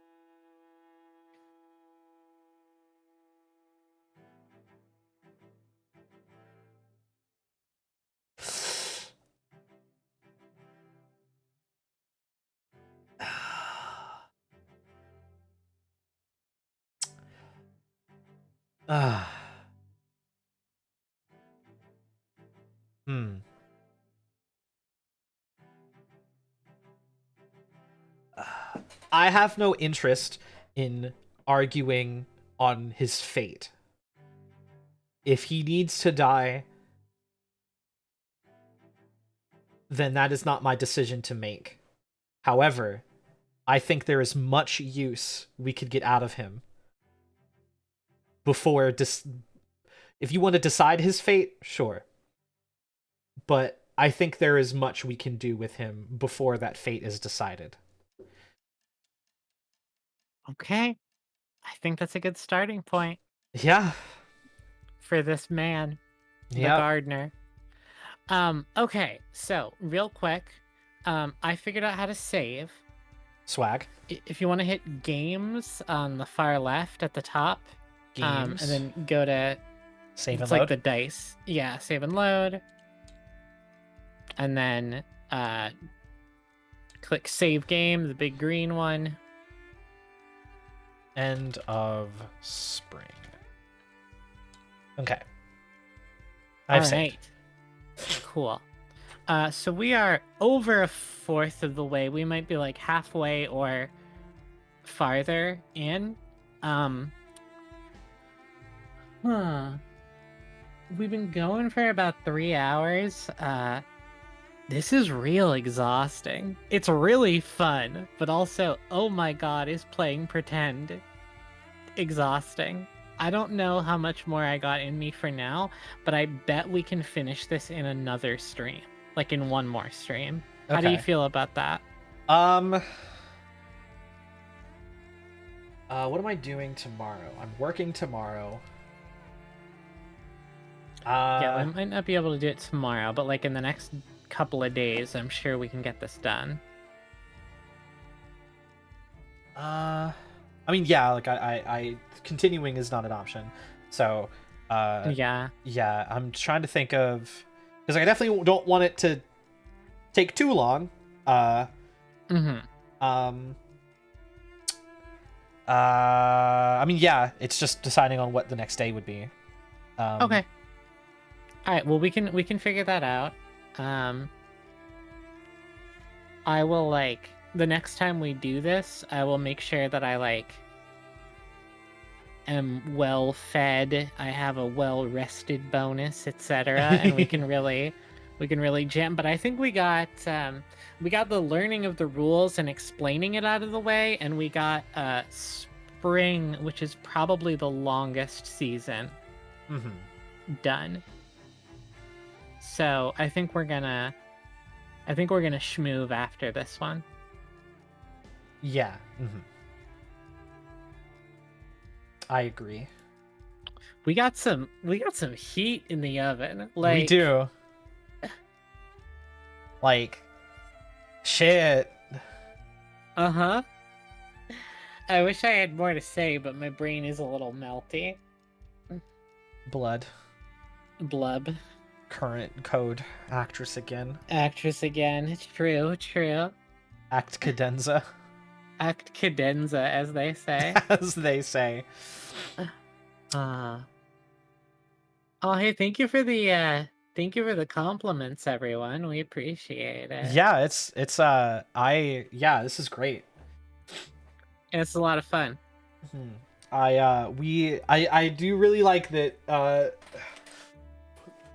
I have no interest in arguing on his fate. If he needs to die, then that is not my decision to make. However, I think there is much use we could get out of him before if you want to decide his fate, sure. But I think there is much we can do with him before that fate is decided. Okay. I think that's a good starting point. Yeah. For this man, the gardener. Okay, so real quick, I figured out how to save. Swag. If you want to hit games on the far left at the top, Games. and then go to save and it's load. like the dice. Yeah, save and load. And then click save game, the big green one. End of spring. Okay. I've saved. Cool. So we are over a fourth of the way. We might be like halfway or farther in. Huh. We've been going for about 3 hours. This is real exhausting. It's really fun, but also, oh my god, is playing pretend exhausting. I don't know how much more I got in me for now, but I bet we can finish this in another stream. Like in one more stream. How do you Okay. feel about that? What am I doing tomorrow? I'm working tomorrow. Yeah, we might not be able to do it tomorrow, but like in the next couple of days, I'm sure we can get this done. I mean, yeah, like I continuing is not an option. So, Yeah. yeah, I'm trying to think of, because I definitely don't want it to take too long. Mm-hmm. I mean, yeah, it's just deciding on what the next day would be. Okay. All right. Well, we can figure that out. I will like the next time we do this, I will make sure that I like am well fed. I have a well rested bonus, etc. And we can really jam. But I think we got the learning of the rules and explaining it out of the way, and we got spring, which is probably the longest season done. So I think we're gonna schmoove after this one. Yeah. I agree. We got some heat in the oven. Like, we do. Like, shit. Uh-huh. I wish I had more to say, but my brain is a little melty. Blood. Blub. Current code. Actress again. Actress again. True. Act cadenza. Act cadenza, as they say. As they say. Oh, hey, thank you for the compliments, everyone. We appreciate it. Yeah, this is great. And it's a lot of fun. I do really like that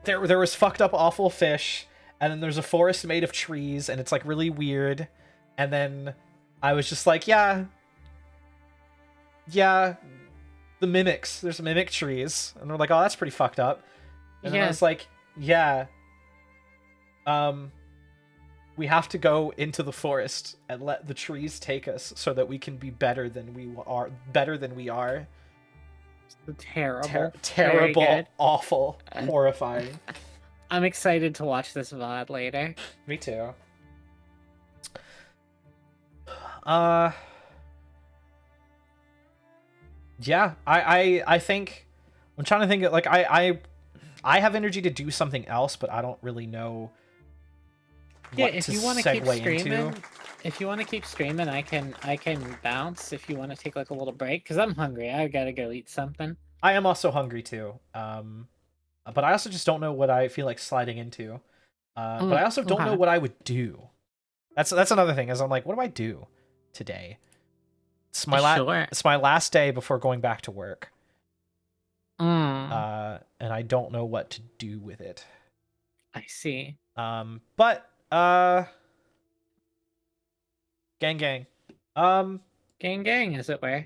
there was fucked up awful fish, and then there's a forest made of trees, and it's like really weird, and then I was just like, yeah, the mimics, there's mimic trees, and they're like, oh, that's pretty fucked up. And then I was like, yeah, we have to go into the forest and let the trees take us so that we can be better than we are. Terrible, awful, horrifying. I'm excited to watch this VOD later. Me too. Yeah, I think I'm trying to think of, like, I have energy to do something else, but I don't really know what if to you want to keep segue streaming, into. if you want to keep streaming, I can bounce if you want to take like a little break, because I'm hungry. I gotta go eat something. I am also hungry too. But I also just don't know what I feel like sliding into. But I also don't know what I would do. That's another thing, is I'm like, what do I do today? It's my last day before going back to work. And I don't know what to do with it. I see. But gang. Gang, as it were.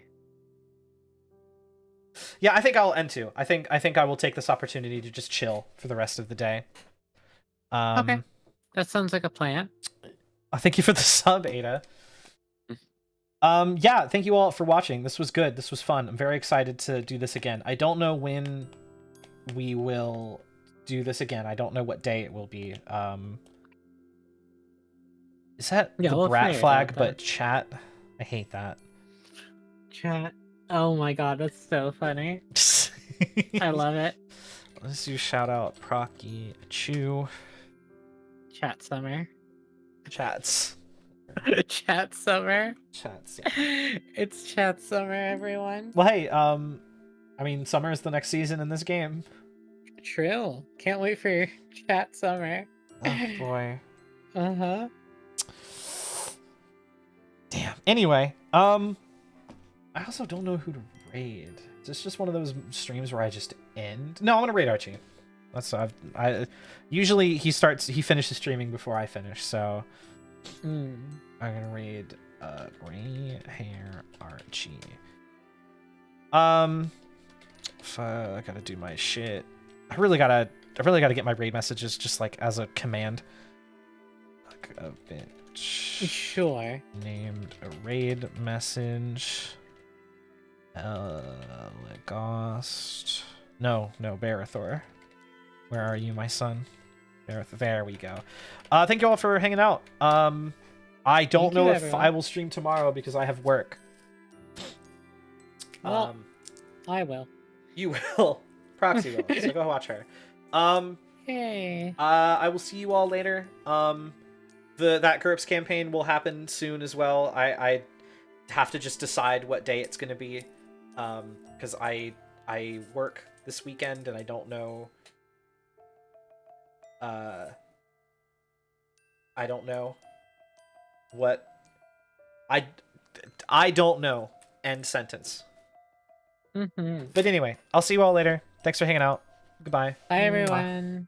Yeah, I think I'll end too. I think I will take this opportunity to just chill for the rest of the day. Okay, that sounds like a plan. Thank you for the sub, Ada. Yeah, thank you all for watching. This was good. This was fun. I'm very excited to do this again. I don't know when we will do this again. I don't know what day it will be. Is that the brat flag, but chat? I hate that. Chat. Oh my god, that's so funny. I love it. Let's do shout out Procky Chew. Chat summer. Chats. Chat summer. Chats. It's chat summer, everyone. Well, hey, I mean, summer is the next season in this game. True. Can't wait for chat summer. Oh boy. Uh-huh. Damn. Anyway, I also don't know who to raid. Is this just one of those streams where I just end? No, I'm gonna raid Archie. That's I usually he finishes streaming before I finish, so I'm gonna raid gray hair Archie. I gotta do my shit. I really gotta get my raid messages just like as a command. Like a bitch. Sure. Named a raid message. Legost. No, Barathor. Where are you, my son? There we go. Thank you all for hanging out. I don't know if everyone. I will stream tomorrow because I have work. Well, I will. You will. Proxy will. So go watch her. Hey. I will see you all later. That GURPS campaign will happen soon as well. I have to just decide what day it's gonna be. Because I work this weekend and I don't know. I don't know what I don't know. End sentence. But anyway, I'll see you all later. Thanks for hanging out. Goodbye. Bye, everyone.